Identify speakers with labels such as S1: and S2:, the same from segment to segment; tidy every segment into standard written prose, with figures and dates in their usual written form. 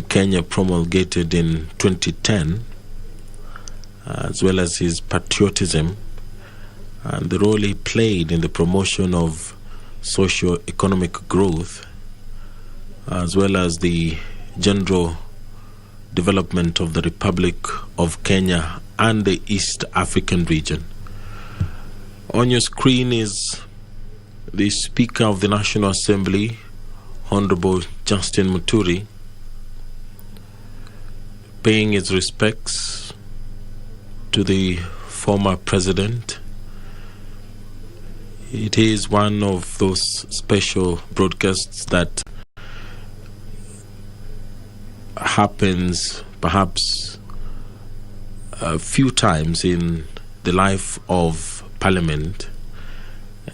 S1: Kenya promulgated in 2010, as well as his patriotism and the role he played in the promotion of socio-economic growth, as well as the general development of the Republic of Kenya and the East African region. On your screen is the Speaker of the National Assembly, Honorable Justin Muturi, paying his respects to the former president. It is one of those special broadcasts that happens perhaps a few times in the life of Parliament,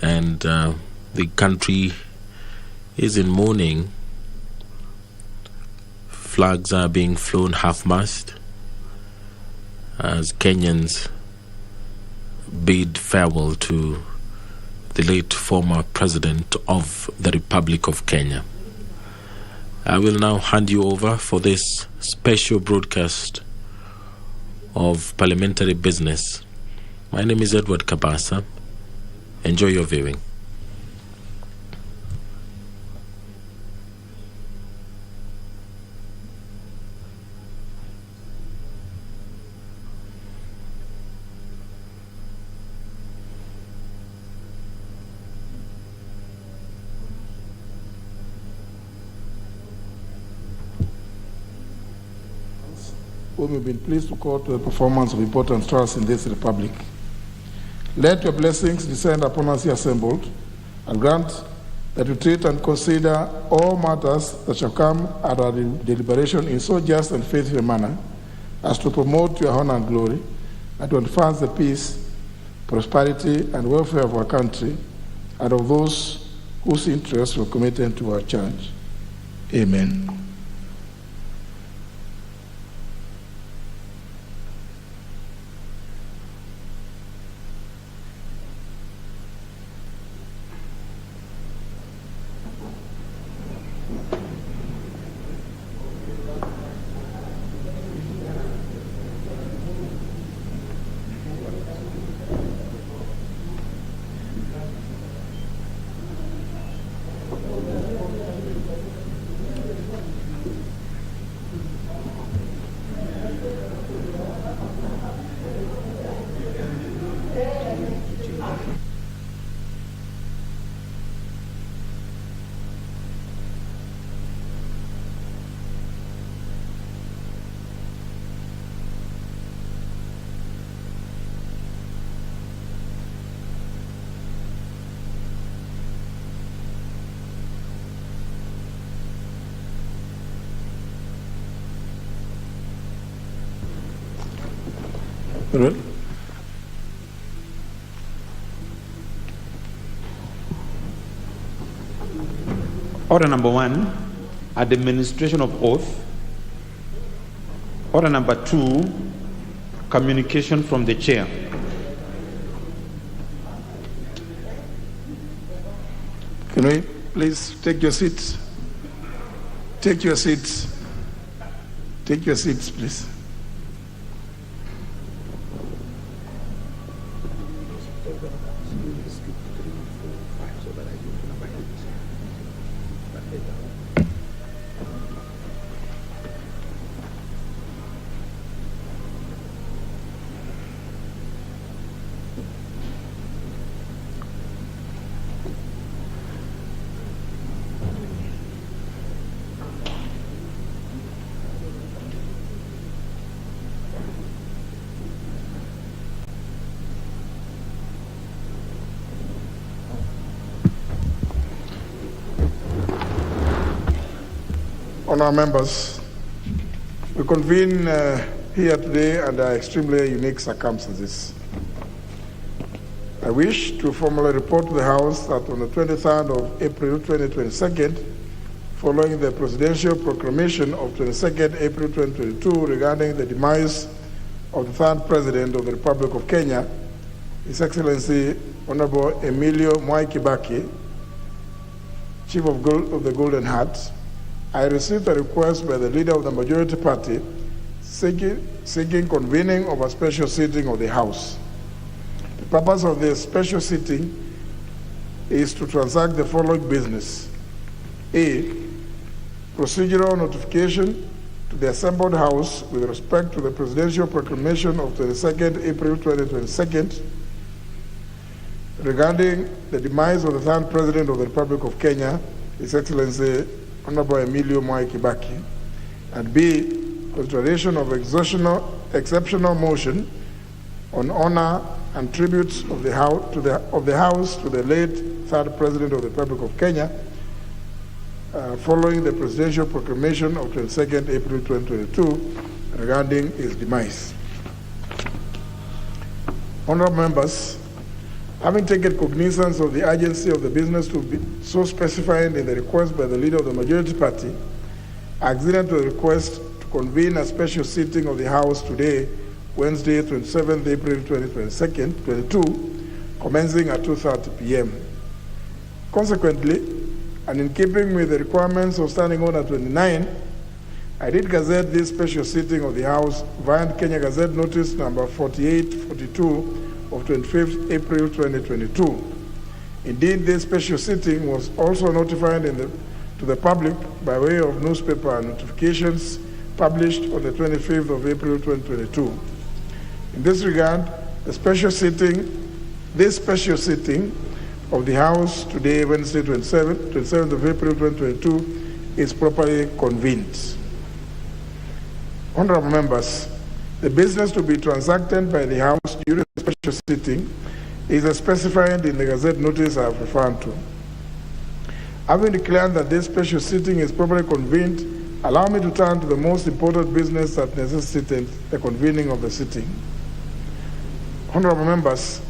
S1: and the country is in mourning. Flags are being flown half-mast as Kenyans bid farewell to the late former president of the Republic of Kenya. I will now hand you over for this special broadcast of parliamentary business. My name is Edward Kabasa. Enjoy your viewing.
S2: Whom you've been pleased to call to the performance of important trusts in this republic. Let your blessings descend upon us here assembled, and grant that you treat and consider all matters that shall come at our deliberation in so just and faithful a manner as to promote your honor and glory, and to advance the peace, prosperity, and welfare of our country, and of those whose interests were committed to our charge. Amen. Right.
S3: Order number 1, administration of oath. Order number 2, communication from the chair.
S2: Can we please take your seats? Take your seats. Take your seats, please. Honourable members, we convene here today under extremely unique circumstances. I wish to formally report to the House that on the 23rd of April 2022, following the presidential proclamation of 22nd April 2022 regarding the demise of the third President of the Republic of Kenya, His Excellency Honorable Emilio Mwai Kibaki, Chief of the Golden Heart, I received a request by the leader of the majority party seeking convening of a special sitting of the House. The purpose of the special sitting is to transact the following business. A, procedural notification to the assembled House with respect to the presidential proclamation of 22nd April 2022 regarding the demise of the third President of the Republic of Kenya, His Excellency Honorable Emilio Mwai Kibaki, and B, consideration of exceptional motion on honor and tributes of the House to the late third President of the Republic of Kenya, following the presidential proclamation of 22nd April 2022 regarding his demise. Honorable members, having taken cognizance of the urgency of the business to be so specified in the request by the leader of the majority party, I acceded to the request to convene a special sitting of the House today, Wednesday, 27th April 2022, commencing at 2:30 p.m. Consequently, and in keeping with the requirements of Standing Order 29, I did gazette this special sitting of the House via Kenya Gazette Notice number 4842 of 25th April 2022. Indeed, this special sitting was also notified to the public by way of newspaper notifications published on the 25th of April 2022. In this regard, this special sitting of the House today, Wednesday, 27th of April 2022, is properly convened. Honorable members, the business to be transacted by the House during the special sitting is as specified in the Gazette notice I have referred to. Having declared that this special sitting is properly convened, allow me to turn to the most important business that necessitated the convening of the sitting. Honorable members,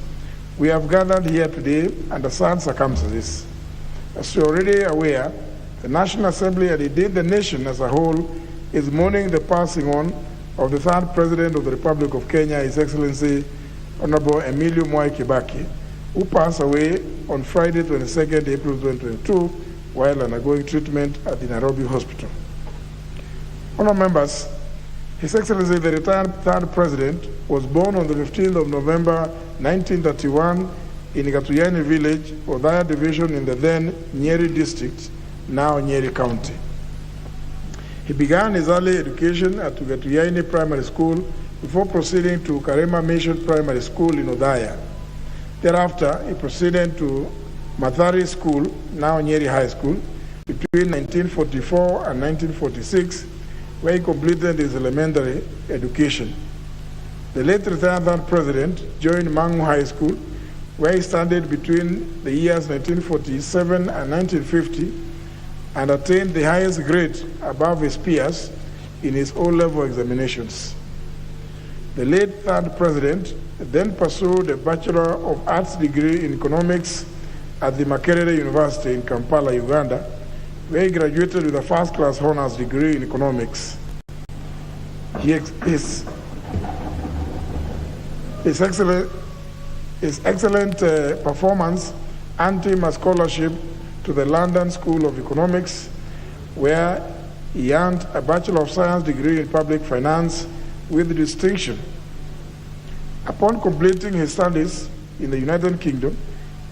S2: we have gathered here today under sad circumstances. As you are already aware, the National Assembly and indeed the nation as a whole is mourning the passing on of the third President of the Republic of Kenya, His Excellency Honorable Emilio Mwai Kibaki, who passed away on Friday, 22nd April 2022, while undergoing treatment at the Nairobi Hospital. Honorable members, His Excellency the retired third President was born on the 15th of November 1931 in Gatuyani village, Othaya division in the then Nyeri district, now Nyeri County. He began his early education at Gatuyani Primary School before proceeding to Karema Mission Primary School in Othaya. Thereafter, he proceeded to Mathari School, now Nyeri High School, between 1944 and 1946, where he completed his elementary education. The late retired third President joined Mangu High School, where he studied between the years 1947 and 1950, and attained the highest grade above his peers in his O-level examinations. The late third President then pursued a Bachelor of Arts degree in economics at the Makerere University in Kampala, Uganda, where he graduated with a first-class honors degree in economics. His excellent performance earned him a scholarship to the London School of Economics, where he earned a Bachelor of Science degree in Public Finance with distinction. Upon completing his studies in the United Kingdom,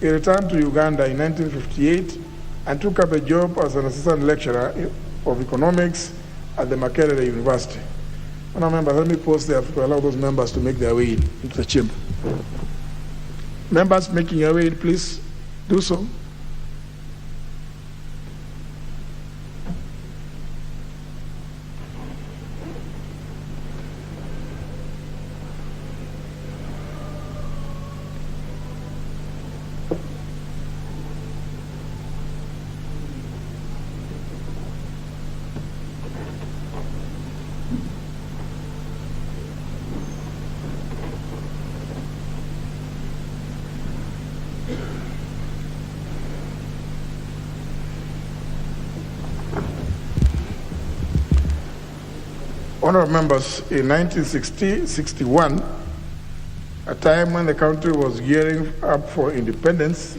S2: he returned to Uganda in 1958 and took up a job as an assistant lecturer of economics at the Makerere University. Now, members, let me pause there to allow those members to make their way into the chamber. Members making your way in, please do so. Honorable members, in 1961, a time when the country was gearing up for independence,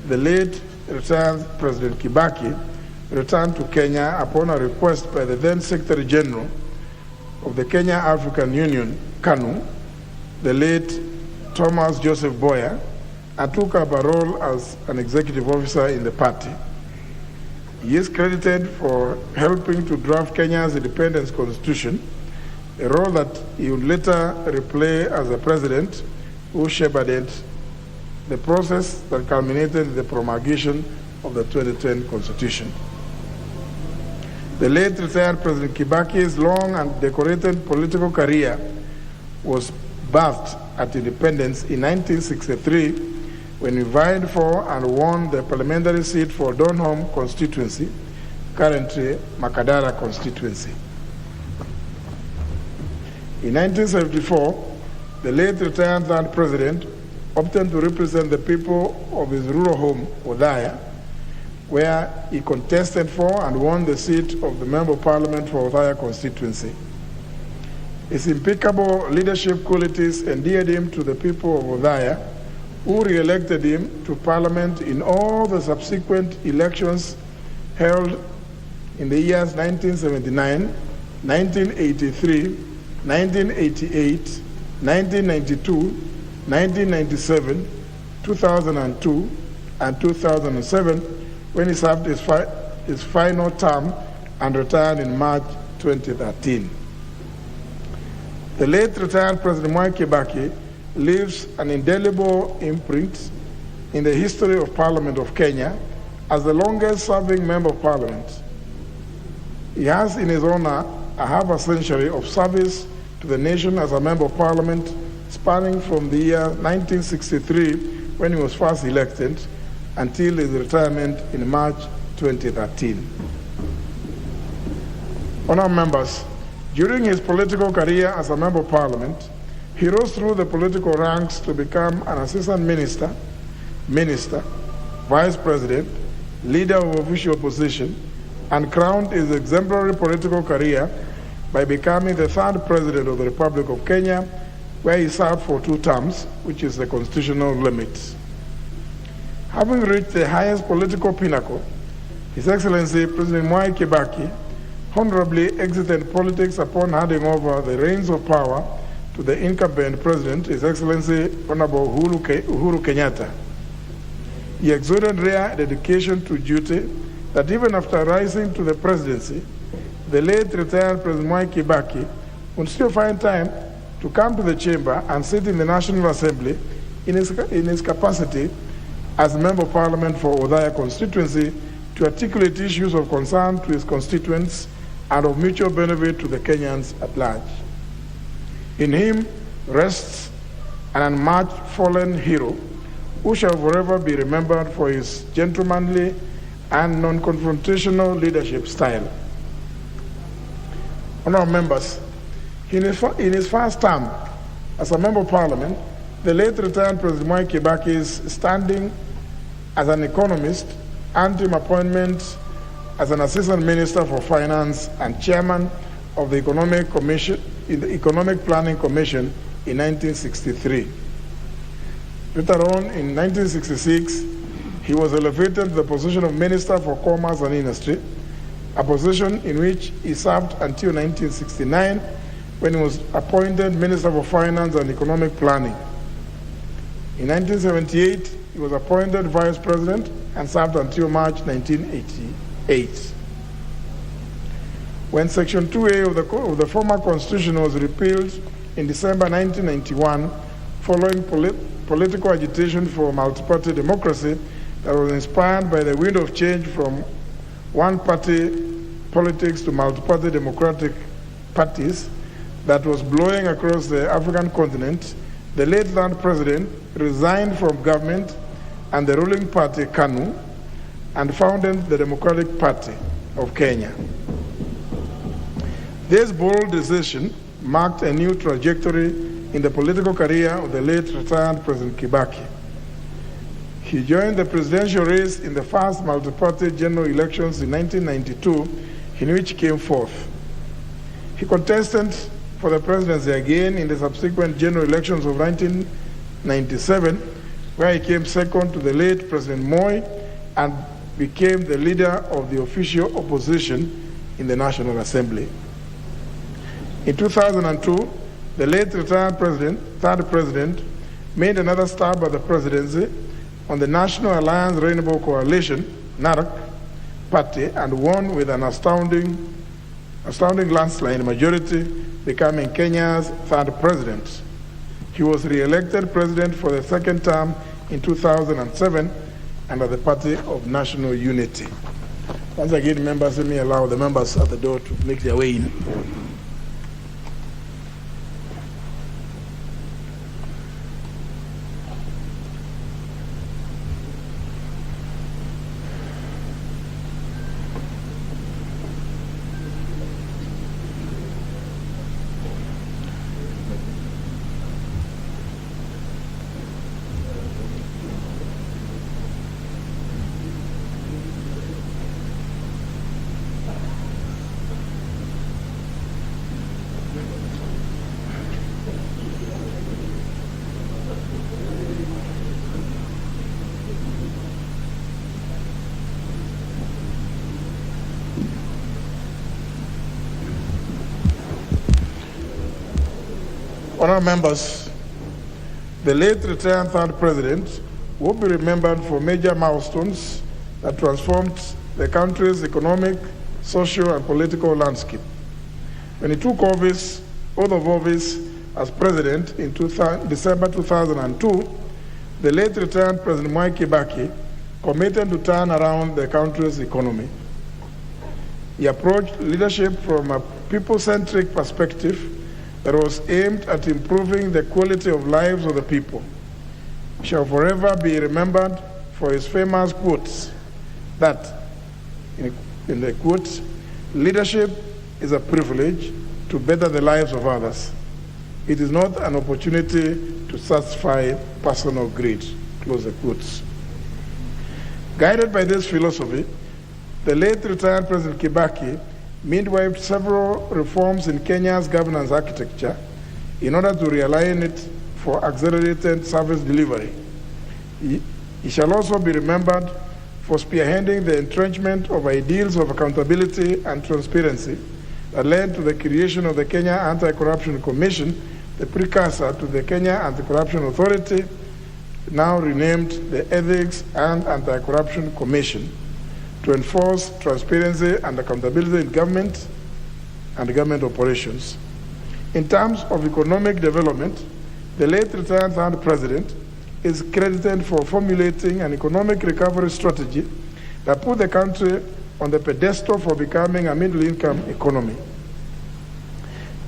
S2: the late retired President Kibaki returned to Kenya upon a request by the then Secretary General of the Kenya African Union, KANU, the late Thomas Joseph Boya, and took up a role as an executive officer in the party. He is credited for helping to draft Kenya's independence constitution, a role that he would later replay as a president who shepherded the process that culminated in the promulgation of the 2010 constitution. The late retired President Kibaki's long and decorated political career was birthed at independence in 1963 when he vied for and won the parliamentary seat for Donholm constituency, currently Makadara constituency. In 1974, the late retired third president opted to represent the people of his rural home, Othaya, where he contested for and won the seat of the Member of Parliament for Othaya constituency. His impeccable leadership qualities endeared him to the people of Othaya, who re-elected him to Parliament in all the subsequent elections held in the years 1979, 1983, 1988, 1992, 1997, 2002, and 2007, when he served his final term and retired in March 2013. The late retired President Mwai Kibaki leaves an indelible imprint in the history of Parliament of Kenya as the longest-serving Member of Parliament. He has in his honor a half a century of service to the nation as a Member of Parliament, spanning from the year 1963, when he was first elected, until his retirement in March 2013. Honourable members, during his political career as a Member of Parliament, he rose through the political ranks to become an assistant minister, vice president, leader of official opposition, and crowned his exemplary political career by becoming the third president of the Republic of Kenya, where he served for 2 terms, which is the constitutional limit. Having reached the highest political pinnacle, His Excellency President Mwai Kibaki honorably exited politics upon handing over the reins of power to the incumbent president, His Excellency Honorable Uhuru Kenyatta. He exuded rare dedication to duty that even after rising to the presidency, the late retired President Mwai Kibaki would still find time to come to the chamber and sit in the National Assembly in his capacity as Member of Parliament for Othaya constituency to articulate issues of concern to his constituents and of mutual benefit to the Kenyans at large. In him rests an unmatched fallen hero who shall forever be remembered for his gentlemanly and non-confrontational leadership style. Honourable members, in his first term as a Member of Parliament, the late retired President Mwai Kibaki's standing as an economist earned him appointment as an Assistant Minister for Finance and Chairman of the Economic Planning Commission in 1963. Later on, in 1966, he was elevated to the position of Minister for Commerce and Industry, a position in which he served until 1969, when he was appointed Minister for Finance and Economic Planning. In 1978, he was appointed Vice President and served until March 1988. When Section 2A of the former Constitution was repealed in December 1991, following political agitation for multi-party democracy that was inspired by the wind of change from one-party politics to multi-party democratic parties that was blowing across the African continent, the late third president resigned from government and the ruling party, KANU, and founded the Democratic Party of Kenya. This bold decision marked a new trajectory in the political career of the late retired President Kibaki. He joined the presidential race in the first multi-party general elections in 1992, in which he came fourth. He contested for the presidency again in the subsequent general elections of 1997, where he came second to the late President Moi and became the leader of the official opposition in the National Assembly. In 2002, the late retired third president, made another stab at the presidency on the National Alliance Rainbow Coalition, NARC, party, and won with an astounding landslide majority, becoming Kenya's third president. He was re-elected president for the second term in 2007 under the Party of National Unity. Once again, members, let me allow the members at the door to make their way in. Honourable members, the late retired third president will be remembered for major milestones that transformed the country's economic, social, and political landscape. When he took oath of office as president in December 2002, the late retired President Kibaki committed to turn around the country's economy. He approached leadership from a people-centric perspective that was aimed at improving the quality of lives of the people. He shall forever be remembered for his famous quotes that, in the quotes, leadership is a privilege to better the lives of others. It is not an opportunity to satisfy personal greed, close the quotes. Guided by this philosophy, the late retired President Kibaki midwifed several reforms in Kenya's governance architecture in order to realign it for accelerated service delivery. He shall also be remembered for spearheading the entrenchment of ideals of accountability and transparency that led to the creation of the Kenya Anti-Corruption Commission, the precursor to the Kenya Anti-Corruption Authority, now renamed the Ethics and Anti-Corruption Commission, to enforce transparency and accountability in government and government operations. In terms of economic development, the late retired third president is credited for formulating an economic recovery strategy that put the country on the pedestal for becoming a middle-income economy.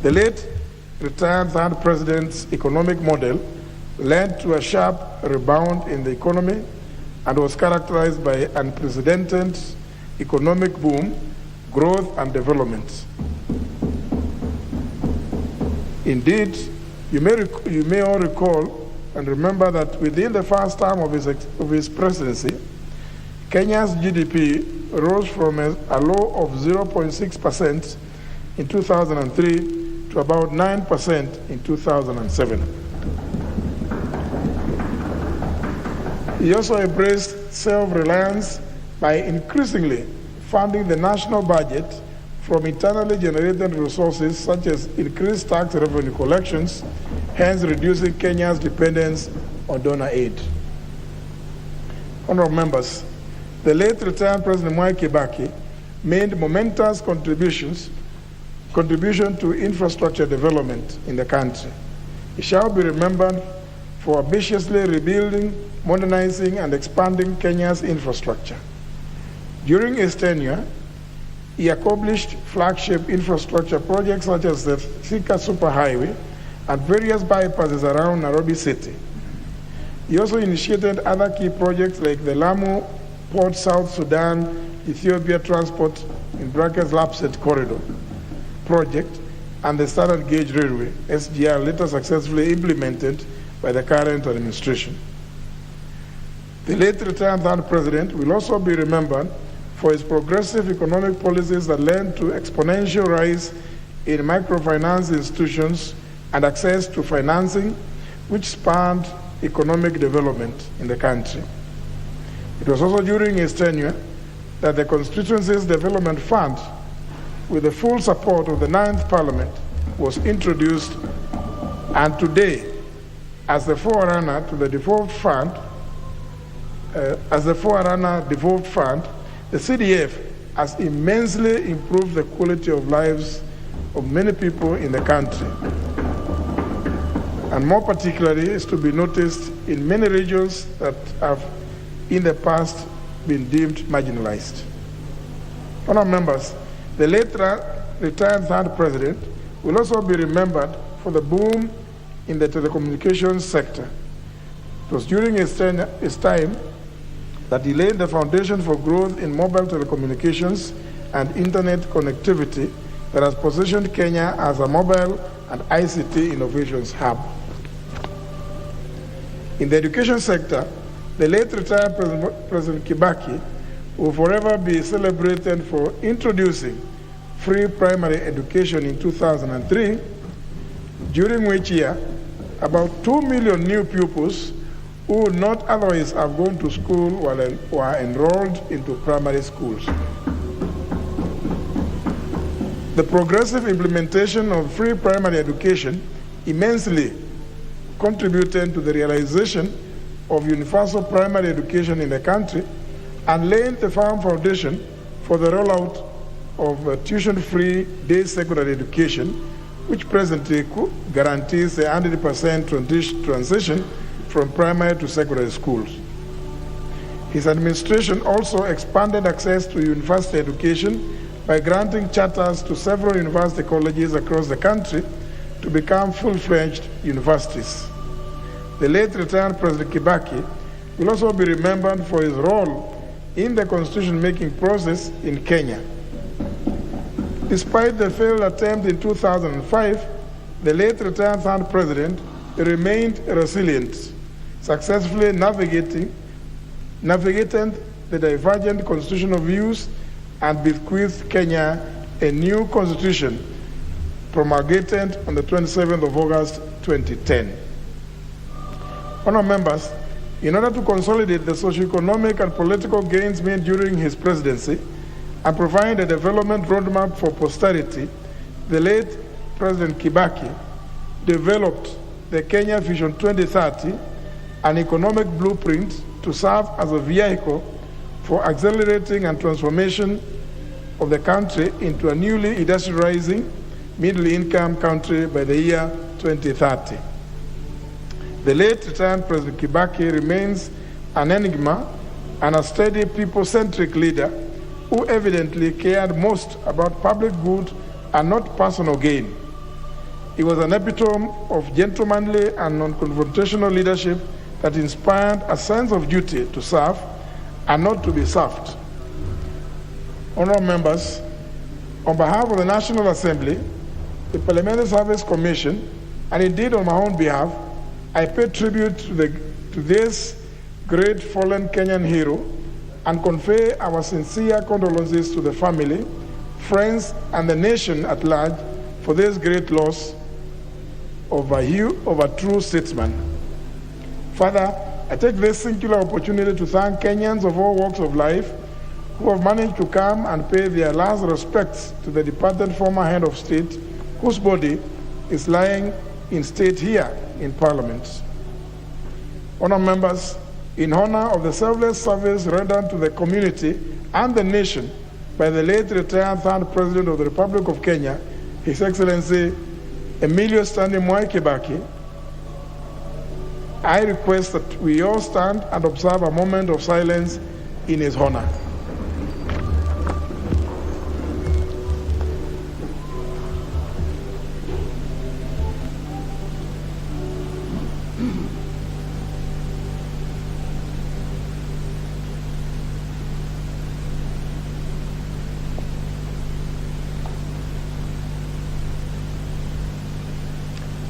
S2: The late retired third president's economic model led to a sharp rebound in the economy and was characterized by unprecedented economic boom, growth, and development. Indeed, you may all recall and remember that within the first term of his presidency, Kenya's GDP rose from a low of 0.6% in 2003 to about 9% in 2007. He also embraced self-reliance by increasingly funding the national budget from internally generated resources such as increased tax revenue collections, hence reducing Kenya's dependence on donor aid. Honourable members, the late retired President Kibaki made momentous contribution to infrastructure development in the country. He shall be remembered for ambitiously rebuilding, modernizing, and expanding Kenya's infrastructure. During his tenure, he accomplished flagship infrastructure projects such as the Thika Superhighway and various bypasses around Nairobi City. He also initiated other key projects like the Lamu Port South Sudan Ethiopia Transport (LAPSET) Corridor project and the Standard Gauge Railway (SGR), later successfully implemented by the current administration. The late retired third president will also be remembered for his progressive economic policies that led to exponential rise in microfinance institutions and access to financing, which spurred economic development in the country. It was also during his tenure that the constituency's development fund, with the full support of the 9th Parliament, was introduced, and today, as the forerunner to the devolved fund, the CDF has immensely improved the quality of lives of many people in the country, and more particularly is to be noticed in many regions that have in the past been deemed marginalized. Honourable members, the late retired 3rd President will also be remembered for the boom in the telecommunications sector. It was during his time that he laid the foundation for growth in mobile telecommunications and internet connectivity that has positioned Kenya as a mobile and ICT innovations hub. In the education sector, the late retired President Kibaki will forever be celebrated for introducing free primary education in 2003, during which year about 2 million new pupils who would not otherwise have gone to school were enrolled into primary schools. The progressive implementation of free primary education immensely contributed to the realization of universal primary education in the country and laying the firm foundation for the rollout of tuition-free day secondary education, which presently guarantees a 100% transition from primary to secondary schools. His administration also expanded access to university education by granting charters to several university colleges across the country to become full-fledged universities. The late retired President Kibaki will also be remembered for his role in the constitution-making process in Kenya. Despite the failed attempt in 2005, the late retired 3rd President remained resilient, successfully navigating the divergent constitutional views and bequeathed Kenya a new constitution promulgated on the 27th of August 2010. Honourable members, in order to consolidate the socio-economic and political gains made during his presidency and provide a development roadmap for posterity, the late President Kibaki developed the Kenya Vision 2030, an economic blueprint to serve as a vehicle for accelerating and transformation of the country into a newly industrializing middle-income country by the year 2030. The late retired President Kibaki remains an enigma and a steady people-centric leader who evidently cared most about public good and not personal gain. He was an epitome of gentlemanly and non-confrontational leadership that inspired a sense of duty to serve and not to be served. Honourable members, on behalf of the National Assembly, the Parliamentary Service Commission, and indeed on my own behalf, I pay tribute to this great fallen Kenyan hero and convey our sincere condolences to the family, friends, and the nation at large for this great loss of a true statesman. Further, I take this singular opportunity to thank Kenyans of all walks of life who have managed to come and pay their last respects to the departed former head of state, whose body is lying in state here in Parliament. Honourable members, in honor of the selfless service rendered to the community and the nation by the late retired 3rd President of the Republic of Kenya, His Excellency Emilio Stanley Mwai Kibaki, I request that we all stand and observe a moment of silence in his honor.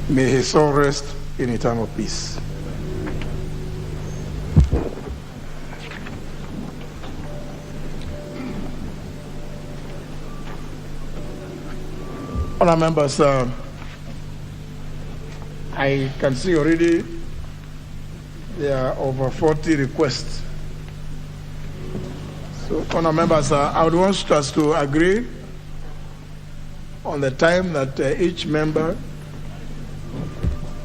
S2: May his soul rest in eternal peace. Honourable members, I can see already there are over 40 requests. So, honourable members, I would want us to agree on the time that each member.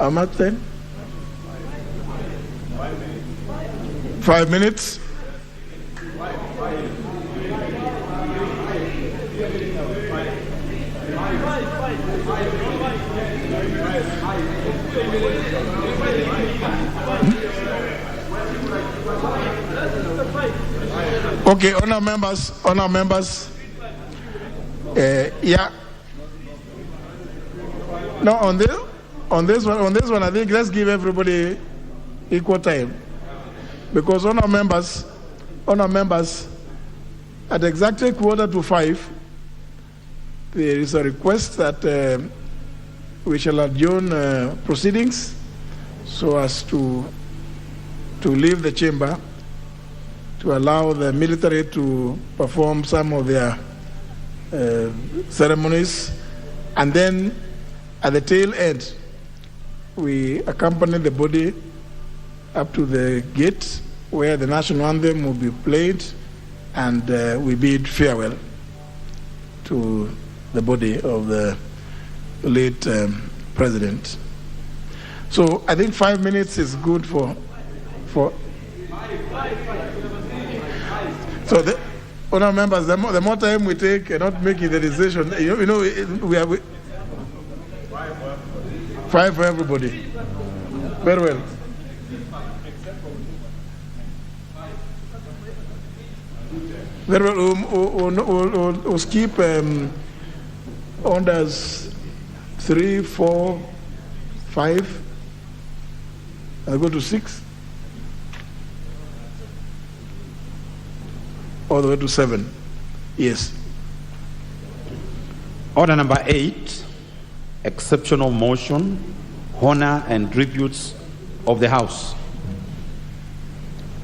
S2: Ahmad, then? 5 minutes. Okay, honour members. Yeah. No, on this one, I think let's give everybody equal time, because honour members, at exactly 4:45, there is a request that we shall adjourn proceedings so as to leave the chamber to allow the military to perform some of their ceremonies, and then at the tail end, we accompany the body up to the gate where the national anthem will be played, and we bid farewell to the body of the late president. So I think 5 minutes is good for. So the honour members, the more time we take, not making the decision, we have 5 for everybody. Very well. Very well. We'll skip orders 3, 4, 5. I'll go to 6. All the way to 7. Yes.
S3: Order number 8, exceptional motion, honor and tributes of the House.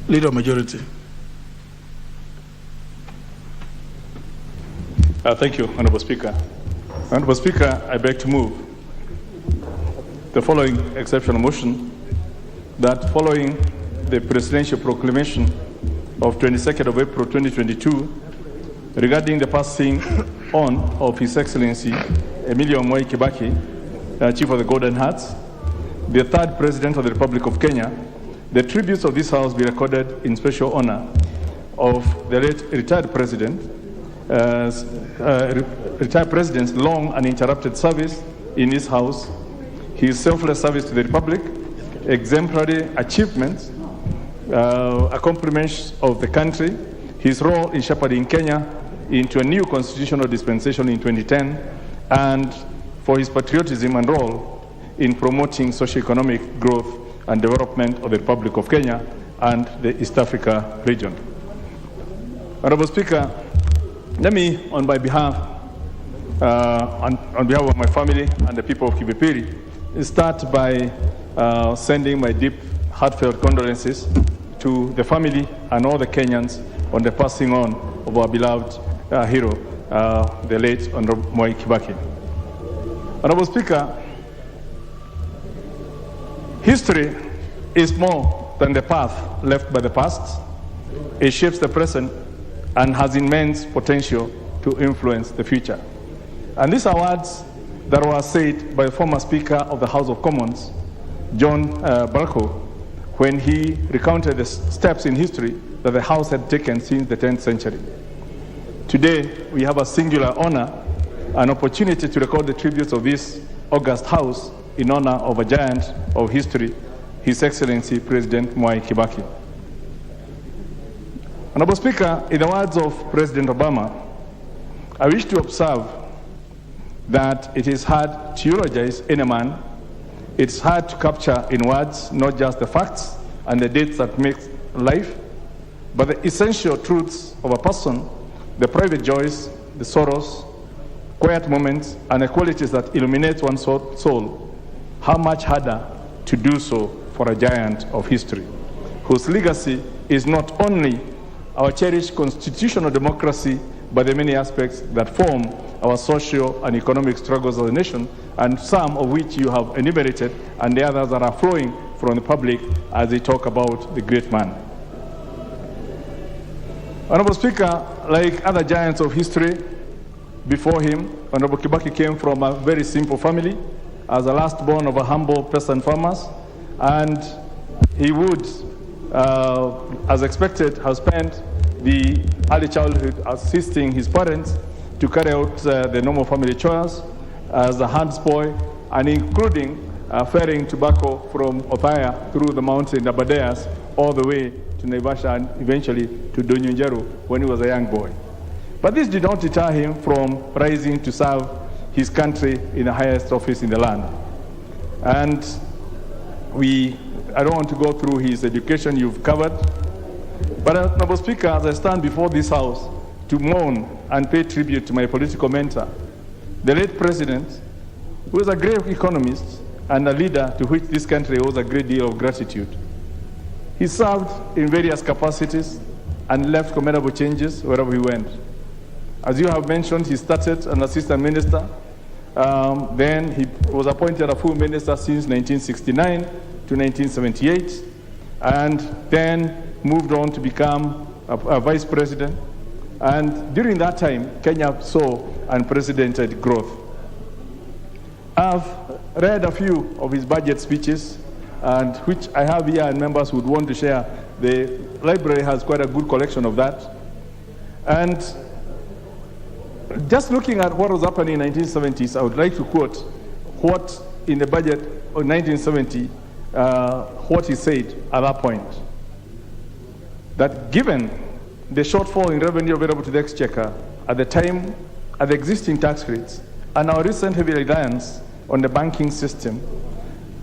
S2: Leader majority.
S4: Thank you, Honourable Speaker. Honourable Speaker, I beg to move the following exceptional motion, that following the presidential proclamation of 22nd of April 2022 regarding the passing on of His Excellency Emilio Mwai Kibaki, Chief of the Golden Hearts, the 3rd President of the Republic of Kenya, the tributes of this House be recorded in special honor of the late retired President's long uninterrupted service in this House, his selfless service to the Republic, exemplary achievements, accomplishments of the country, his role in shepherding Kenya into a new constitutional dispensation in 2010, and for his patriotism and role in promoting socio-economic growth and development of the Republic of Kenya and the East Africa region. Honourable Speaker, let me, on behalf of my family and the people of Kibipiri, start by sending my deep, heartfelt condolences to the family and all the Kenyans on the passing on of our beloved hero, the late Honorable Mwai Kibaki. Honorable Speaker, history is more than the path left by the past. It shapes the present and has immense potential to influence the future. And these are words that were said by the former Speaker of the House of Commons, John Balko, when he recounted the steps in history that the House had taken since the 10th century. Today, we have a singular honor, an opportunity to record the tributes of this august House in honor of a giant of history, His Excellency President Mwai Kibaki. Honorable Speaker, in the words of President Obama, I wish to observe that it is hard to eulogize any man. It's hard to capture in words not just the facts and the dates that make life, but the essential truths of a person, the private joys, the sorrows, quiet moments, and the qualities that illuminate one's soul. How much harder to do so for a giant of history, whose legacy is not only our cherished constitutional democracy, but the many aspects that form our social and economic struggles as a nation, and some of which you have enumerated, and the others that are flowing from the public as they talk about the great man. Honorable Speaker, like other giants of history before him, Honorable Kibaki came from a very simple family as the last born of a humble peasant farmers, and he would, as expected, have spent the early childhood assisting his parents to carry out the normal family chores as a handsboy, and including ferrying tobacco from Othaya through the mountain Abadeas all the way to Naivasha and eventually to Donyunjeru when he was a young boy. But this did not deter him from rising to serve his country in the highest office in the land. And I don't want to go through his education, you've covered. But Honorable Speaker, as I stand before this House to mourn and pay tribute to my political mentor, the late President, who is a great economist and a leader to which this country owes a great deal of gratitude. He served in various capacities and left commendable changes wherever he went. As you have mentioned, he started an assistant minister. Then he was appointed a full minister since 1969 to 1978, and then moved on to become a vice president. And during that time, Kenya saw unprecedented growth. I've read a few of his budget speeches, and which I have here, and members would want to share. The library has quite a good collection of that. And just looking at what was happening in the 1970s, I would like to quote what in the budget of 1970, what he said at that point. That given the shortfall in revenue available to the exchequer at the time, at the existing tax rates, and our recent heavy reliance on the banking system,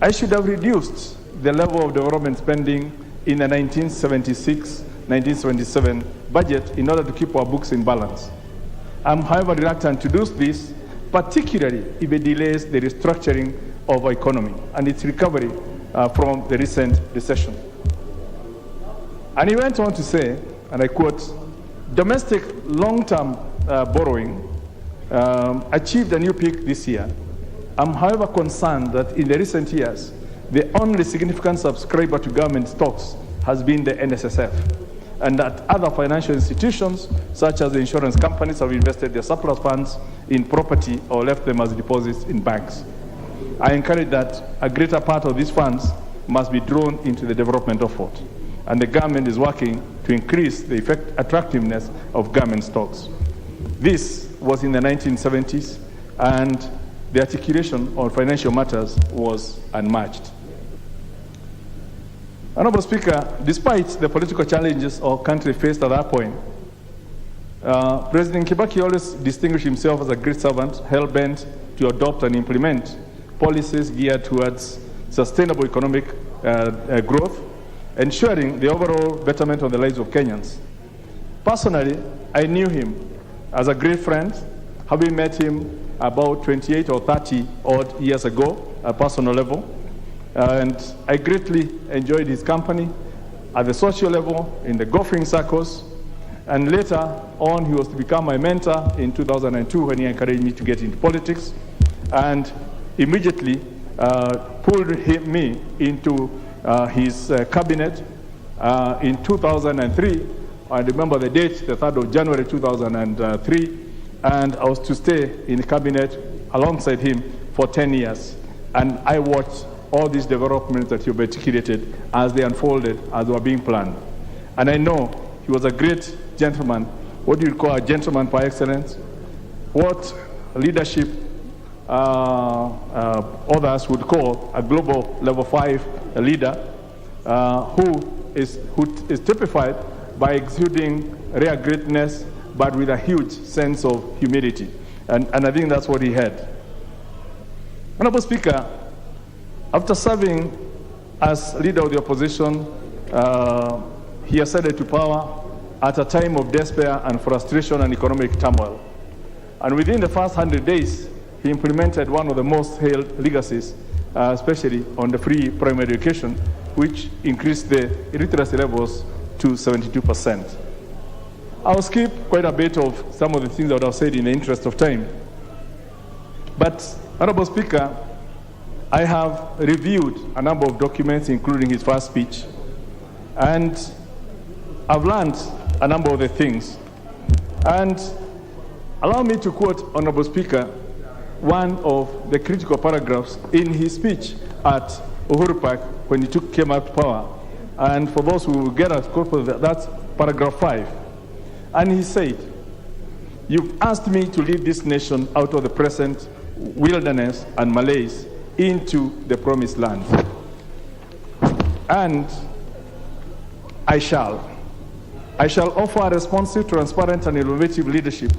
S4: I should have reduced the level of development spending in the 1976-1977 budget in order to keep our books in balance. I'm, however, reluctant to do this, particularly if it delays the restructuring of our economy and its recovery from the recent recession. And he went on to say, and I quote, domestic long-term borrowing achieved a new peak this year. I'm, however, concerned that in the recent years, the only significant subscriber to government stocks has been the NSSF, and that other financial institutions, such as the insurance companies, have invested their surplus funds in property or left them as deposits in banks. I encourage that a greater part of these funds must be drawn into the development effort, and the government is working to increase the attractiveness of government stocks. This was in the 1970s, and the articulation on financial matters was unmatched. Honorable Speaker, despite the political challenges our country faced at that point, President Kibaki always distinguished himself as a great servant, hell-bent to adopt and implement policies geared towards sustainable economic growth, ensuring the overall betterment of the lives of Kenyans. Personally, I knew him as a great friend, having met him about 28 or 30 odd years ago at personal level. And I greatly enjoyed his company at the social level, in the golfing circles, and later on he was to become my mentor in 2002 when he encouraged me to get into politics, and immediately pulled me into his cabinet in 2003. I remember the date, the 3rd of January 2003, and I was to stay in the cabinet alongside him for 10 years. And I watched all these developments that you've articulated as they unfolded, as they were being planned. And I know he was a great gentleman, what do you call a gentleman par excellence, what leadership others would call a global level 5 leader, who is typified by exuding rare greatness, but with a huge sense of humility. And I think that's what he had. Honorable Speaker, after serving as leader of the opposition, he ascended to power at a time of despair and frustration and economic turmoil. And within the first 100 days, he implemented one of the most hailed legacies, especially on the free primary education, which increased the literacy levels to 72%. I'll skip quite a bit of some of the things I would have said in the interest of time. But, Honorable Speaker, I have reviewed a number of documents, including his first speech, and I've learned a number of the things. And allow me to quote, Honorable Speaker, one of the critical paragraphs in his speech at Uhuru Park when he came up to power. And for those who will get a copy of that, that's paragraph 5. And he said, "You've asked me to lead this nation out of the present wilderness and malaise into the promised land. And I shall. I shall offer a responsive, transparent, and innovative leadership,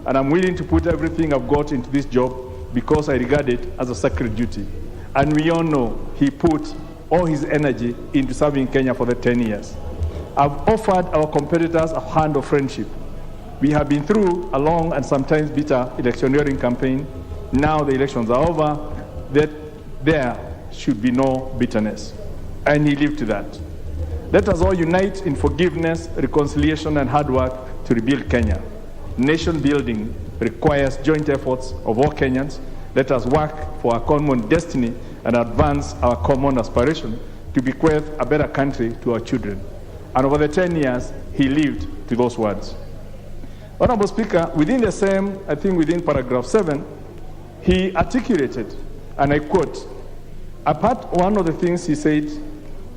S4: and I'm willing to put everything I've got into this job because I regard it as a sacred duty." And we all know he put all his energy into serving Kenya for the 10 years. I've offered our competitors a hand of friendship. We have been through a long and sometimes bitter electioneering campaign. Now the elections are over, that there should be no bitterness. And he lived to that. Let us all unite in forgiveness, reconciliation, and hard work to rebuild Kenya. Nation building requires joint efforts of all Kenyans. Let us work for our common destiny and advance our common aspiration to bequeath a better country to our children. And over the 10 years, he lived to those words. Honorable Speaker, within the same, I think within paragraph 7, he articulated, and I quote, one of the things he said,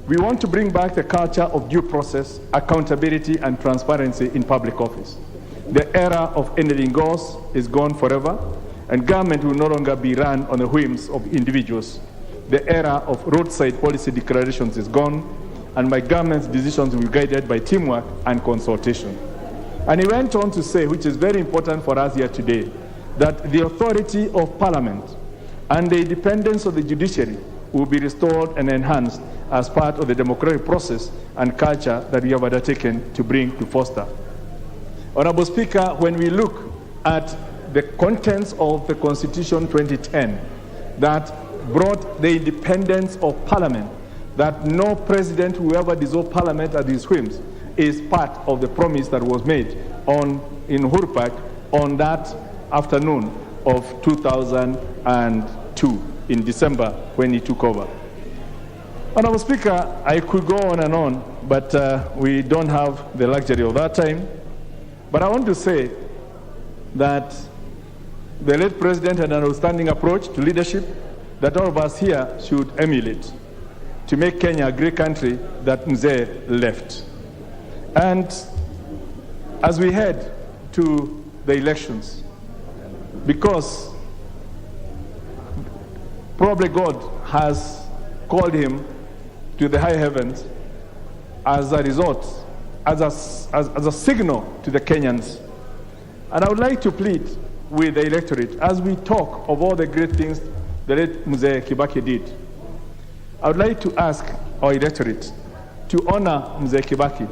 S4: "We want to bring back the culture of due process, accountability, and transparency in public office. The era of anything goes is gone forever, and government will no longer be run on the whims of individuals. The era of roadside policy declarations is gone, and my government's decisions will be guided by teamwork and consultation." And he went on to say, which is very important for us here today, that the authority of Parliament and the independence of the judiciary will be restored and enhanced as part of the democratic process and culture that we have undertaken to bring to foster. Honorable Speaker, when we look at the contents of the Constitution 2010 that brought the independence of Parliament, that no president who ever dissolved Parliament at his whims, is part of the promise that was made in Uhuru Park on that afternoon of 2002 in December when he took over. Honorable Speaker, I could go on, but we don't have the luxury of that time. But I want to say that the late president had an outstanding approach to leadership that all of us here should emulate to make Kenya a great country that Mzee left. And as we head to the elections, because probably God has called him to the high heavens as a result, as a signal to the Kenyans. And I would like to plead with the electorate as we talk of all the great things the late Mzee Kibaki did. I would like to ask our electorate to honor Mzee Kibaki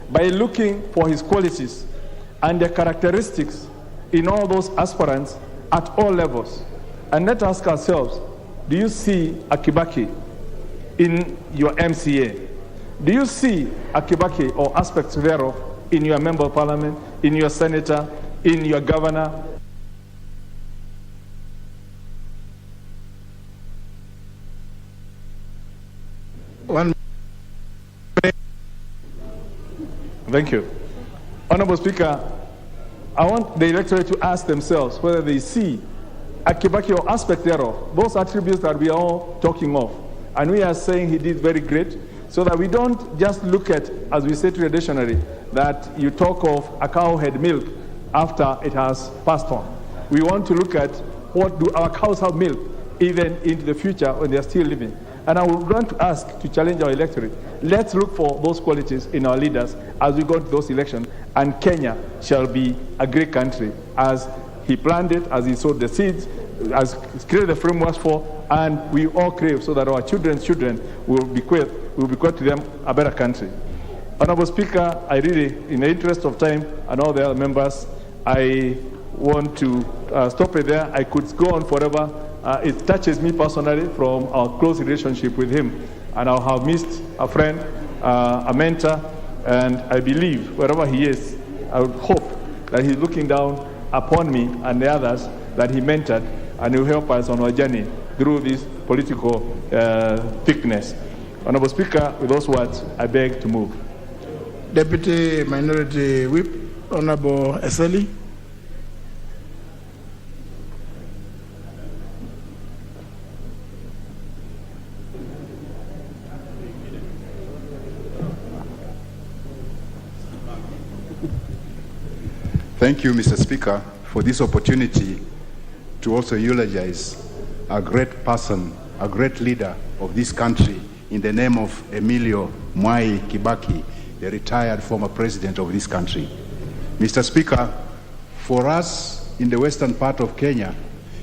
S4: by looking for his qualities and the characteristics in all those aspirants at all levels. And let's ask ourselves, do you see a Kibaki in your MCA? Do you see a Kibaki or aspects thereof in your member of parliament, in your senator, in your governor? Thank you. Honorable Speaker, I want the electorate to ask themselves whether they see a Kibaki or aspect thereof, those attributes that we are all talking of. And we are saying he did very great, so that we don't just look at, as we say traditionally, that you talk of a cow had milk after it has passed on. We want to look at what do our cows have milk even into the future when they are still living. And I would want to ask to challenge our electorate. Let's look for those qualities in our leaders as we go to those elections, and Kenya shall be a great country as he planned it, as he sowed the seeds, as created the frameworks for, and we all crave so that our children's children will bequeath to them a better country. Honorable Speaker, I really, in the interest of time and all the other members, I want to stop it there. I could go on forever. It touches me personally from our close relationship with him, and I have missed a friend, a mentor, and I believe wherever he is, I would hope that he's looking down upon me and the others that he mentored, and he will help us on our journey through this political thickness. Honorable Speaker, with those words, I beg to move.
S2: Deputy Minority Whip, Honorable Eseli.
S5: Thank you, Mr. Speaker, for this opportunity to also eulogize a great person, a great leader of this country in the name of Emilio Mwai Kibaki, the retired former president of this country. Mr. Speaker, for us in the western part of Kenya,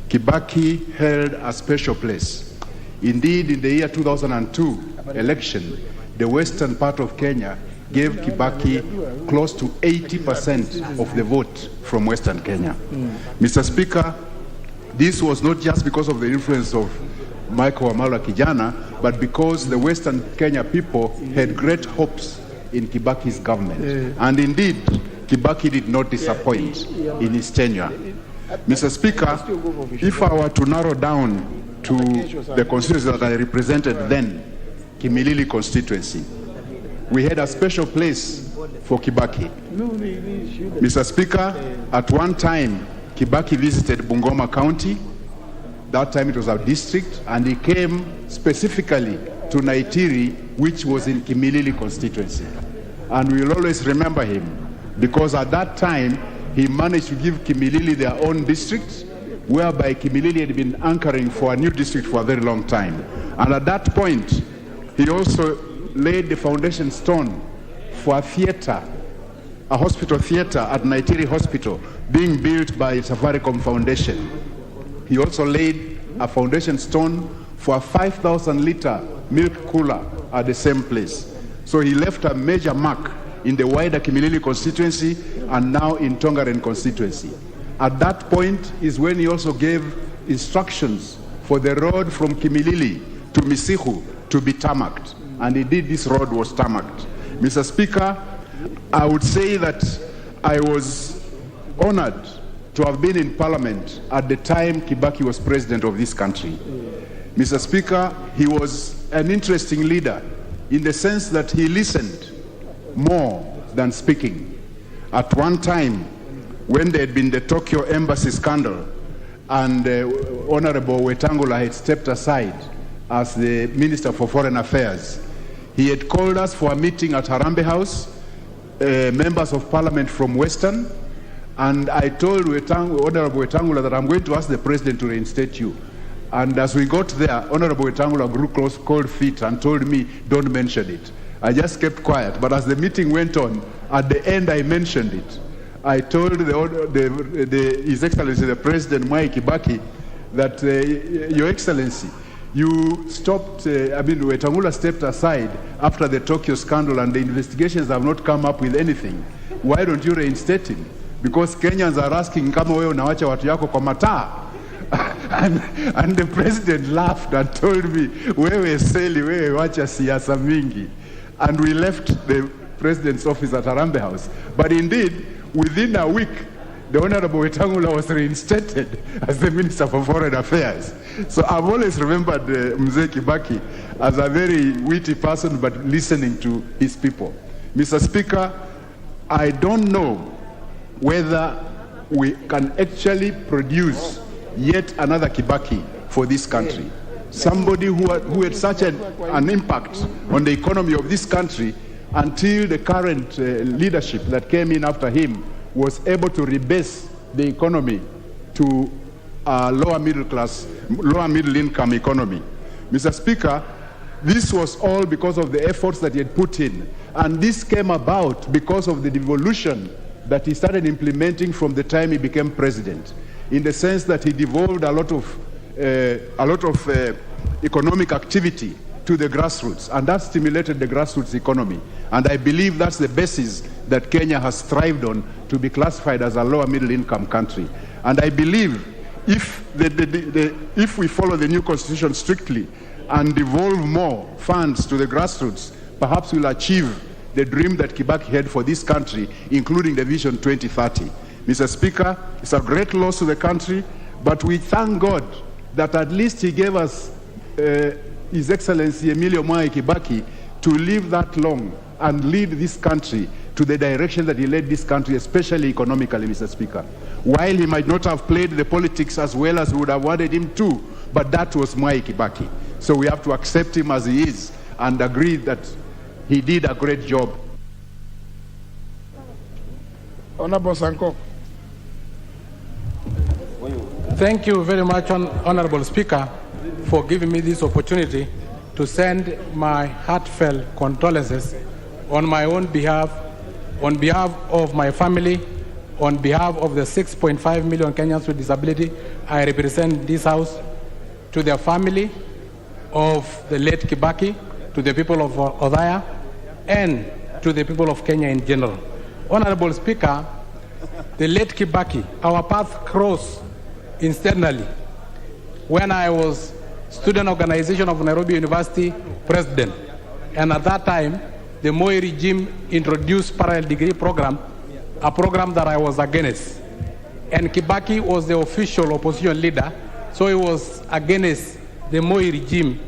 S5: Kibaki held a special place. Indeed, in the year 2002 election, the western part of Kenya gave Kibaki close to 80% of the vote from Western Kenya. Mr. Speaker, this was not just because of the influence of Michael Wamalwa Kijana, but because the Western Kenya people had great hopes in Kibaki's government. And indeed, Kibaki did not disappoint in his tenure. Mr. Speaker, if I were to narrow down to the constituency that I represented then, Kimilili constituency, we had a special place for Kibaki. Mr. Speaker, at one time, Kibaki visited Bungoma County. That time it was our district, and he came specifically to Naitiri, which was in Kimilili constituency. And we will always remember him, because at that time, he managed to give Kimilili their own district, whereby Kimilili had been anchoring for a new district for a very long time. And at that point, he also laid the foundation stone for a theater, a hospital theater at Naitiri Hospital, being built by Safaricom Foundation. He also laid a foundation stone for a 5,000-liter milk cooler at the same place. So he left a major mark in the wider Kimilili constituency and now in Tongaren constituency. At that point is when he also gave instructions for the road from Kimilili to Misihu to be tarmacked. And indeed, this road was tarmacked. Mr. Speaker, I would say that I was honored to have been in Parliament at the time Kibaki was president of this country. Mr. Speaker, he was an interesting leader in the sense that he listened more than speaking. At one time, when there had been the Tokyo embassy scandal and Honorable Wetangula had stepped aside as the Minister for Foreign Affairs, he had called us for a meeting at Harambee House, members of Parliament from Western, and I told Honorable Wetangula that I'm going to ask the President to reinstate you. And as we got there, Honorable Wetangula grew close, cold feet, and told me, don't mention it. I just kept quiet, but as the meeting went on, at the end I mentioned it. I told His Excellency, the President, Mwai Kibaki, that, Your Excellency, you stopped, Wetangula stepped aside after the Tokyo scandal and the investigations have not come up with anything. Why don't you reinstate him? Because Kenyans are asking, kama wewe unawacha watu yako kwa mataa. And the president laughed and told me, wewe seli, wewe wacha siasa mingi. And we left the president's office at Harambee House. But indeed, within a week, the Honorable Wetangula was reinstated as the Minister for Foreign Affairs. So I've always remembered Mzee Kibaki as a very witty person, but listening to his people. Mr. Speaker, I don't know whether we can actually produce yet another Kibaki for this country. Somebody who had such an impact on the economy of this country until the current leadership that came in after him was able to rebase the economy to a lower middle income economy. Mr. Speaker, this was all because of the efforts that he had put in. And this came about because of the devolution that he started implementing from the time he became president, in the sense that he devolved a lot of economic activity to the grassroots, and that stimulated the grassroots economy. And I believe that's the basis that Kenya has thrived on to be classified as a lower middle income country. And I believe if we follow the new constitution strictly and devolve more funds to the grassroots, perhaps we'll achieve the dream that Kibaki had for this country, including the Vision 2030. Mr. Speaker, it's a great loss to the country, but we thank God that at least he gave us His Excellency Emilio Mwai Kibaki to live that long and lead this country to the direction that he led this country, especially economically, Mr. Speaker. While he might not have played the politics as well as we would have wanted him to, but that was Mwai Kibaki. So we have to accept him as he is and agree that he did a great job.
S2: Honorable Sanko.
S6: Thank you very much, Honorable Speaker, for giving me this opportunity to send my heartfelt condolences on my own behalf, on behalf of my family, on behalf of the 6.5 million Kenyans with disability I represent this House, to the family of the late Kibaki, to the people of Othaya, and to the people of Kenya in general. Honorable Speaker, the late Kibaki, our path crossed instantly when I was student organization of Nairobi University president. And at that time, the Moi regime introduced parallel degree program, a program that I was against. And Kibaki was the official opposition leader, so he was against the Moi regime.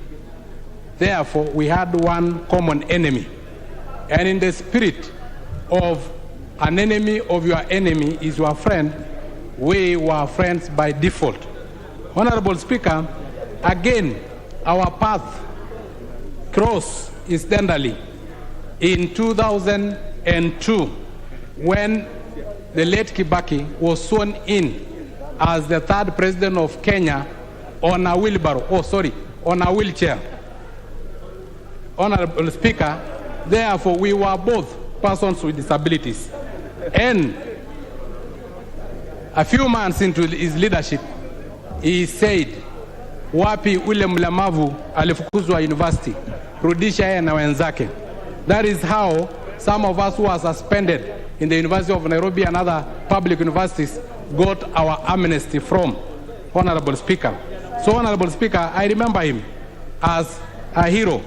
S6: Therefore, we had one common enemy. And in the spirit of an enemy of your enemy is your friend, we were friends by default. Honorable Speaker, again, our path crossed incidentally in 2002 when the late Kibaki was sworn in as the third president of Kenya on a on a wheelchair. Honorable Speaker, therefore we were both persons with disabilities. And a few months into his leadership, he said, wapi ule mlemavu alifukuzwa university, rudisha yeye na wenzake. That is how some of us who are suspended in the University of Nairobi and other public universities got our amnesty from, Honorable Speaker. So, Honorable Speaker, I remember him as a hero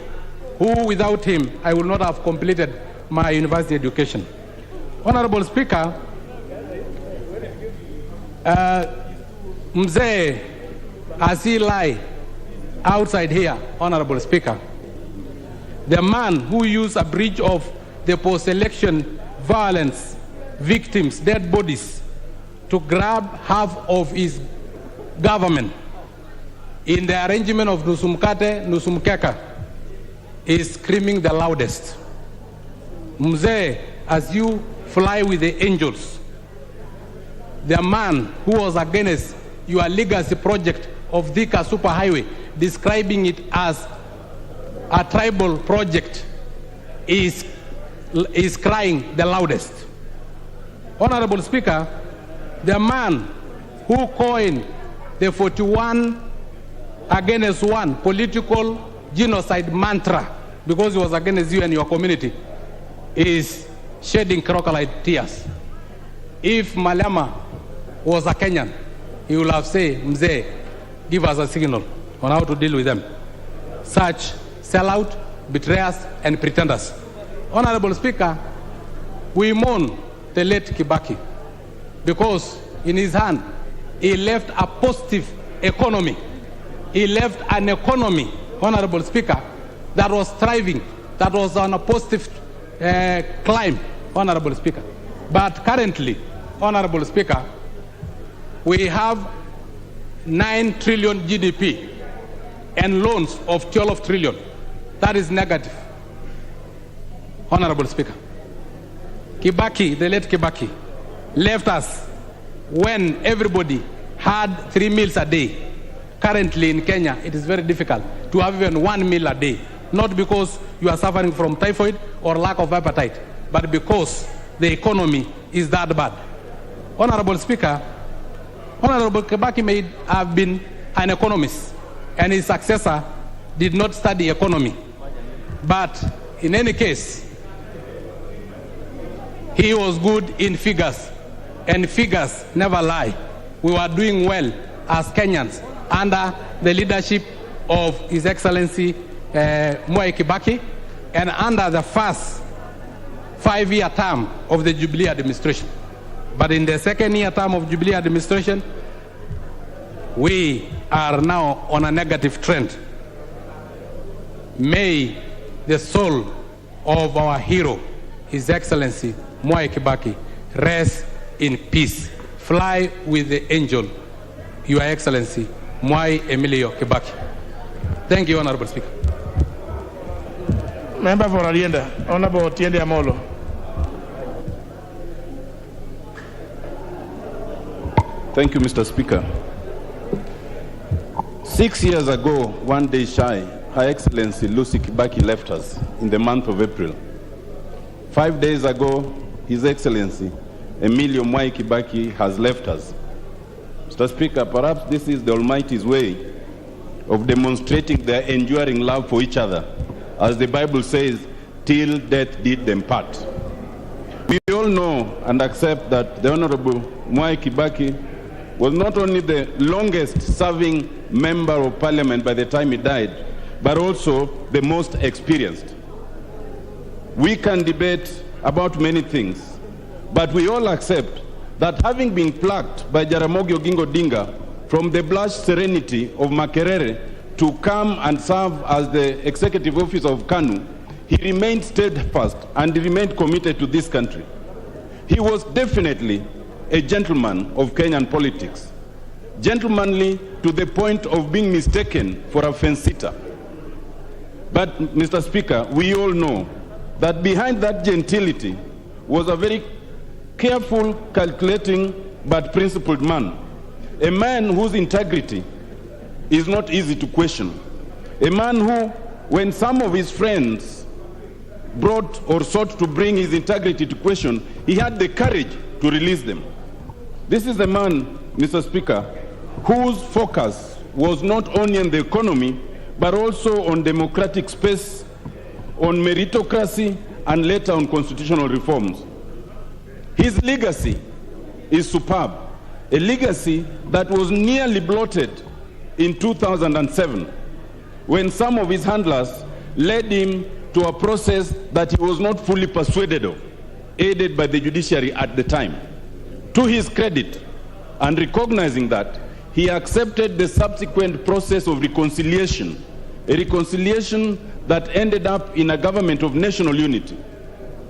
S6: who, without him, I would not have completed my university education. Honorable Speaker, Mzee, as he lie outside here, Honorable Speaker, the man who used a breach of the post-election violence victims' dead bodies to grab half of his government in the arrangement of Nusumkate, Nusumkeka, is screaming the loudest. Mzee, as you fly with the angels, the man who was against your legacy project of Thika Superhighway, describing it as a tribal project, is crying the loudest. Honorable Speaker, the man who coined the 41 against one political genocide mantra because he was against you and your community is shedding crocodile tears. If Malema was a Kenyan, he would have said, Mzee, give us a signal on how to deal with them. Such sellout, betrayers, and pretenders. Honorable Speaker, we mourn the late Kibaki because in his hand, he left a positive economy. He left an economy, Honorable Speaker, that was thriving, that was on a positive climb, Honorable Speaker. But currently, Honorable Speaker, we have 9 trillion GDP and loans of 12 trillion. That is negative, Honorable Speaker. Kibaki, the late Kibaki, left us when everybody had 3 meals a day. Currently in Kenya, it is very difficult to have even 1 meal a day. Not because you are suffering from typhoid or lack of appetite, but because the economy is that bad. Honorable Speaker, Honorable Kibaki may have been an economist, and his successor did not study economy. But in any case, he was good in figures, and figures never lie. We were doing well as Kenyans under the leadership of His Excellency Mwai Kibaki and under the first 5-year term of the Jubilee administration. But in the 2nd-year term of Jubilee administration, we are now on a negative trend. May the soul of our hero His Excellency Mwai Kibaki, rest in peace. Fly with the angel, Your Excellency Mwai Emilio Kibaki. Thank you, Honorable Speaker.
S2: Member for Alienda, Honorable Tiende Amolo.
S3: Thank you, Mr. Speaker. 6 years ago, one day shy, Her Excellency Lucy Kibaki left us in the month of April. 5 days ago, His Excellency Emilio Mwai Kibaki has left us. Mr. Speaker, perhaps this is the Almighty's way of demonstrating their enduring love for each other, as the Bible says, till death did them part. We all know and accept that the Honorable Mwai Kibaki was not only the longest serving member of parliament by the time he died, but also the most experienced. We can debate about many things, but we all accept that having been plucked by Jaramogi Oginga Odinga from the blushed serenity of Makerere to come and serve as the executive officer of KANU, he remained steadfast and remained committed to this country. He was definitely a gentleman of Kenyan politics, gentlemanly to the point of being mistaken for a fence-sitter. But, Mr. Speaker, we all know that behind that gentility was a very careful, calculating, but principled man, a man whose integrity is not easy to question, a man who, when some of his friends brought or sought to bring his integrity to question, he had the courage to release them. This is a man, Mr. Speaker, whose focus was not only on the economy, but also on democratic space, on meritocracy, and later on constitutional reforms. His legacy is superb, a legacy that was nearly blotted in 2007, when some of his handlers led him to a process that he was not fully persuaded of, aided by the judiciary at the time. To his credit, and recognizing that, he accepted the subsequent process of reconciliation, a reconciliation that ended up in a government of national unity.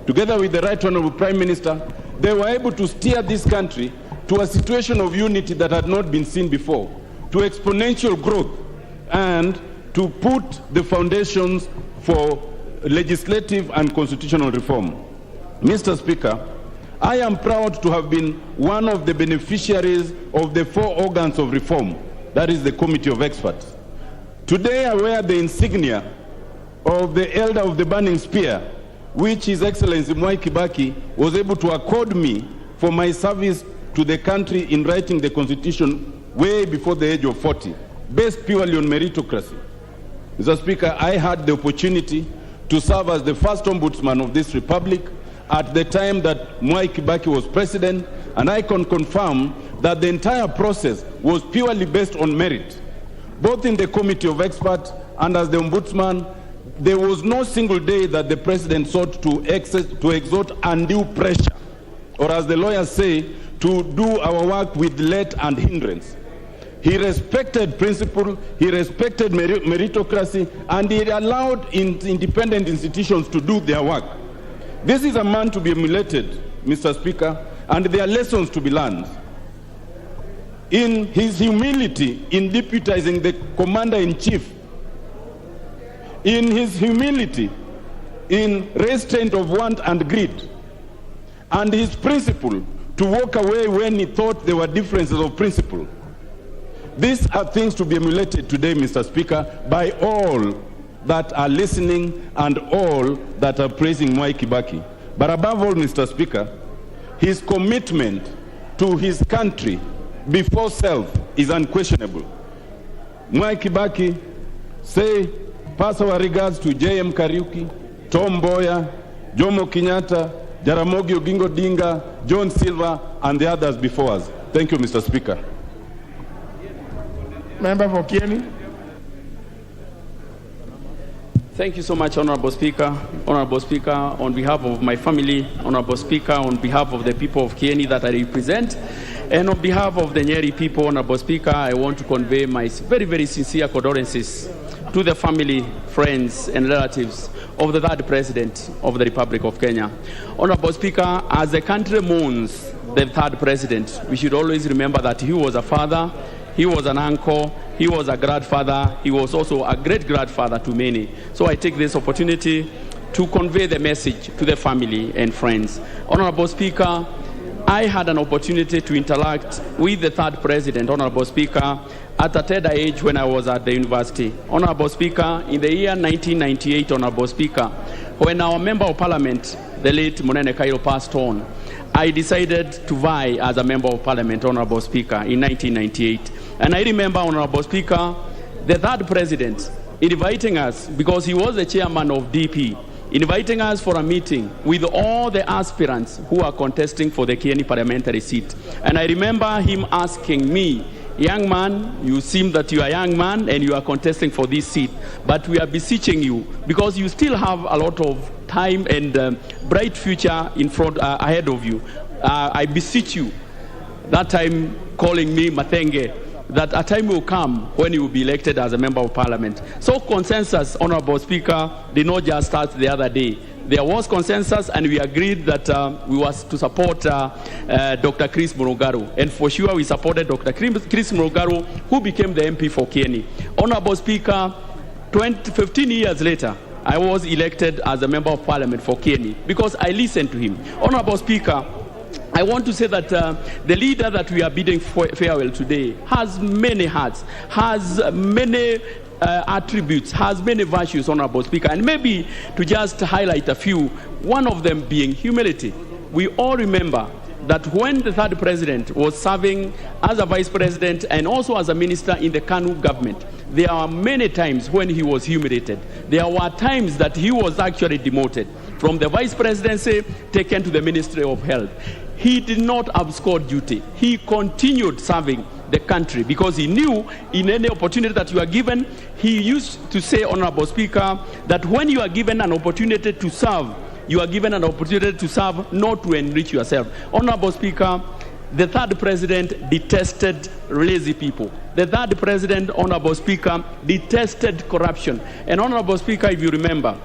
S3: Together with the Right Honorable Prime Minister, they were able to steer this country to a situation of unity that had not been seen before, to exponential growth, and to put the foundations for legislative and constitutional reform. Mr. Speaker, I am proud to have been one of the beneficiaries of the 4 organs of reform, that is the Committee of Experts. Today I wear the insignia of the Elder of the Burning Spear, which His Excellency Mwai Kibaki was able to accord me for my service to the country in writing the Constitution way before the age of 40, based purely on meritocracy. Mr. Speaker, I had the opportunity to serve as the first ombudsman of this republic at the time that Mwai Kibaki was president, and I can confirm that the entire process was purely based on merit. Both in the Committee of Experts and as the ombudsman, there was no single day that the president sought to exert undue pressure, or as the lawyers say, to do our work with let and hindrance. He respected principle, he respected meritocracy, and he allowed independent institutions to do their work. This is a man to be emulated, Mr. Speaker, and there are lessons to be learned. In his humility in deputizing the commander-in-chief, in his humility in restraint of want and greed, and his principle to walk away when he thought there were differences of principle. These are things to be emulated today, Mr. Speaker, by all that are listening and all that are praising Mwai Kibaki. But above all, Mr. Speaker, his commitment to his country before self is unquestionable. Mwai Kibaki, pass our regards to J.M. Kariuki, Tom Mboya, Jomo Kenyatta, Jaramogi Oginga Odinga, John Silver, and the others before us. Thank you, Mr. Speaker.
S2: Member for Kieni.
S7: Thank you so much, Honorable Speaker. Honorable Speaker, on behalf of my family, Honorable Speaker, on behalf of the people of Kieni that I represent, and on behalf of the Nyeri people, Honorable Speaker, I want to convey my very, very sincere condolences to the family, friends, and relatives of the third president of the Republic of Kenya. Honorable Speaker, as the country mourns the third president, we should always remember that he was a father, he was an uncle, he was a grandfather, he was also a great-grandfather to many. So I take this opportunity to convey the message to the family and friends. Honorable Speaker, I had an opportunity to interact with the third president, Honorable Speaker, at a tender age when I was at the university. Honorable Speaker, in the year 1998, Honorable Speaker, when our Member of Parliament, the late Monene Kairo, passed on, I decided to vie as a Member of Parliament, Honorable Speaker, in 1998. And I remember, Honorable Speaker, the third president inviting us, because he was the chairman of DP, inviting us for a meeting with all the aspirants who are contesting for the Kieni parliamentary seat. And I remember him asking me, young man, you seem that you are a young man and you are contesting for this seat, but we are beseeching you, because you still have a lot of time and bright future in front ahead of you. I beseech you, that time calling me Mathenge, that a time will come when you will be elected as a Member of Parliament. So consensus, Honorable Speaker, did not just start the other day. There was consensus, and we agreed that we was to support Dr. Chris Murugaru. And for sure, we supported Dr. Chris Murugaru, who became the MP for Kieni. Honorable Speaker, 15 years later, I was elected as a Member of Parliament for Kieni because I listened to him. Honorable Speaker, I want to say that the leader that we are bidding farewell today has many hearts, has many attributes, has many virtues, Honorable Speaker. And maybe to just highlight a few, one of them being humility. We all remember that when the third president was serving as a vice president and also as a minister in the KANU government, there are many times when he was humiliated. There were times that he was actually demoted from the vice presidency taken to the Ministry of Health. He did not abscond duty. He continued serving the country because he knew in any opportunity that you are given, he used to say, Honorable Speaker, that when you are given an opportunity to serve, you are given an opportunity to serve, not to enrich yourself. Honorable Speaker, the third president detested lazy people. The third president, Honorable Speaker, detested corruption. And Honorable Speaker, if you remember,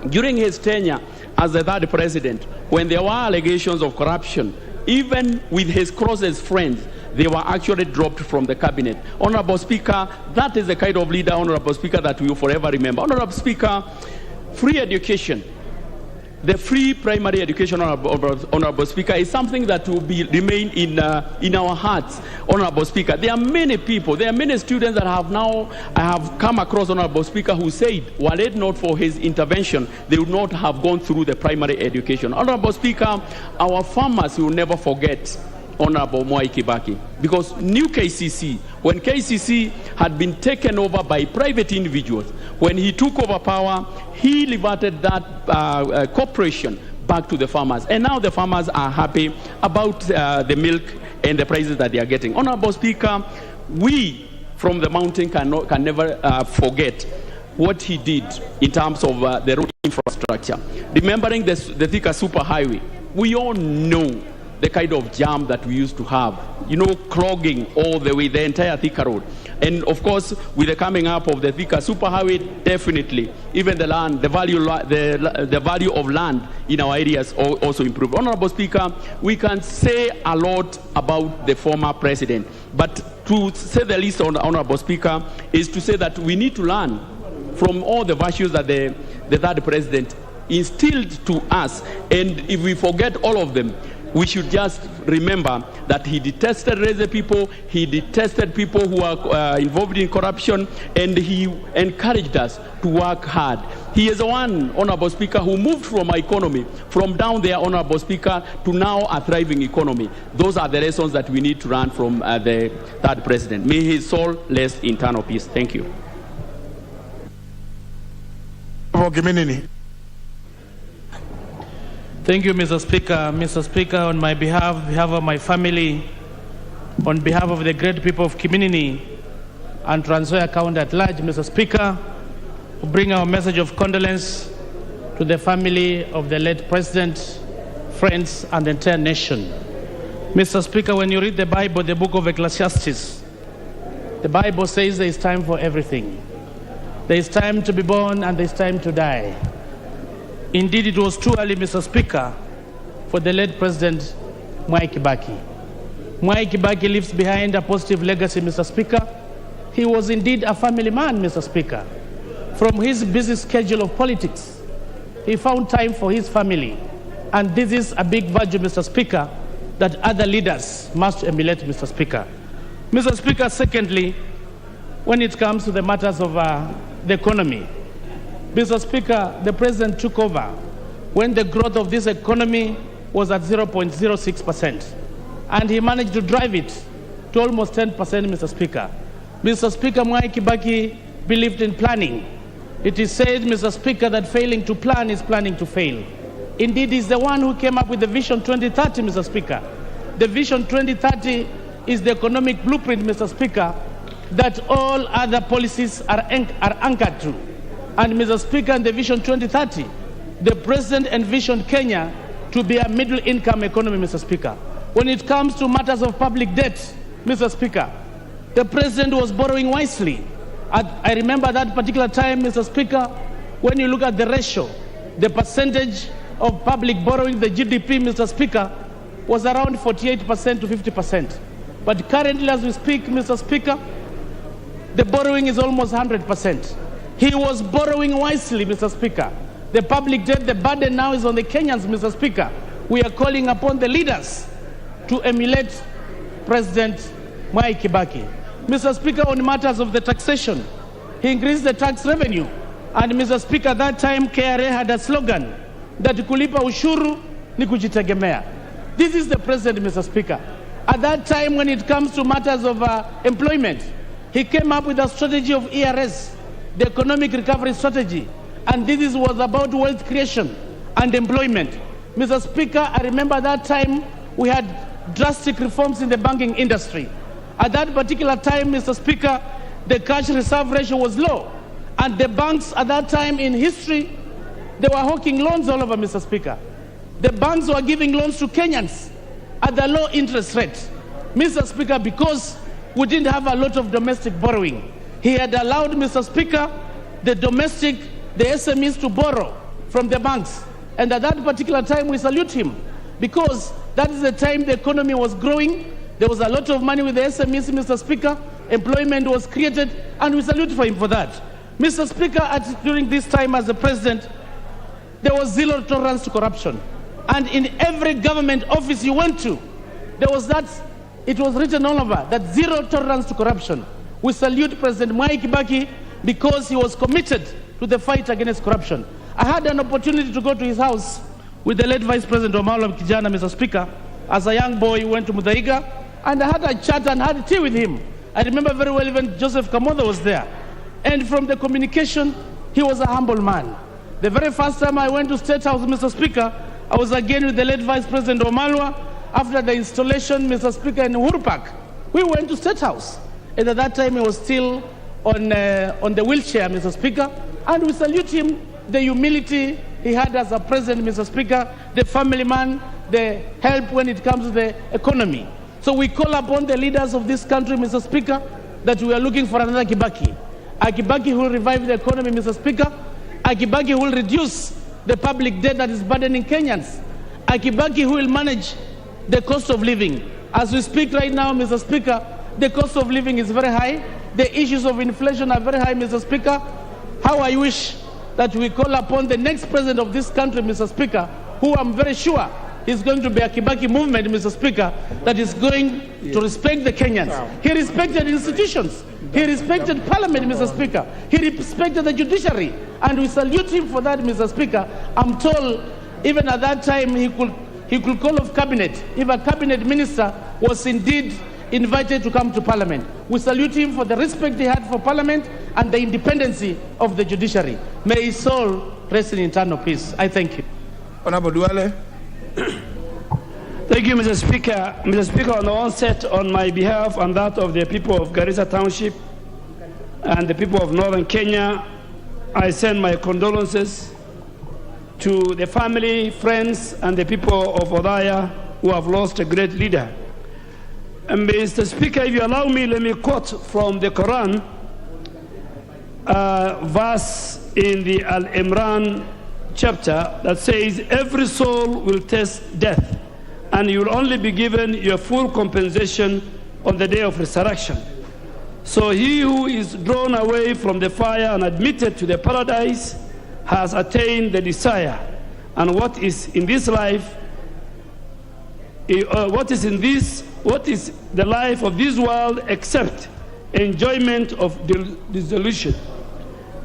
S7: during his tenure as the third president, when there were allegations of corruption, even with his closest friends, they were actually dropped from the cabinet. Honorable Speaker, that is the kind of leader, Honorable Speaker, that we will forever remember. Honorable Speaker, free education, the free primary education, Honorable Speaker, is something that will remain in our hearts, Honorable Speaker. There are many people, there are many students that I have come across, Honorable Speaker, who said, were it not for his intervention, they would not have gone through the primary education. Honorable Speaker, our farmers will never forget Honorable Mwai Kibaki, because new KCC, when KCC had been taken over by private individuals, when he took over power, he liberted that corporation back to the farmers. And now the farmers are happy about the milk and the prices that they are getting. Honorable Speaker, we from the mountain can never forget what he did in terms of the road infrastructure. Remembering the Thika Superhighway, we all know the kind of jam that we used to have, clogging all the way, the entire Thika Road. And of course, with the coming up of the Thika Superhighway, definitely, even the land, the value of land in our areas also improved. Honorable Speaker, we can say a lot about the former president, but to say the least, Honorable Speaker, is to say that we need to learn from all the virtues that the third president instilled to us. And if we forget all of them, we should just remember that he detested lazy people, he detested people who are involved in corruption, and he encouraged us to work hard. He is the one, Honorable Speaker, who moved from our economy, from down there, Honorable Speaker, to now a thriving economy. Those are the lessons that we need to learn from the third president. May his soul rest in eternal peace. Thank you.
S8: Thank you, Mr. Speaker. Mr. Speaker, on my behalf of my family, on behalf of the great people of Kiminini and Trans Nzoia County at large, Mr. Speaker, we bring our message of condolence to the family of the late President, friends, and the entire nation. Mr. Speaker, when you read the Bible, the book of Ecclesiastes, the Bible says there is time for everything. There is time to be born and there is time to die. Indeed, it was too early, Mr. Speaker, for the late President Mwai Kibaki. Mwai Kibaki leaves behind a positive legacy, Mr. Speaker. He was indeed a family man, Mr. Speaker. From his busy schedule of politics, he found time for his family. And this is a big virtue, Mr. Speaker, that other leaders must emulate, Mr. Speaker. Mr. Speaker, secondly, when it comes to the matters of the economy, Mr. Speaker, the President took over when the growth of this economy was at 0.06%. And he managed to drive it to almost 10%, Mr. Speaker. Mr. Speaker, Mwai Kibaki believed in planning. It is said, Mr. Speaker, that failing to plan is planning to fail. Indeed, he's the one who came up with the Vision 2030, Mr. Speaker. The Vision 2030 is the economic blueprint, Mr. Speaker, that all other policies are anchored to. And, Mr. Speaker, in the Vision 2030, the President envisioned Kenya to be a middle-income economy, Mr. Speaker. When it comes to matters of public debt, Mr. Speaker, the President was borrowing wisely. I remember that particular time, Mr. Speaker, when you look at the ratio, the percentage of public borrowing, the GDP, Mr. Speaker, was around 48% to 50%. But currently, as we speak, Mr. Speaker, the borrowing is almost 100%. He was borrowing wisely, Mr. Speaker. The public debt, the burden now is on the Kenyans, Mr. Speaker. We are calling upon the leaders to emulate President Mwai Kibaki. Mr. Speaker, on matters of the taxation, he increased the tax revenue. And Mr. Speaker, that time KRA had a slogan that kulipa ushuru ni kujitegemea. This is the President, Mr. Speaker. At that time, when it comes to matters of employment, he came up with a strategy of ERS, the Economic Recovery Strategy. And this was about wealth creation and employment. Mr. Speaker, I remember that time we had drastic reforms in the banking industry. At that particular time, Mr. Speaker, the cash reserve ratio was low. And the banks at that time in history, they were hawking loans all over, Mr. Speaker. The banks were giving loans to Kenyans at the low interest rate. Mr. Speaker, because we didn't have a lot of domestic borrowing, he had allowed, Mr. Speaker, the SMEs to borrow from the banks. And at that particular time, we salute him because that is the time the economy was growing. There was a lot of money with the SMEs, Mr. Speaker. Employment was created, and we salute for him for that. Mr. Speaker, during this time as the President, there was zero tolerance to corruption. And in every government office you went to, there was that, it was written all over, that zero tolerance to corruption. We salute President Mwai Kibaki because he was committed to the fight against corruption. I had an opportunity to go to his house with the late Vice President Omalo Kijana, Mr. Speaker. As a young boy, he went to Muthaiga, and I had a chat and had tea with him. I remember very well even Joseph Kamoda was there. And from the communication, he was a humble man. The very first time I went to State House, Mr. Speaker, I was again with the late Vice President Omalwa. After the installation, Mr. Speaker, in Uhuru Park, we went to State House. And at that time, he was still on the wheelchair, Mr. Speaker. And we salute him, the humility he had as a president, Mr. Speaker, the family man, the help when it comes to the economy. So we call upon the leaders of this country, Mr. Speaker, that we are looking for another Kibaki. A Kibaki who will revive the economy, Mr. Speaker. A Kibaki who will reduce the public debt that is burdening Kenyans. A Kibaki who will manage the cost of living. As we speak right now, Mr. Speaker, the cost of living is very high. The issues of inflation are very high, Mr. Speaker. How I wish that we call upon the next president of this country, Mr. Speaker, who I'm very sure is going to be a Kibaki movement, Mr. Speaker, that is going to respect the Kenyans. He respected institutions. He respected Parliament, Mr. Speaker. He respected the judiciary. And we salute him for that, Mr. Speaker. I'm told even at that time he could call off cabinet if a cabinet minister was indeed invited to come to Parliament. We salute him for the respect he had for Parliament and the independency of the judiciary. May his soul rest in eternal peace. I thank you.
S2: Honorable Duale.
S9: Thank you, Mr. Speaker. Mr. Speaker, on the onset, on my behalf and that of the people of Garissa Township and the people of Northern Kenya, I send my condolences to the family, friends, and the people of Odaya who have lost a great leader. And Mr. Speaker, if you allow me, let me quote from the Quran. verse in the Al-Imran chapter that says, every soul will taste death, and you will only be given your full compensation on the day of resurrection. So he who is drawn away from the fire and admitted to the paradise has attained the desire. And what is in this life, what is the life of this world except enjoyment of dissolution?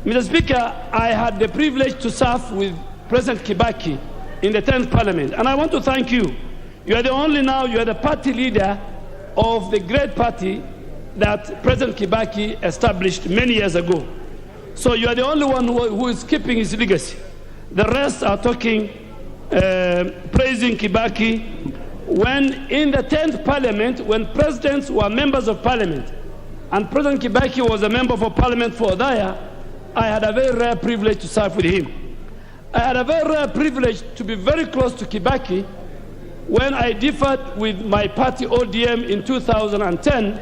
S9: Mr. Speaker, I had the privilege to serve with President Kibaki in the 10th Parliament, and I want to thank you. You are the party leader of the great party that President Kibaki established many years ago. So you are the only one who is keeping his legacy. The rest are talking, praising Kibaki. When in the 10th Parliament, when presidents were members of Parliament, and President Kibaki was a member of Parliament for Odaya, I had a very rare privilege to serve with him. I had a very rare privilege to be very close to Kibaki when I differed with my party ODM in 2010,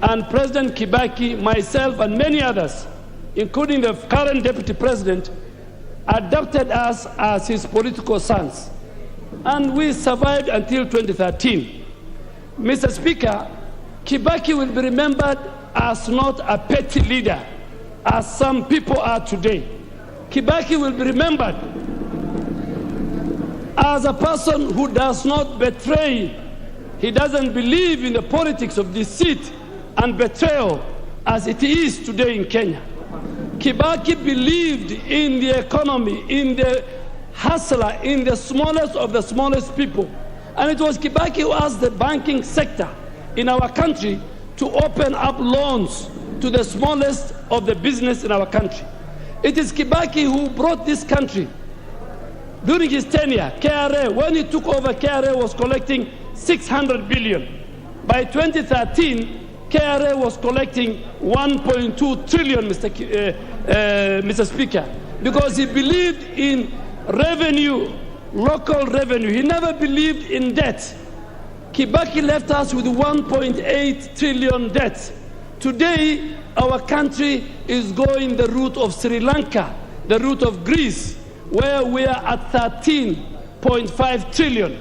S9: and President Kibaki, myself, and many others, including the current deputy president, adopted us as his political sons. And we survived until 2013. Mr. Speaker, Kibaki will be remembered as not a petty leader, as some people are today. Kibaki will be remembered as a person who does not betray. He doesn't believe in the politics of deceit and betrayal as it is today in Kenya. Kibaki believed in the economy, in the hustler, in the smallest of the smallest people. And it was Kibaki who asked the banking sector in our country to open up loans to the smallest of the business in our country. It is Kibaki who brought this country during his tenure. KRA, when he took over, KRA was collecting 600 billion. By 2013, KRA was collecting 1.2 trillion, Mr. Speaker, because he believed in revenue, local revenue. He never believed in debt. Kibaki left us with 1.8 trillion debt. Today, our country is going the route of Sri Lanka, the route of Greece, where we are at 13.5 trillion.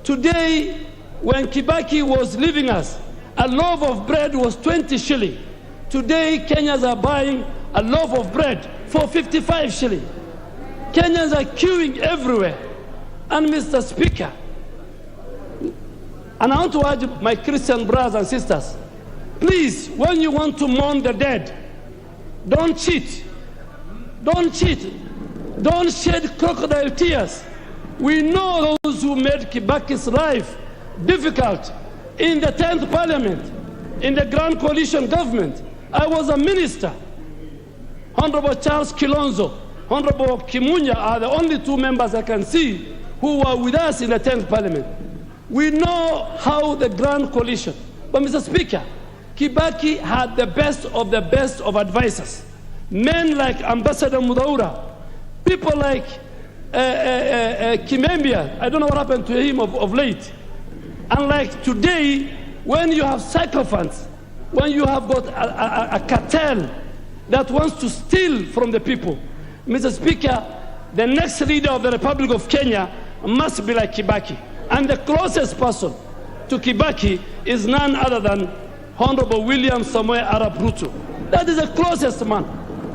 S9: Today, when Kibaki was leaving us, a loaf of bread was 20 shilling. Today, Kenyans are buying a loaf of bread for 55 shilling. Kenyans are queuing everywhere. And Mr. Speaker, and I want to urge my Christian brothers and sisters, please, when you want to mourn the dead, don't cheat. Don't cheat. Don't shed crocodile tears. We know those who made Kibaki's life difficult in the 10th Parliament, in the Grand Coalition government. I was a minister. Honorable Charles Kilonzo, Honorable Kimunya are the only two members I can see who were with us in the 10th Parliament. We know how the Grand Coalition. But Mr. Speaker, Kibaki had the best of advisors. Men like Ambassador Mudaura, people like Kimembia, I don't know what happened to him of late. Unlike today, when you have sycophants, when you have got a cartel that wants to steal from the people, Mr. Speaker, the next leader of the Republic of Kenya must be like Kibaki. And the closest person to Kibaki is none other than Honorable William Samoei Arap Ruto. That is the closest man,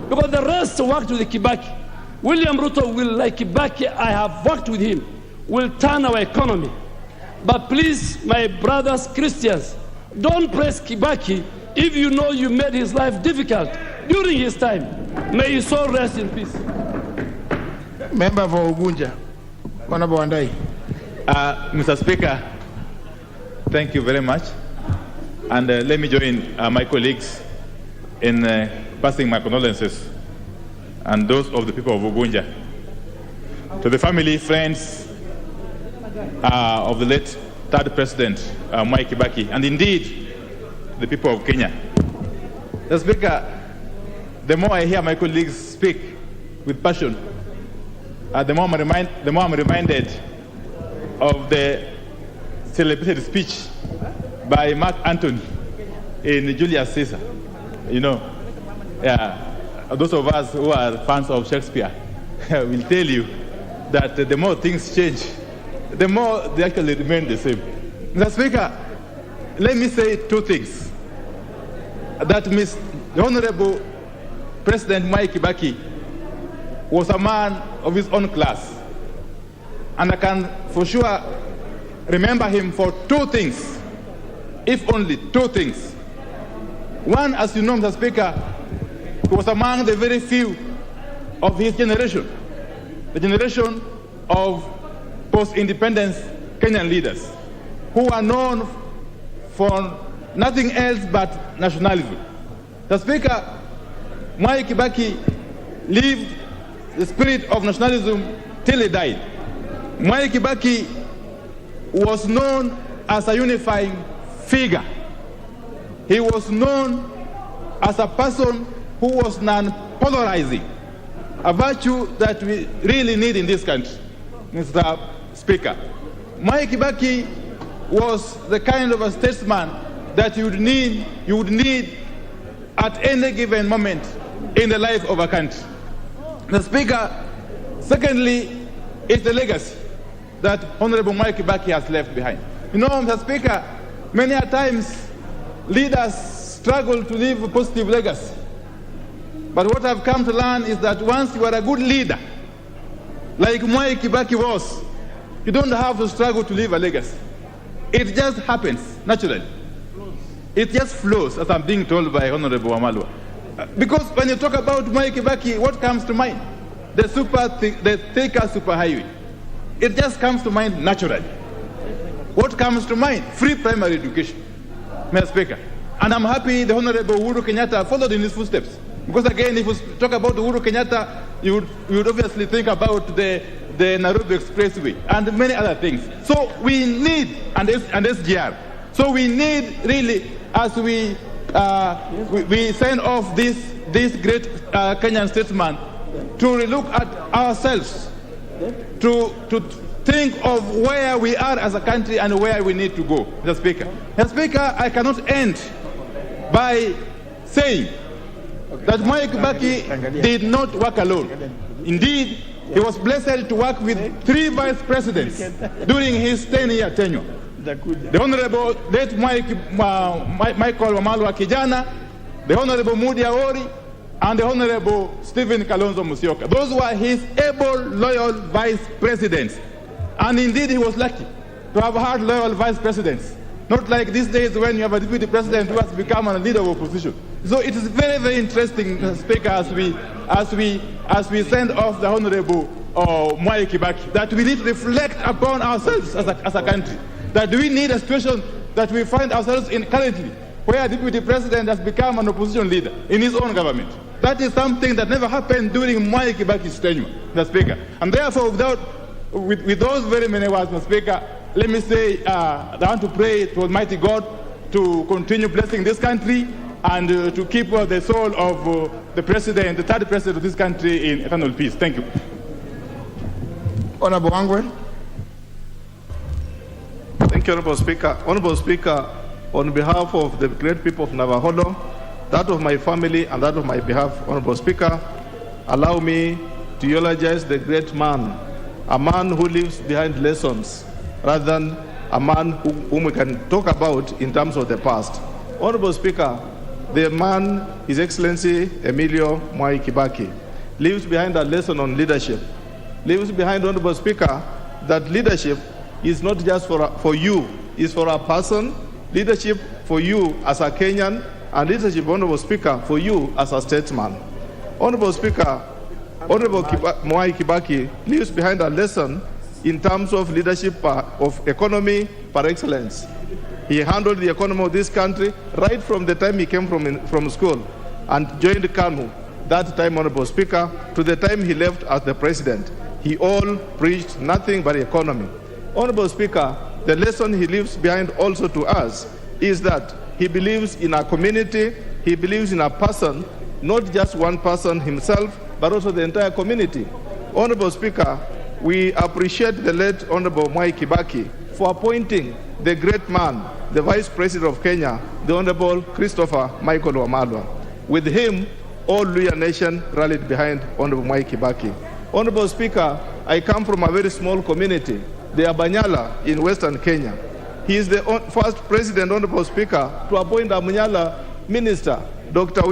S9: because the rest worked with Kibaki. William Ruto will, like Kibaki, I have worked with him, will turn our economy. But please, my brothers Christians, don't praise Kibaki if you know you made his life difficult during his time. May his soul rest in peace.
S2: Member for Ugunja, Honorable Wandai.
S10: Mr. Speaker, thank you very much. And let me join my colleagues in passing my condolences and those of the people of Ugunja. To the family, friends of the late third president, Mwai Kibaki, and indeed the people of Kenya. Mr. Speaker, the more I hear my colleagues speak with passion, the more I'm reminded of the celebrated speech by Mark Antony in Julius Caesar. You know, those of us who are fans of Shakespeare will tell you that the more things change, the more they actually remain the same. Mr. Speaker, let me say two things. That the Honorable President Mwai Kibaki was a man of his own class. And I can for sure remember him for two things, if only two things. One, as you know, Mr. Speaker, he was among the very few of his generation, the generation of post-independence Kenyan leaders, who are known for nothing else but nationalism. The Speaker, Mwai Kibaki lived the spirit of nationalism till he died. Mwai Kibaki was known as a unifying figure. He was known as a person who was non-polarizing, a virtue that we really need in this country, Mr. Speaker. Mwai Kibaki was the kind of a statesman that you would need at any given moment in the life of a country. Mr. Speaker, secondly, is the legacy that Honorable Mwai Kibaki has left behind. You know, Mr. Speaker, many a times leaders struggle to leave a positive legacy. But what I've come to learn is that once you are a good leader, like Mwai Kibaki was, you don't have to struggle to leave a legacy. It just happens naturally. It just flows, as I'm being told by Honorable Wamalwa. Because when you talk about Mwai Kibaki, what comes to mind? The Thika superhighway. It just comes to mind naturally. What comes to mind? Free primary education, Mr. Speaker. And I'm happy the Honorable Uhuru Kenyatta followed in his footsteps. Because again, if you talk about Uhuru Kenyatta, you would obviously think about the Nairobi Expressway and many other things. So we need, and SGR. So we need really, as we send off this great Kenyan statesman, to relook at ourselves, to think of where we are as a country and where we need to go, Mr. Speaker. Mr. Speaker, I cannot end by saying that Mwai Kibaki did not work alone. Indeed, he was blessed to work with 3 vice presidents during his 10-year tenure. The Honorable late Michael Wamalwa Kijana, the Honorable Mudi Awori, and the Honorable Stephen Kalonzo Musyoka. Those were his able, loyal vice presidents. And indeed, he was lucky to have had loyal vice presidents. Not like these days when you have a deputy president who has become a leader of opposition. So it is very, very interesting, Mr. Speaker, as we send off the Honorable Mwai Kibaki, that we need to reflect upon ourselves as a country. That we need a situation that we find ourselves in currently, where a deputy president has become an opposition leader in his own government. That is something that never happened during Mwai Kibaki's tenure, Mr. Speaker. And therefore, with those very many words, Mr. Speaker, let me say I want to pray to Almighty God to continue blessing this country and to keep the soul of the president, the third president of this country, in eternal peace. Thank you.
S2: Honorable Angwe.
S4: Thank you, Honorable Speaker. Honorable Speaker, on behalf of the great people of Navajo, that of my family and that of my behalf, Honorable Speaker, allow me to eulogize the great man, a man who lives behind lessons rather than a man whom we can talk about in terms of the past. Honorable Speaker, the man, His Excellency Emilio Mwai Kibaki, leaves behind a lesson on leadership, leaves behind, Honorable Speaker, that leadership is not just for you, it's for a person, leadership for you as a Kenyan, and leadership, Honorable Speaker, for you as a statesman. Honorable Speaker, Honorable Mwai Kibaki leaves behind a lesson in terms of leadership of economy par excellence. He handled the economy of this country right from the time he came from school and joined KANU. That time, Honorable Speaker, to the time he left as the president, he all preached nothing but economy. Honorable Speaker, the lesson he leaves behind also to us is that he believes in a community, he believes in a person, not just one person himself, but also the entire community. Honorable Speaker, we appreciate the late Honorable Mwai Kibaki for appointing the great man, the Vice President of Kenya, the Honorable Christopher Michael Wamalwa. With him,
S2: all Luhya nation rallied behind Honorable Mwai Kibaki. Honorable Speaker, I come from a very small community, the Abanyala in Western Kenya. He is the first president, Honorable Speaker, to appoint a Munyala minister, Dr.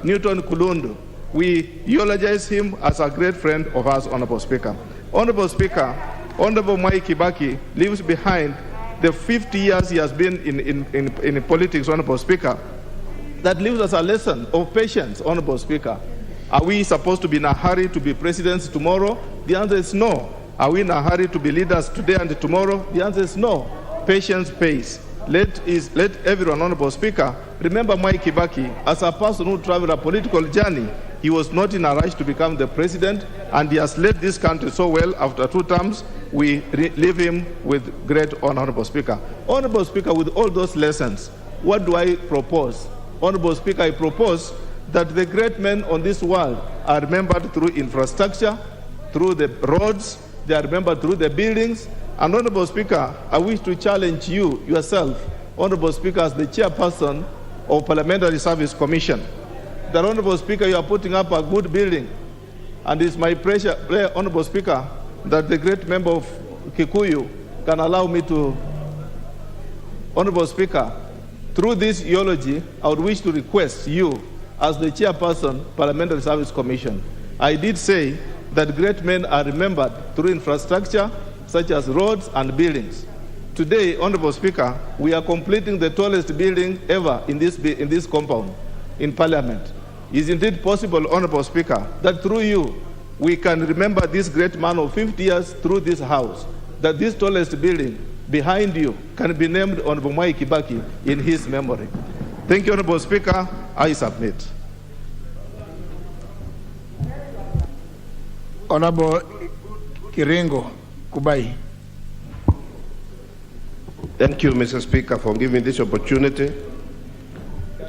S2: Newton Kulundu. We eulogize him as a great friend of ours, Honorable Speaker. Honorable Speaker, Honorable Mwai Kibaki leaves behind the 50 years he has been in politics, Honorable Speaker. That leaves us a lesson of patience, Honorable Speaker. Are we supposed to be in a hurry to be presidents tomorrow? The answer is no. Are we in a hurry to be leaders today and tomorrow? The answer is no. Patience pays. Let everyone, Honorable Speaker, remember Mwai Kibaki as a person who traveled a political journey. He was not in a rush to become the president, and he has led this country so well after 2 terms. We leave him with great honor, Honorable Speaker. Honorable Speaker, with all those lessons, what do I propose? Honorable Speaker, I propose that the great men on this world are remembered through infrastructure, through the roads, they are remembered through the buildings. And Honorable Speaker, I wish to challenge you yourself, Honorable Speaker, as the chairperson of Parliamentary Service Commission. That, Honorable Speaker, you are putting up a good building. And it's my prayer, Honorable Speaker, that the great member of Kikuyu can allow me to, Honorable Speaker, through this eulogy, I would wish to request you, as the chairperson, Parliamentary Service Commission. I did say that great men are remembered through infrastructure, such as roads and buildings. Today, Honorable Speaker, we are completing the tallest building ever in this compound in Parliament. Isn't it possible, Honorable Speaker, that through you, we can remember this great man of 50 years through this house, that this tallest building behind you can be named Honorable Mwai Kibaki in his memory? Thank you, Honorable Speaker. I submit. Honorable Kiringo Kubai.
S11: Thank you, Mr. Speaker, for giving this opportunity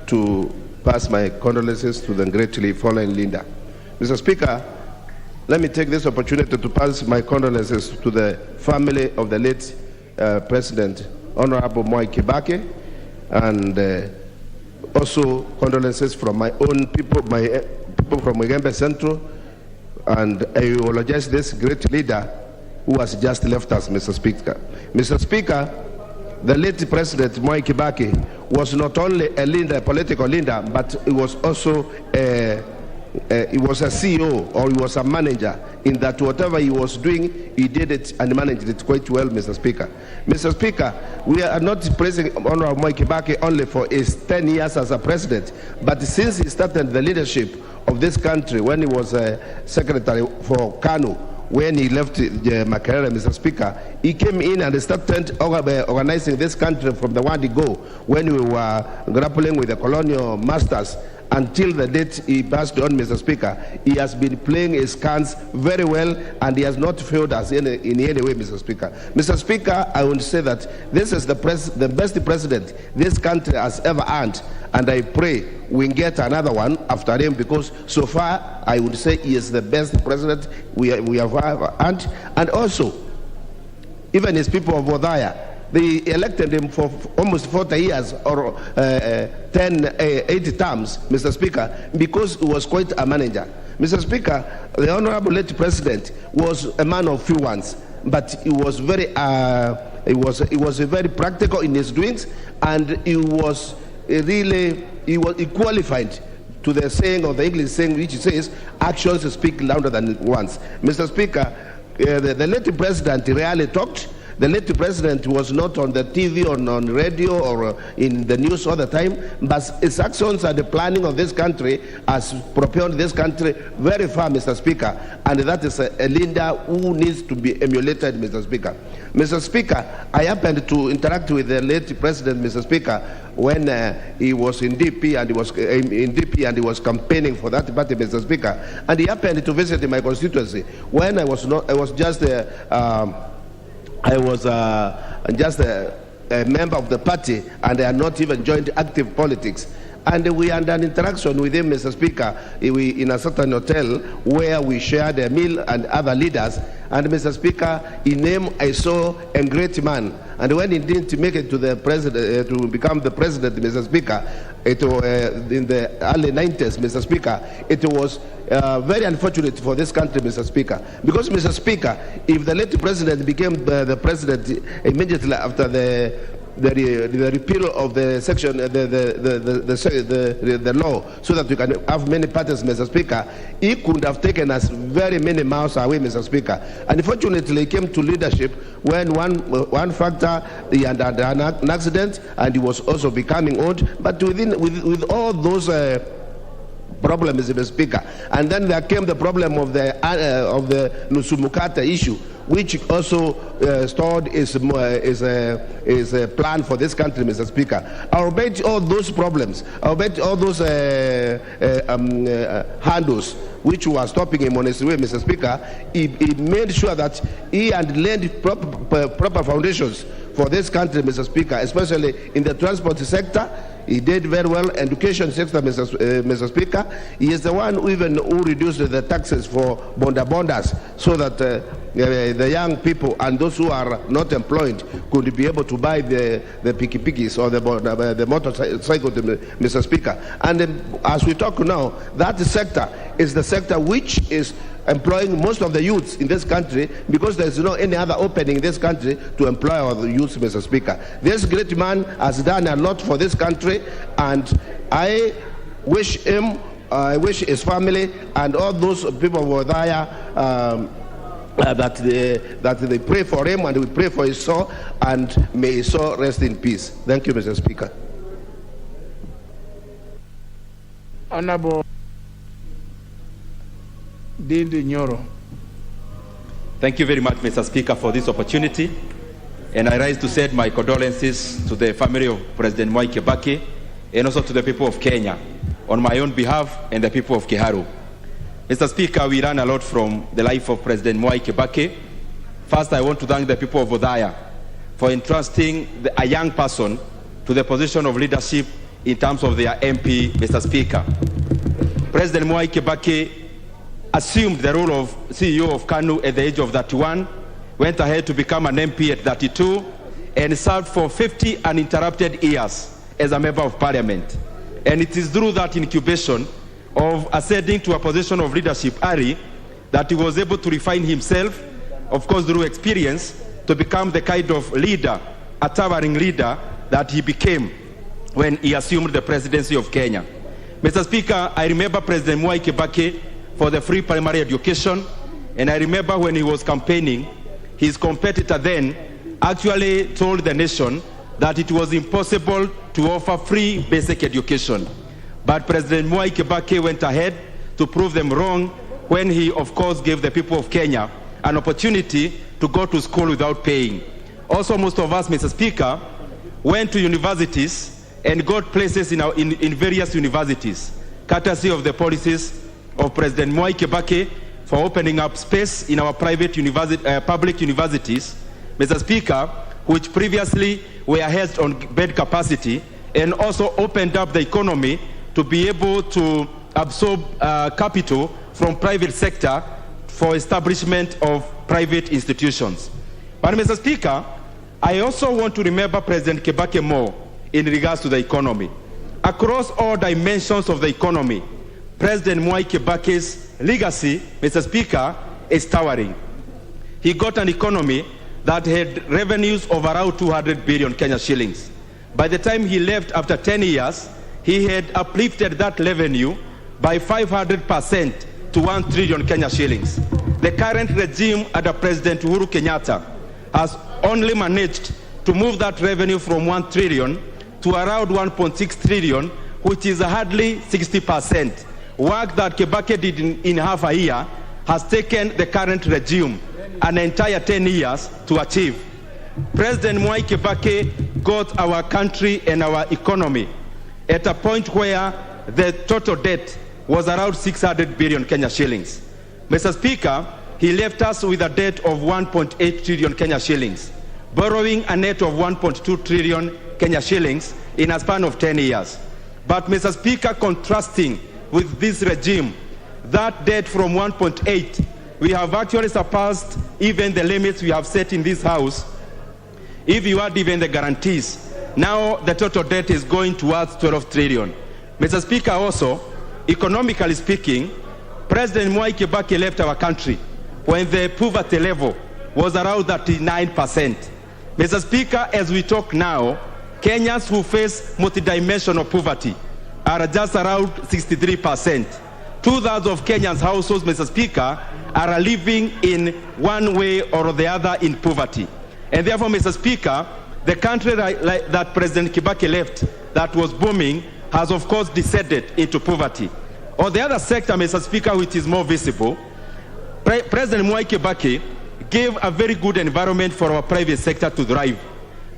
S11: to pass my condolences to the greatly fallen leader. Mr. Speaker, let me take this opportunity to pass my condolences to the family of the late President, Honorable Mwai Kibaki, and also condolences from my own people, my people from Mugembe Central, and I eulogize this great leader who has just left us, Mr. Speaker. Mr. Speaker, the late President Mwai Kibaki was not only a leader, a political leader, but he was also he was a CEO, or he was a manager, in that whatever he was doing, he did it and managed it quite well, Mr. Speaker. Mr. Speaker, we are not praising Honorable Mwai Kibaki only for his 10 years as a president, but since he started the leadership of this country when he was a secretary for KANU, when he left Makerere, Mr. Speaker, he came in and started organizing this country from the word go, when we were grappling with the colonial masters. Until the date he passed on, Mr. Speaker, he has been playing his cards very well, and he has not failed us in any way, Mr. Speaker. Mr. Speaker, I would say that this is the best president this country has ever earned, and I pray we get another one after him, because so far I would say he is the best president we have ever earned. And also, even his people of Wadaya, they elected him for almost 40 years, or 80 terms, Mr. Speaker, because he was quite a manager. Mr. Speaker, the Honorable late President was a man of few words, but he was very, he was very practical in his doings, and he was really, he qualified to the saying of the English saying, which says, actions speak louder than words. Mr. Speaker, the late President rarely talked. The late president was not on the TV or on radio or in the news all the time, but his actions and the planning of this country has propelled this country very far, Mr. Speaker, and that is a leader who needs to be emulated, Mr. Speaker. Mr. Speaker, I happened to interact with the late president, Mr. Speaker, when he was in DP and he was campaigning for that party, Mr. Speaker, and he happened to visit my constituency when I was just just a member of the party, and I had not even joined active politics. And we had an interaction with him, Mr. Speaker, in a certain hotel where we shared a meal and other leaders. And Mr. Speaker, in him I saw a great man. And when he didn't make it to the president, to become the president, Mr. Speaker, it was in the early 90s, Mr. Speaker, it was very unfortunate for this country, Mr. Speaker. Because, Mr. Speaker, if the late president became the president immediately after the repeal of the section, the law, so that we can have many parties, Mr. Speaker, he could have taken us very many miles away, Mr. Speaker. Unfortunately, he came to leadership when one factor, he had an accident and he was also becoming old. But with all those problems, Mr. Speaker, and then there came the problem of the Nusumukata issue, which also stored is a plan for this country, Mr. Speaker. I'll bet all those problems, I'll bet all those handles which were stopping him on his way, Mr. Speaker, he made sure that he had laid proper foundations for this country, Mr. Speaker, especially in the transport sector. He did very well. Education sector, Mr. Speaker. He is the one who reduced the taxes for bondas so that the young people and those who are not employed could be able to buy the pikis or the motorcycle, Mr. Speaker. And as we talk now, that sector is the sector which is employing most of the youths in this country, because there's no any other opening in this country to employ our youths, Mr. Speaker. This great man has done a lot for this country, and I wish him, I wish his family and all those people who were there that they pray for him, and we pray for his soul, and may his soul rest in peace. Thank you, Mr. Speaker.
S2: Honorable Dindi Nyoro.
S12: Thank you very much, Mr. Speaker, for this opportunity. And I rise to send my condolences to the family of President Mwai Kibaki and also to the people of Kenya on my own behalf and the people of Kiharu. Mr. Speaker, we learn a lot from the life of President Mwai Kibaki. First, I want to thank the people of Odaya for entrusting a young person to the position of leadership in terms of their MP, Mr. Speaker. President Mwai Kibaki assumed the role of CEO of KANU at the age of 31, went ahead to become an MP at 32, and served for 50 uninterrupted years as a member of parliament. And it is through that incubation of ascending to a position of leadership early that he was able to refine himself, of course through experience, to become the kind of leader, a towering leader, that he became when he assumed the presidency of Kenya. Mr. Speaker, I remember President Mwai Kibaki for the free primary education, and I remember when he was campaigning, his competitor then actually told the nation that it was impossible to offer free basic education. But President Mwai Kibaki went ahead to prove them wrong when he, of course, gave the people of Kenya an opportunity to go to school without paying. Also, most of us, Mr. Speaker, went to universities and got places in various universities, courtesy of the policies of President Mwai Kibaki for opening up space in our private public universities, Mr. Speaker, which previously were hedged on bed capacity, and also opened up the economy to be able to absorb capital from private sector for establishment of private institutions. But Mr. Speaker, I also want to remember President Kibaki more in regards to the economy. Across all dimensions of the economy, President Mwai Kibaki's legacy, Mr. Speaker, is towering. He got an economy that had revenues of around 200 billion Kenya shillings. By the time he left after 10 years, he had uplifted that revenue by 500% to 1 trillion Kenya shillings. The current regime under President Uhuru Kenyatta has only managed to move that revenue from 1 trillion to around 1.6 trillion, which is hardly 60%. Work that Kibaki did in half a year has taken the current regime an entire 10 years to achieve. President Mwai Kibaki got our country and our economy at a point where the total debt was around 600 billion Kenya shillings. Mr. Speaker, he left us with a debt of 1.8 trillion Kenya shillings, borrowing a net of 1.2 trillion Kenya shillings in a span of 10 years. But, Mr. Speaker, contrasting with this regime, that debt from 1.8, we have actually surpassed even the limits we have set in this House. If you add even the guarantees, now the total debt is going towards 12 trillion. Mr. Speaker, also, economically speaking, President Mwai Kibaki left our country when the poverty level was around 39%. Mr. Speaker, as we talk now, Kenyans who face multidimensional poverty are just around 63%. Two-thirds of Kenyans' households, Mr. Speaker, are living in one way or the other in poverty. And therefore, Mr. Speaker, the country that President Kibaki left that was booming has, of course, descended into poverty. On the other sector, Mr. Speaker, which is more visible, President Mwai Kibaki gave a very good environment for our private sector to thrive.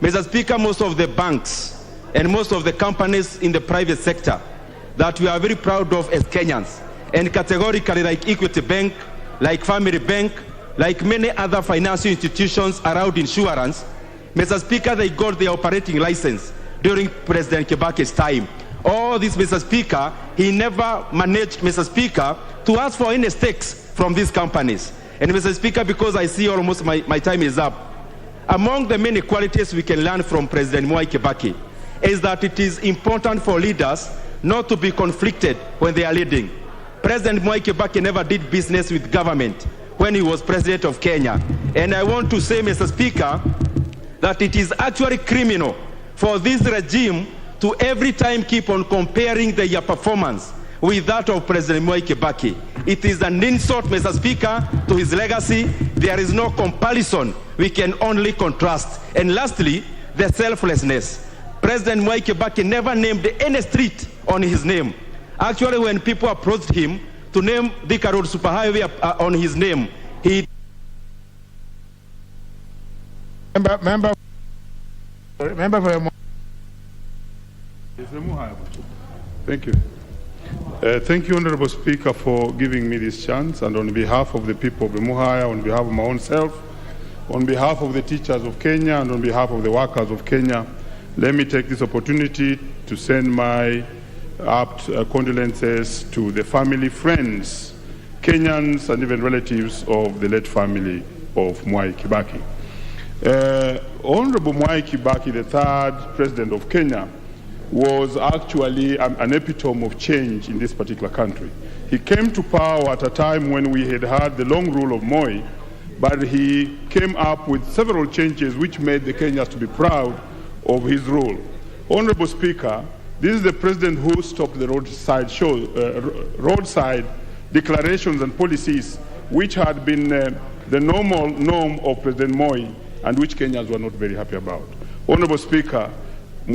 S12: Mr. Speaker, most of the banks and most of the companies in the private sector that we are very proud of as Kenyans, and categorically like Equity Bank, like Family Bank, like many other financial institutions around insurance, Mr. Speaker, they got their operating license during President Kibaki's time. All this, Mr. Speaker, he never managed, Mr. Speaker, to ask for any stakes from these companies. And Mr. Speaker, because I see almost my time is up, among the many qualities we can learn from President Mwai Kibaki is that it is important for leaders not to be conflicted when they are leading. President Mwai Kibaki never did business with government when he was president of Kenya. And I want to say, Mr. Speaker, that it is actually criminal for this regime to every time keep on comparing their performance with that of President Mwai Kibaki. It is an insult, Mr. Speaker, to his legacy. There is no comparison. We can only contrast. And lastly, the selflessness. President Mwai Kibaki never named any street on his name. Actually, when people approached him to name Thika Road Superhighway on his name, he...
S2: Member for...
S13: Thank you. Thank you, Honorable Speaker, for giving me this chance. And on behalf of the people of Emuhaya, on behalf of my own self, on behalf of the teachers of Kenya, and on behalf of the workers of Kenya, let me take this opportunity to send my apt condolences to the family, friends, Kenyans, and even relatives of the late family of Mwai Kibaki. Honorable Mwai Kibaki, the third president of Kenya, was actually an epitome of change in this particular country. He came to power at a time when we had had the long rule of Moi, but he came up with several changes which made the Kenyans to be proud of his rule. Honorable Speaker, this is the president who stopped the roadside declarations and policies which had been the norm of President Moi and which Kenyans were not very happy about. Honorable Speaker,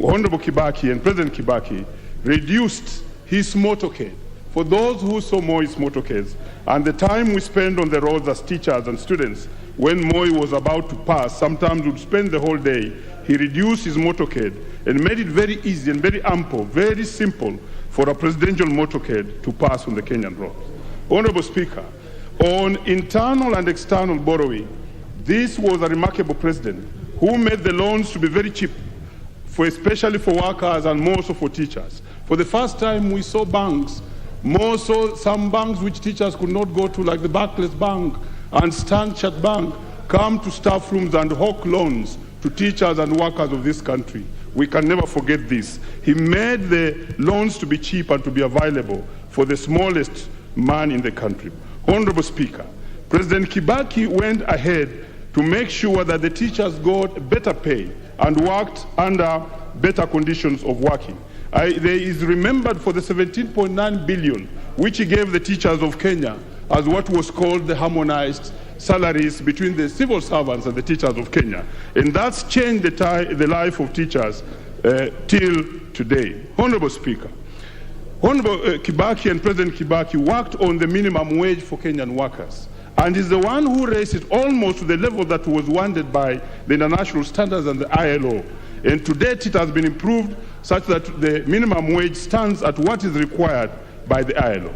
S13: Honorable Kibaki and President Kibaki reduced his motorcade. For those who saw Moi's motorcades and the time we spent on the roads as teachers and students when Moi was about to pass, sometimes would spend the whole day, he reduced his motorcade and made it very easy and very ample, very simple for a presidential motorcade to pass on the Kenyan roads. Honorable Speaker, on internal and external borrowing, this was a remarkable president who made the loans to be very cheap, especially for workers and more so for teachers. For the first time, we saw banks, more so some banks which teachers could not go to, like the Barclays Bank and Standard Bank, come to staff rooms and hawk loans to teachers and workers of this country. We can never forget this. He made the loans to be cheap and to be available for the smallest man in the country. Honorable Speaker, President Kibaki went ahead to make sure that the teachers got better pay and worked under better conditions of working. There is remembered for the 17.9 billion which he gave the teachers of Kenya as what was called the harmonized salaries between the civil servants and the teachers of Kenya. And that's changed the life of teachers till today. Honorable Speaker, Honorable Kibaki and President Kibaki worked on the minimum wage for Kenyan workers, and is the one who raised it almost to the level that was wanted by the international standards and the ILO. And to date, it has been improved such that the minimum wage stands at what is required by the ILO.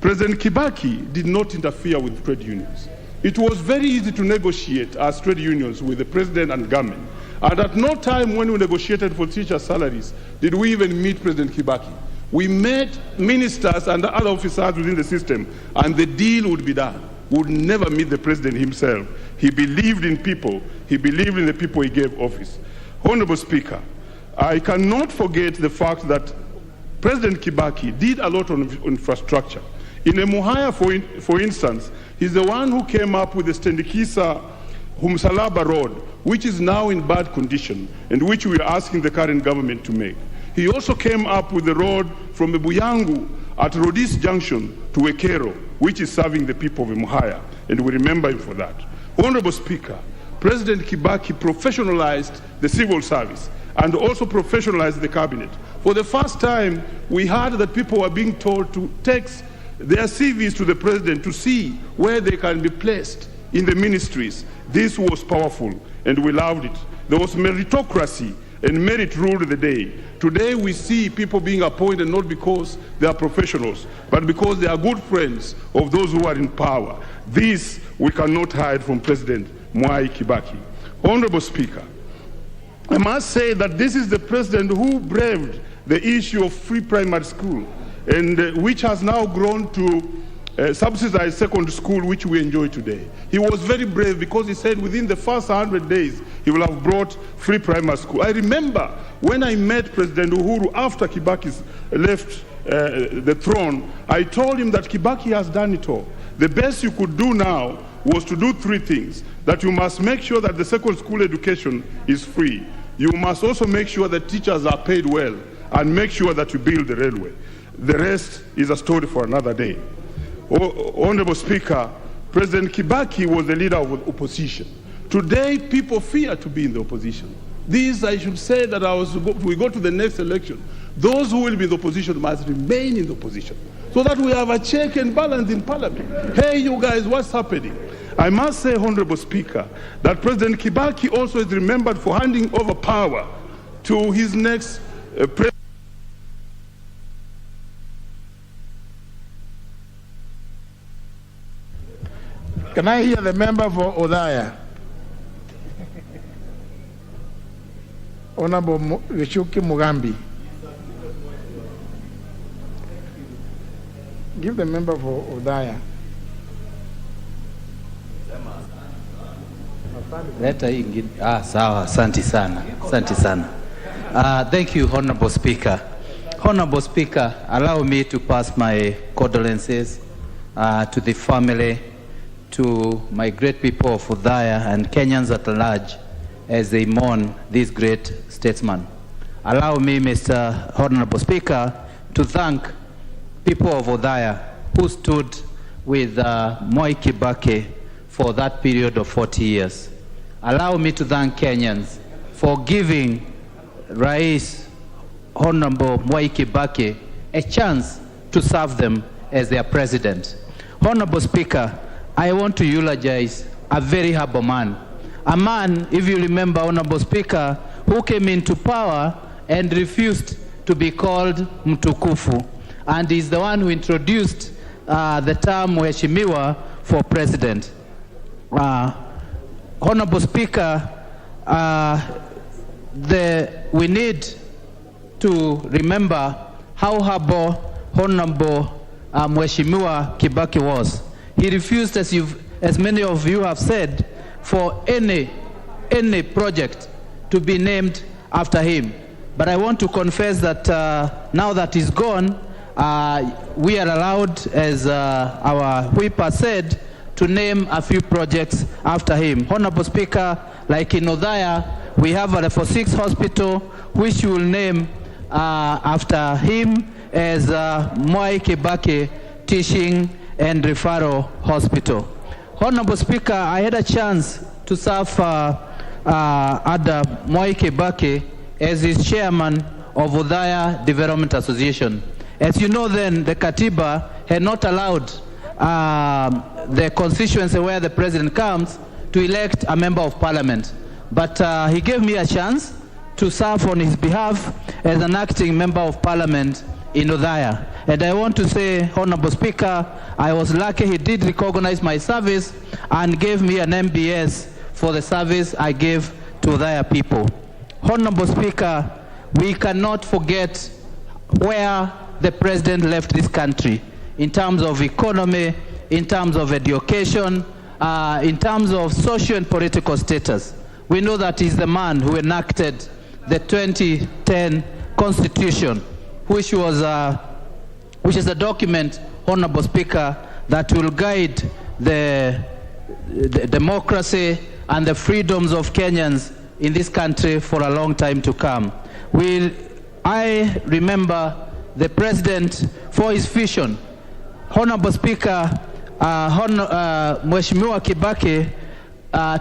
S13: President Kibaki did not interfere with trade unions. It was very easy to negotiate as trade unions with the president and government. And at no time when we negotiated for teacher salaries did we even meet President Kibaki. We met ministers and other officers within the system, and the deal would be done. We would never meet the president himself. He believed in people. He believed in the people he gave office. Honorable Speaker, I cannot forget the fact that President Kibaki did a lot on infrastructure. In Emuhaya, for instance, he's the one who came up with the Stendikisa Humsalaba Road, which is now in bad condition and which we are asking the current government to make. He also came up with the road from Buyangu at Rodis Junction to Ekero, which is serving the people of Emuhaya, and we remember him for that. Honorable Speaker, President Kibaki professionalized the civil service and also professionalized the cabinet. For the first time, we heard that people were being told to text their CVs to the president to see where they can be placed in the ministries. This was powerful, and we loved it. There was meritocracy, and merit ruled the day. Today we see people being appointed not because they are professionals, but because they are good friends of those who are in power. This we cannot hide from President Mwai Kibaki. Honorable Speaker, I must say that this is the president who braved the issue of free primary school, and which has now grown to subsidized secondary school, which we enjoy today. He was very brave because he said within the first 100 days, he will have brought free primary school. I remember when I met President Uhuru after Kibaki left the throne, I told him that Kibaki has done it all. The best you could do now was to do three things: that you must make sure that the secondary school education is free. You must also make sure that teachers are paid well, and make sure that you build the railway. The rest is a story for another day. Honorable Speaker, President Kibaki was the leader of the opposition. Today, people fear to be in the opposition. This, I should say, that we go to the next election, those who will be in the opposition must remain in the opposition, so that we have a check and balance in Parliament. Hey, you guys, what's happening? I must say, Honorable Speaker, that President Kibaki also is remembered for handing over power to his next president.
S2: Can I hear the member for Odaya? Honorable Gichuki Mugambi. Give the member for Odaya.
S14: Sawa, asante sana. Asante sana. Thank you, Honorable Speaker. Honorable Speaker, allow me to pass my condolences to the family, to my great people of Odaya and Kenyans at large as they mourn this great statesman. Allow me, Mr. Honorable Speaker, to thank people of Odaya who stood with Mwai Kibaki for that period of 40 years. Allow me to thank Kenyans for giving Rais Honorable Mwai Kibaki a chance to serve them as their president. Honorable Speaker, I want to eulogize a very humble man. A man, if you remember, Honorable Speaker, who came into power and refused to be called Mtukufu, and is the one who introduced the term Mheshimiwa for president. Honorable Speaker, we need to remember how humble Honorable Mheshimiwa Kibaki was. He refused, as many of you have said, for any project to be named after him. But I want to confess that now that he's gone, we are allowed, as our whip has said, to name a few projects after him. Honorable Speaker, like in Odaya, we have a Level 6 hospital, which we will name after him as Mwai Kibaki Teaching and Referral Hospital. Honorable Speaker, I had a chance to serve under Mwai Kibaki as his chairman of Odaya Development Association. As you know then, the Katiba had not allowed the constituency where the president comes to elect a member of parliament. But he gave me a chance to serve on his behalf as an acting member of parliament in Odaya. And I want to say, Honorable Speaker, I was lucky he did recognize my service and gave me an MBS for the service I gave to Odaya people. Honorable Speaker, we cannot forget where the president left this country, in terms of economy, in terms of education, in terms of social and political status. We know that he's the man who enacted the 2010 Constitution, which is a document, Honorable Speaker, that will guide the democracy and the freedoms of Kenyans in this country for a long time to come. I remember the president for his vision. Honorable Speaker, Mheshimiwa Kibaki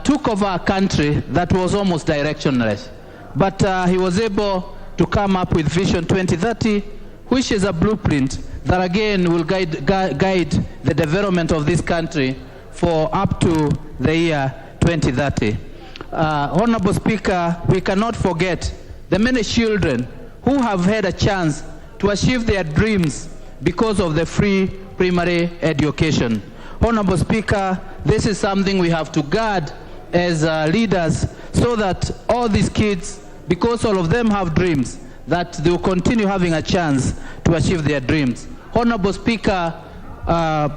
S14: took over a country that was almost directionless. But he was able to come up with Vision 2030, which is a blueprint that again will guide the development of this country for up to the year 2030. Honorable Speaker, we cannot forget the many children who have had a chance to achieve their dreams because of the free primary education. Honorable Speaker, this is something we have to guard as leaders, so that all these kids, because all of them have dreams, that they will continue having a chance to achieve their dreams. Honorable Speaker, the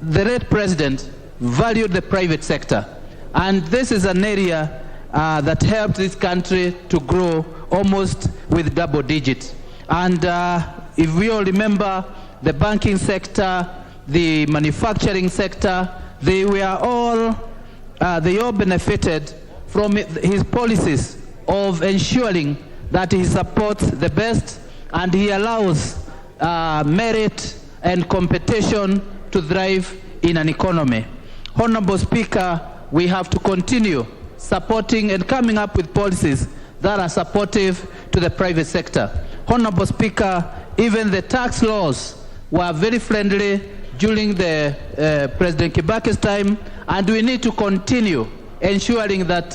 S14: late president valued the private sector, and this is an area that helped this country to grow almost with double digits. And if we all remember, the banking sector, the manufacturing sector, they all benefited from his policies of ensuring that he supports the best and he allows merit and competition to thrive in an economy. Honorable Speaker, we have to continue supporting and coming up with policies that are supportive to the private sector. Honorable Speaker, even the tax laws were very friendly during the President Kibaki's time, and we need to continue ensuring that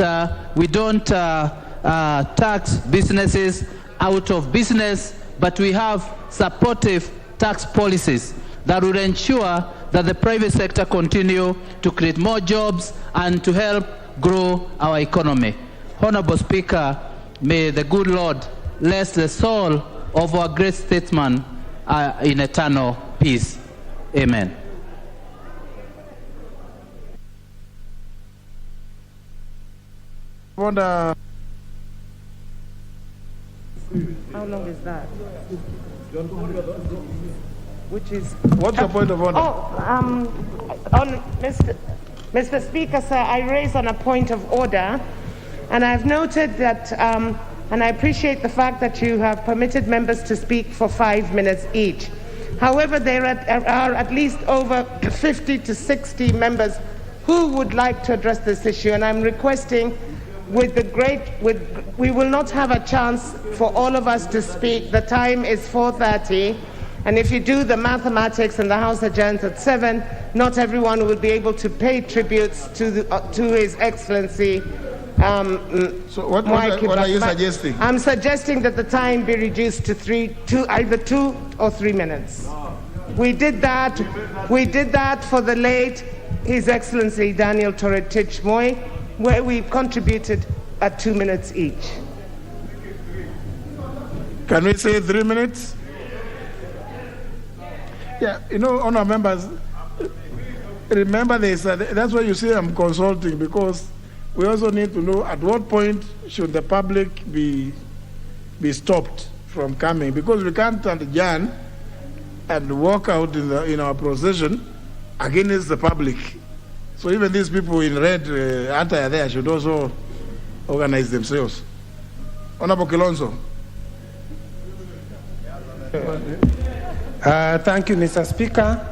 S14: we don't tax businesses out of business, but we have supportive tax policies that will ensure that the private sector continue to create more jobs and to help grow our economy. Honorable Speaker, may the good Lord bless the soul of our great statesman in eternal peace. Amen.
S2: How
S15: long is that? Which is...
S2: What's your point of order?
S15: Mr. Speaker, sir, I raise on a point of order, and I've noted that, and I appreciate the fact that you have permitted members to speak for 5 minutes each. However, there are at least over 50 to 60 members who would like to address this issue, and I'm requesting we will not have a chance for all of us to speak. The time is 4:30, and if you do the mathematics and the House adjourns at 7, not everyone will be able to pay tributes to His Excellency.
S2: So what are you suggesting?
S15: I'm suggesting that the time be reduced to either 2 or 3 minutes. We did that for the late His Excellency Daniel Toroitich Moi, where we contributed at 2 minutes each.
S2: Can we say 3 minutes? Yeah, honourable members, remember this. That's why you see I'm consulting, because we also need to know at what point should the public be stopped from coming, because we can't adjourn and walk out in our procession against the public. So even these people in red attire there should also organize themselves. Honorable Kilonzo.
S16: Thank you, Mr. Speaker.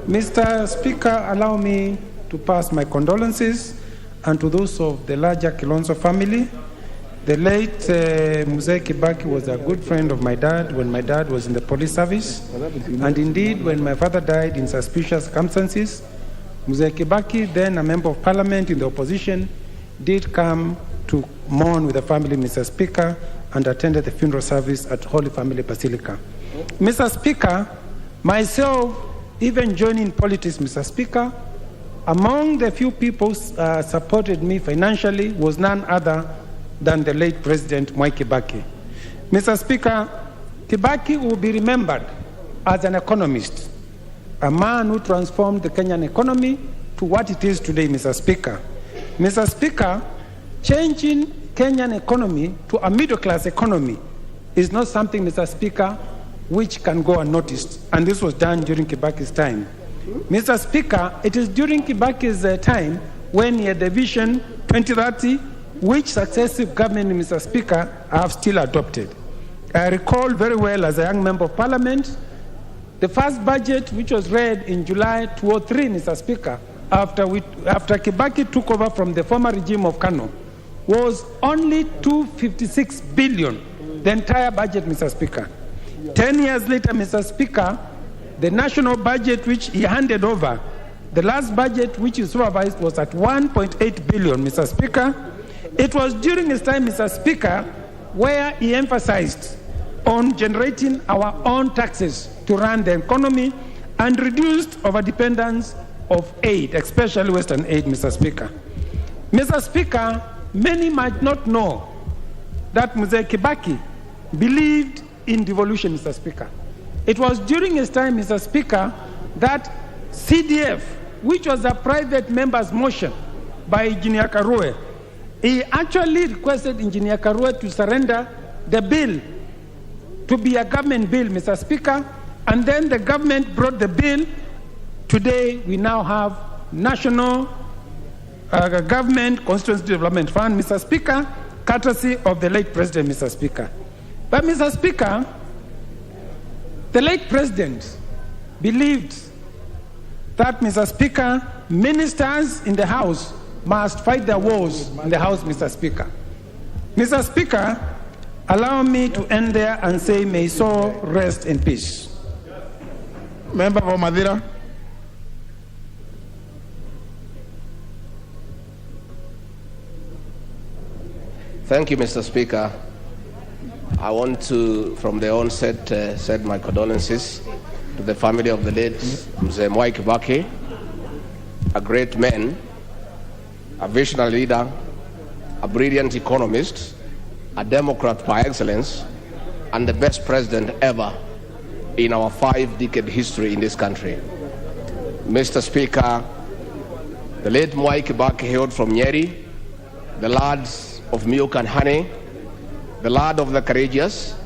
S16: Mr. Speaker, allow me to pass my condolences and to those of the larger Kilonzo family. The late Mzee Kibaki was a good friend of my dad when my dad was in the police service. And indeed, when my father died in suspicious circumstances, Mzee Kibaki, then a member of parliament in the opposition, did come to mourn with the family, Mr. Speaker, and attended the funeral service at Holy Family Basilica. Mr. Speaker, myself, even joining politics, Mr. Speaker, among the few people supported me financially was none other than the late President Mwai Kibaki. Mr. Speaker, Kibaki will be remembered as an economist, a man who transformed the Kenyan economy to what it is today, Mr. Speaker. Mr. Speaker, changing Kenyan economy to a middle-class economy is not something, Mr. Speaker, which can go unnoticed, and this was done during Kibaki's time. Mr. Speaker, it is during Kibaki's time when he had the Vision 2030, which successive government, Mr. Speaker, have still adopted. I recall very well as a young member of Parliament, the first budget which was read in July 2003, Mr. Speaker, after Kibaki took over from the former regime of Kano, was only 256 billion, the entire budget, Mr. Speaker. 10 years later, Mr. Speaker, the national budget which he handed over, the last budget which he supervised was at 1.8 billion, Mr. Speaker. It was during his time, Mr. Speaker, where he emphasized on generating our own taxes to run the economy and reduced overdependence of aid, especially Western aid, Mr. Speaker. Mr. Speaker, many might not know that Mzee Kibaki believed in devolution, Mr. Speaker. It was during his time, Mr. Speaker, that CDF, which was a private member's motion by Engineer Karue, he actually requested Engineer Karue to surrender the bill to be a government bill, Mr. Speaker, and then the government brought the bill. Today, we now have National Government Constituency Development Fund, Mr. Speaker, courtesy of the late President, Mr. Speaker. But, Mr. Speaker, the late President believed that, Mr. Speaker, ministers in the House must fight their wars in the House, Mr. Speaker. Mr. Speaker, allow me to end there and say, may his soul rest in peace.
S2: Member for Madira.
S11: Thank you, Mr. Speaker. I want to, from the onset, send my condolences to the family of the late Mzee Mwai Kibaki, a great man, a visionary leader, a brilliant economist, a Democrat by excellence, and the best president ever in our 5-decade history in this country. Mr. Speaker, the late Mwai Kibaki hailed from Nyeri, the lads of milk and honey, the land of the courageous,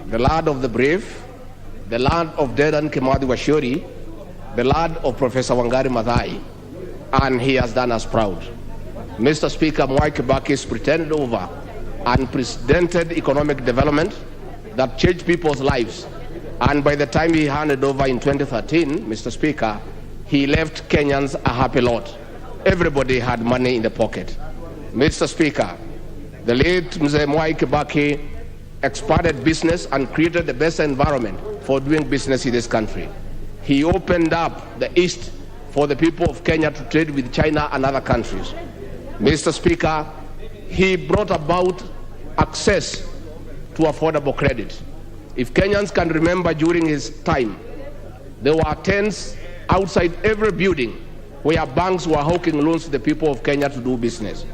S11: the land of the brave, the land of Dedan Kimathi Washuri, the land of Professor Wangari Maathai, and he has done us proud. Mr. Speaker, Mwai Kibaki's pretended over unprecedented economic development that changed people's lives, and by the time he handed over in 2013, Mr. Speaker, he left Kenyans a happy lot. Everybody had money in the pocket. Mr. Speaker, the late Mzee Mwai Kibaki expanded business and created the best environment for doing business in this country. He opened up the East for the people of Kenya to trade with China and other countries. Mr. Speaker, he brought about access to affordable credit. If Kenyans can remember during his time, there were tents outside every building where banks were hawking loans to the people of Kenya to do business.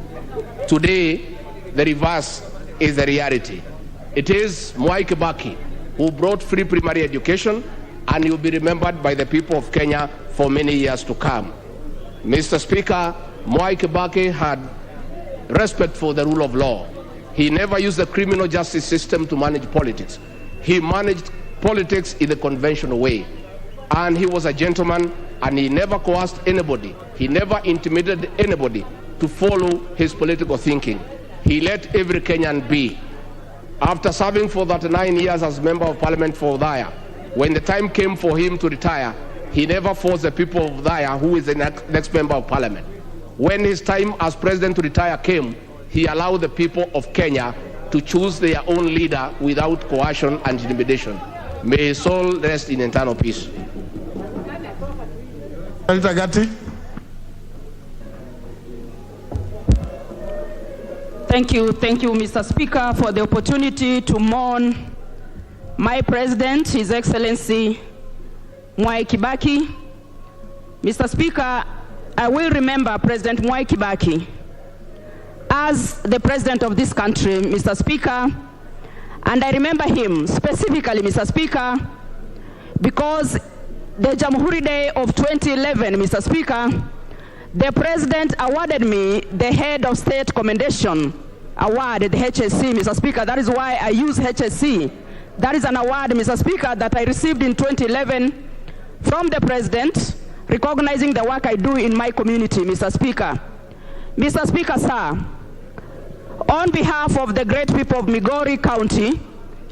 S11: Today, the reverse is the reality. It is Mwai Kibaki who brought free primary education, and he will be remembered by the people of Kenya for many years to come. Mr. Speaker, Mwai Kibaki had respect for the rule of law. He never used the criminal justice system to manage politics. He managed politics in the conventional way. And he was a gentleman, and he never coerced anybody. He never intimidated anybody to follow his political thinking. He let every Kenyan be. After serving for 39 years as member of parliament for Udaya, when the time came for him to retire, he never forced the people of Udaya, who is the next member of parliament. When his time as president to retire came, he allowed the people of Kenya to choose their own leader without coercion and intimidation. May his soul rest in eternal peace.
S17: Thank you, Mr. Speaker, for the opportunity to mourn my president, His Excellency Mwai Kibaki. Mr. Speaker, I will remember President Mwai Kibaki as the president of this country, Mr. Speaker, And I remember him specifically, Mr. Speaker, because the Jamhuri Day of 2011, Mr. Speaker, the President awarded me the Head of State Commendation Award, the HSC, Mr. Speaker. That is why I use HSC. That is an award, Mr. Speaker, that I received in 2011 from the President, recognizing the work I do in my community, Mr. Speaker. Mr. Speaker, sir, on behalf of the great people of Migori County,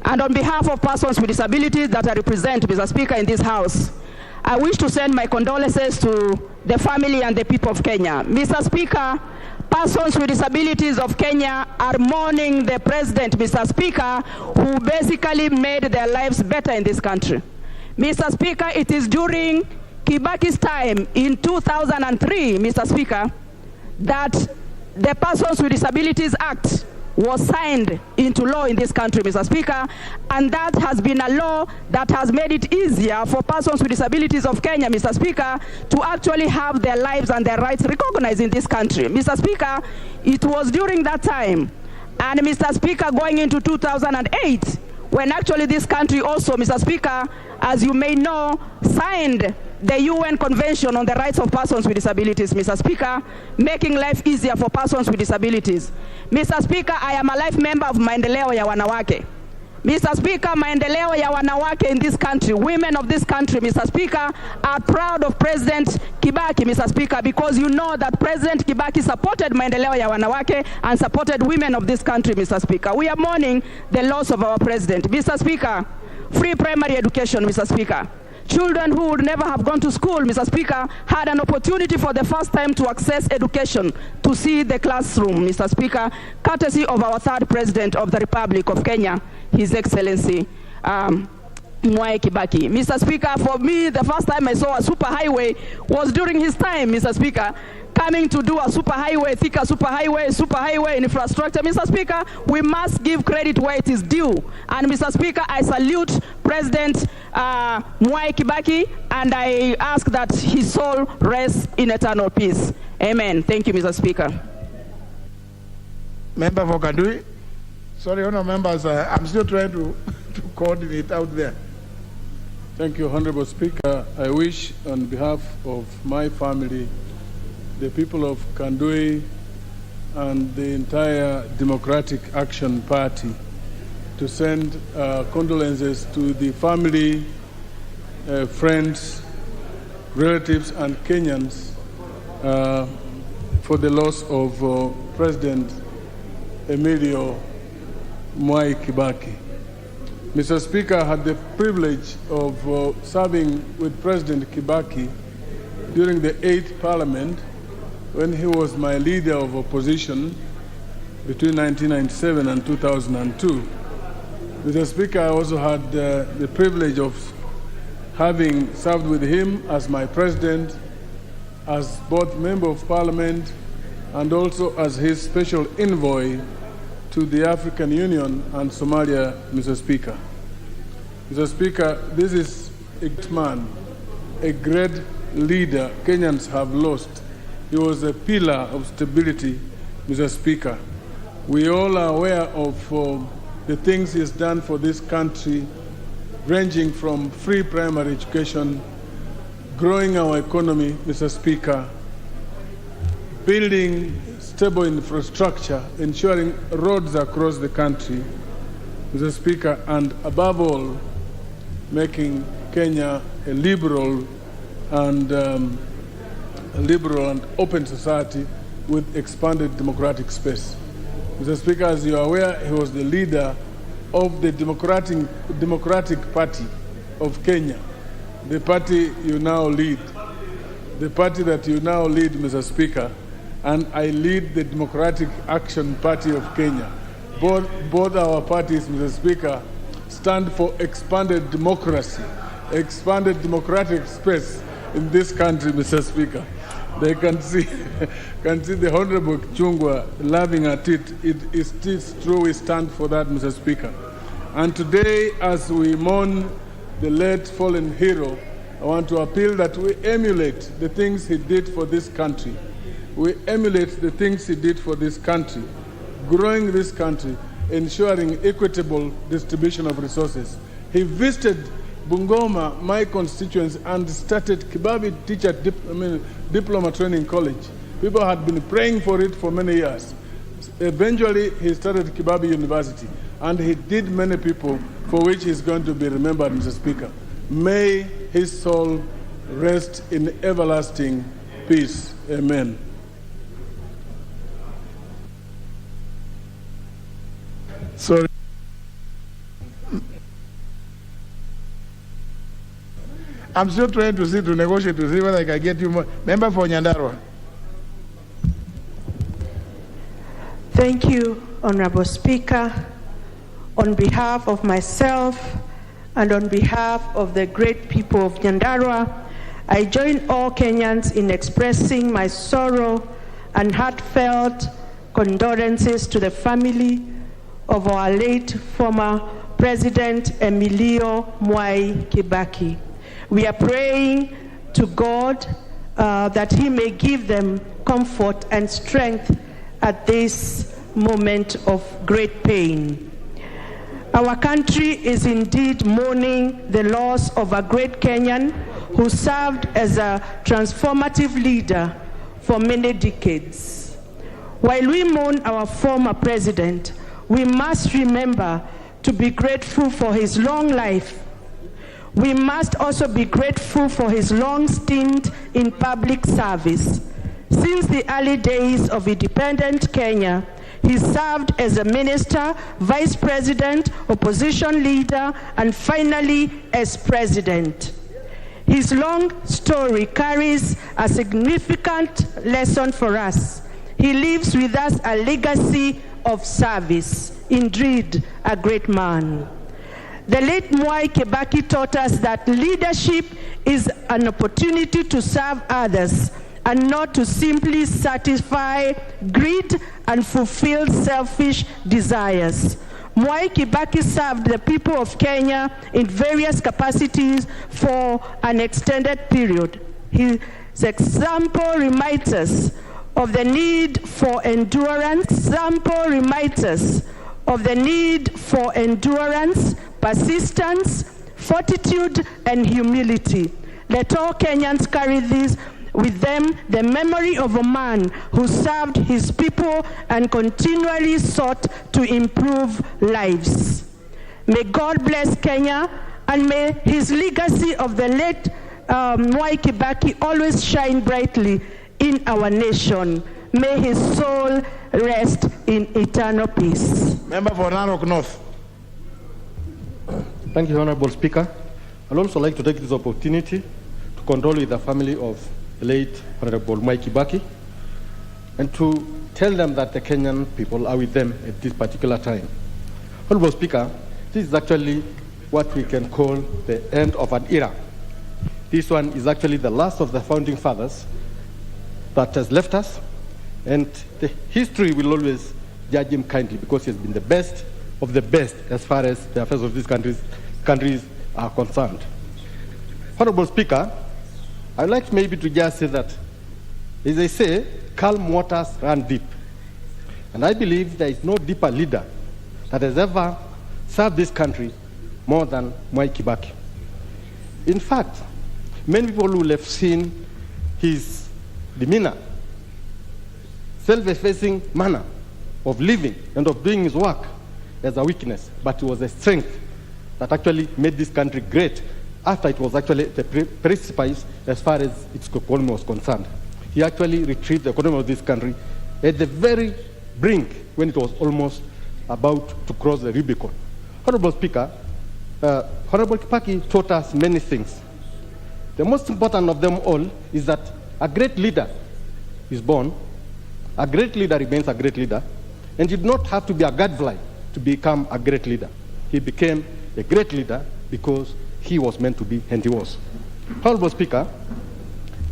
S17: and on behalf of persons with disabilities that I represent, Mr. Speaker, in this House, I wish to send my condolences to the family and the people of Kenya. Mr. Speaker, persons with disabilities of Kenya are mourning the President, Mr. Speaker, who basically made their lives better in this country. Mr. Speaker, it is during Kibaki's time in 2003, Mr. Speaker, that the Persons with Disabilities Act was signed into law in this country, Mr. Speaker, and that has been a law that has made it easier for persons with disabilities of Kenya, Mr. Speaker, to actually have their lives and their rights recognized in this country. Mr. Speaker, it was during that time, and Mr. Speaker, going into 2008, when actually this country also, Mr. Speaker, as you may know, signed the UN Convention on the Rights of Persons with Disabilities, Mr. Speaker, making life easier for persons with disabilities. Mr. Speaker, I am a life member of Maendeleo ya Wanawake. Mr. Speaker, Maendeleo ya Wanawake in this country, women of this country, Mr. Speaker, are proud of President Kibaki, Mr. Speaker, because you know that President Kibaki supported Maendeleo ya Wanawake and supported women of this country, Mr. Speaker. We are mourning the loss of our President. Mr. Speaker, free primary education, Mr. Speaker. Children who would never have gone to school, Mr. Speaker, had an opportunity for the first time to access education, to see the classroom, Mr. Speaker, courtesy of our third President of the Republic of Kenya, His Excellency Mwai Kibaki. Mr. Speaker, for me, the first time I saw a superhighway was during his time, Mr. Speaker, coming to do a superhighway, Thika superhighway infrastructure. Mr. Speaker, we must give credit where it is due. And Mr. Speaker, I salute President Mwai Kibaki, and I ask that his soul rests in eternal peace. Amen. Thank you, Mr. Speaker.
S2: Member for Kandui. Sorry, honourable members, I'm still trying to coordinate out there.
S18: Thank you, Honourable Speaker. I wish, on behalf of my family, the people of Kandui, and the entire Democratic Action Party, to send condolences to the family, friends, relatives, and Kenyans for the loss of President Emilio Mwai Kibaki. Mr. Speaker, I had the privilege of serving with President Kibaki during the 8th Parliament when he was my leader of opposition between 1997 and 2002. Mr. Speaker, I also had the privilege of having served with him as my president, as both Member of Parliament, and also as his special envoy to the African Union and Somalia, Mr. Speaker. Mr. Speaker, this is a great man, a great leader Kenyans have lost. He was a pillar of stability, Mr. Speaker. We all are aware of the things he's done for this country, ranging from free primary education, growing our economy, Mr. Speaker, building stable infrastructure, ensuring roads across the country, Mr. Speaker, and above all, making Kenya a liberal and open society with expanded democratic space. Mr. Speaker, as you are aware, he was the leader of the Democratic Party of Kenya, the party you now lead, Mr. Speaker, and I lead the Democratic Action Party of Kenya. Both our parties, Mr. Speaker, stand for expanded democracy, expanded democratic space in this country, Mr. Speaker. They can see the Honorable Chungwa laughing at it. It is true we stand for that, Mr. Speaker. And today, as we mourn the late fallen hero, I want to appeal that we emulate the things he did for this country. We emulate the things he did for this country, growing this country, ensuring equitable distribution of resources. He visited Bungoma, my constituency, and started Kibaki Teacher Diploma Training College. People had been praying for it for many years. Eventually, he started Kibaki University, and he did many people for which he's going to be remembered, Mr. Speaker. May his soul rest in everlasting peace. Amen.
S2: Sorry. I'm still trying to negotiate to see whether I can get you more. Member for Nyandarua.
S15: Thank you, Honorable Speaker. On behalf of myself and on behalf of the great people of Nyandarua, I join all Kenyans in expressing my sorrow and heartfelt condolences to the family of our late former President Emilio Mwai Kibaki. We are praying to God that He may give them comfort and strength at this moment of great pain. Our country is indeed mourning the loss of a great Kenyan who served as a transformative leader for many decades. While we mourn our former president, we must remember to be grateful for his long life. We must also be grateful for his long stint in public service. Since the early days of independent Kenya, he served as a minister, vice president, opposition leader, and finally as president. His long story carries a significant lesson for us. He leaves with us a legacy of service, indeed a great man. The late Mwai Kibaki taught us that leadership is an opportunity to serve others and not to simply satisfy greed and fulfill selfish desires. Mwai Kibaki served the people of Kenya in various capacities for an extended period. His example reminds us of the need for endurance. Persistence, fortitude, and humility. Let all Kenyans carry this with them, the memory of a man who served his people and continually sought to improve lives. May God bless Kenya, and may his legacy of the late Mwai Kibaki always shine brightly in our nation. May his soul rest in eternal peace.
S2: Member for Narok North.
S19: Thank you, Honorable Speaker. I'd also like to take this opportunity to condole with the family of the late Honorable Mwai Kibaki and to tell them that the Kenyan people are with them at this particular time. Honorable Speaker, this is actually what we can call the end of an era. This one is actually the last of the founding fathers that has left us, and the history will always judge him kindly because he has been the best of the best as far as the affairs of these countries are concerned. Honorable Speaker, I'd like maybe to just say that, as they say, calm waters run deep. And I believe there is no deeper leader that has ever served this country more than Mwai Kibaki. In fact, many people will have seen his demeanor, self-effacing manner of living and of doing his work as a weakness, but it was a strength that actually made this country great after it was actually the precipice as far as its economy was concerned. He actually retrieved the economy of this country at the very brink when it was almost about to cross the Rubicon. Honorable Speaker, Honorable Kibaki taught us many things. The most important of them all is that a great leader is born, a great leader remains a great leader, and you do not have to be a gadfly to become a great leader. He became a great leader because he was meant to be, and he was. Honorable Speaker,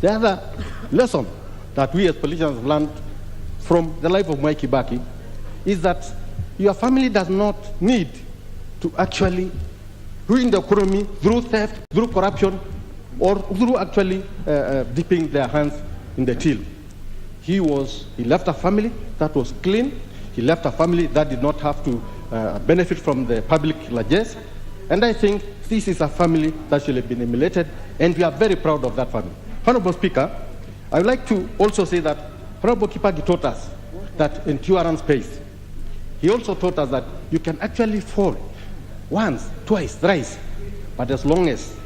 S19: the other lesson that we as politicians have learned from the life of Mwai Kibaki is that your family does not need to actually ruin the economy through theft, through corruption, or through actually dipping their hands in the till. He left a family that was clean. He left a family that did not have to benefit from the public largesse. And I think this is a family that should have been emulated, and we are very proud of that family. Honorable Speaker, I would like to also say that Honorable Kibaki taught us that endurance pays. He also taught us that you can actually fall once, twice, thrice, but as long as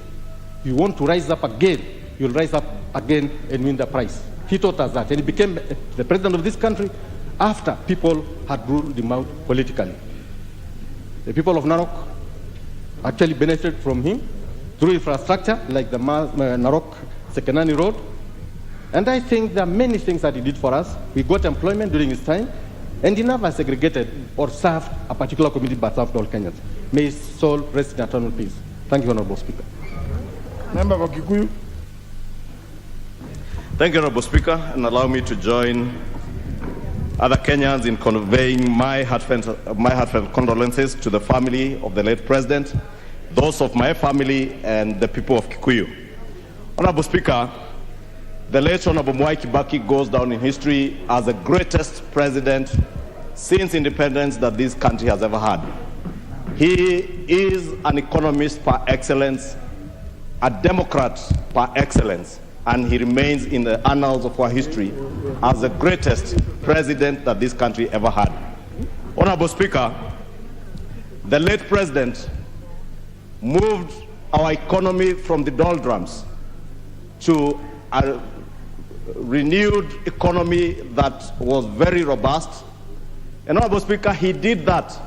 S19: you want to rise up again, you'll rise up again and win the prize. He taught us that, and he became the president of this country after people had ruled him out politically. The people of Narok actually benefited from him through infrastructure like the Narok-Sekenani Road. And I think there are many things that he did for us. We got employment during his time, and he never segregated or served a particular community but served all Kenyans. May his soul rest in eternal peace. Thank you, Honorable Speaker.
S2: Member for Kikuyu.
S20: Thank you, Honorable Speaker, and allow me to join other Kenyans in conveying my heartfelt condolences to the family of the late President, those of my family, and the people of Kikuyu. Honorable Speaker, the late Honorable Mwai Kibaki goes down in history as the greatest president since independence that this country has ever had. He is an economist par excellence, a Democrat par excellence, and he remains in the annals of our history as the greatest president that this country ever had. Honorable Speaker, the late president moved our economy from the doldrums to a renewed economy that was very robust. And Honorable Speaker, he did that,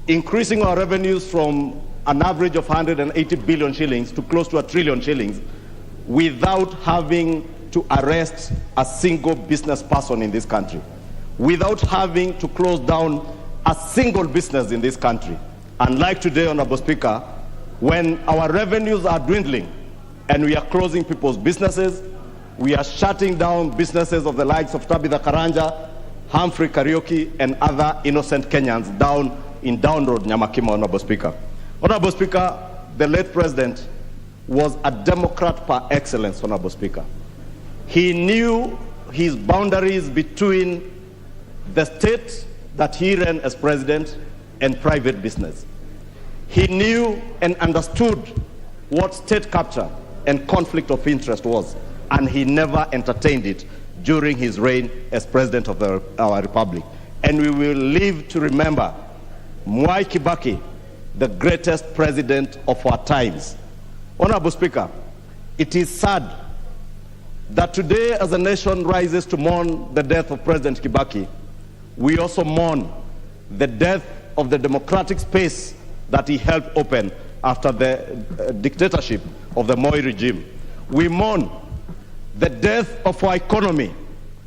S20: increasing our revenues from an average of 180 billion shillings to close to 1 trillion shillings without having to arrest a single business person in this country, without having to close down a single business in this country. Unlike today, Honorable Speaker, when our revenues are dwindling and we are closing people's businesses, we are shutting down businesses of the likes of Tabitha Karanja, Humphrey Karaoke, and other innocent Kenyans down in Down Road, Nyamakima, Honorable Speaker. Honorable Speaker, the late president was a Democrat par excellence, Honorable Speaker. He knew his boundaries between the state that he ran as president and private business. He knew and understood what state capture and conflict of interest was, and he never entertained it during his reign as president of our republic. And we will live to remember Mwai Kibaki, the greatest president of our times. Honorable Speaker, it is sad that today, as a nation rises to mourn the death of President Kibaki, we also mourn the death of the democratic space that he helped open after the dictatorship of the Moi regime. We mourn the death of our economy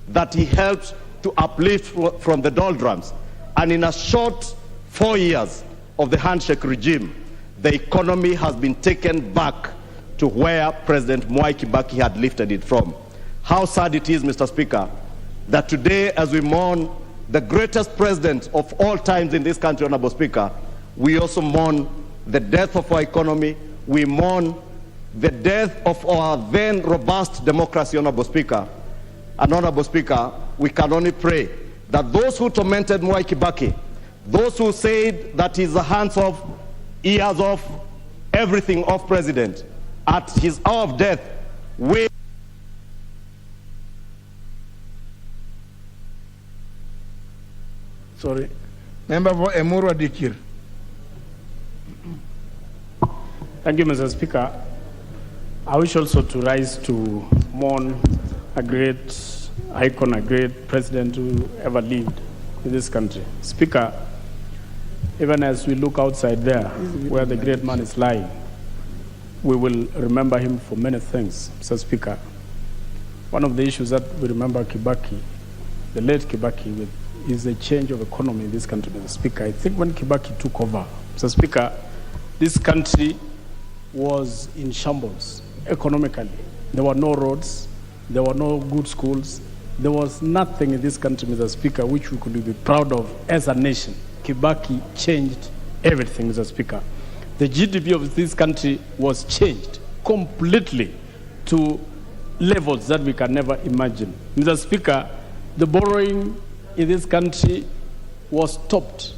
S20: that he helped to uplift from the doldrums. And in a short 4 years of the handshake regime, the economy has been taken back to where President Mwai Kibaki had lifted it from. How sad it is, Mr. Speaker, that today, as we mourn the greatest president of all times in this country, Honorable Speaker, we also mourn the death of our economy. We mourn the death of our then robust democracy, Honorable Speaker. And Honorable Speaker, we can only pray that those who tormented Mwai Kibaki, those who said that he's the hands off, ears off, everything off president, at his hour of death, we
S2: Member for Emuru Dikir.
S9: Thank you, Mr. Speaker. I wish also to rise to mourn a great icon, a great president who ever lived in this country. Speaker, even as we look outside there, where the great man is lying, we will remember him for many things, Mr. Speaker. One of the issues that we remember Kibaki, the late Kibaki, with is the change of economy in this country, Mr. Speaker. I think when Kibaki took over, Mr. Speaker, this country was in shambles economically. There were no roads, there were no good schools, there was nothing in this country, Mr. Speaker, which we could be proud of as a nation. Kibaki changed everything, Mr. Speaker. The GDP of this country was changed completely to levels that we can never imagine. Mr. Speaker, the borrowing in this country was stopped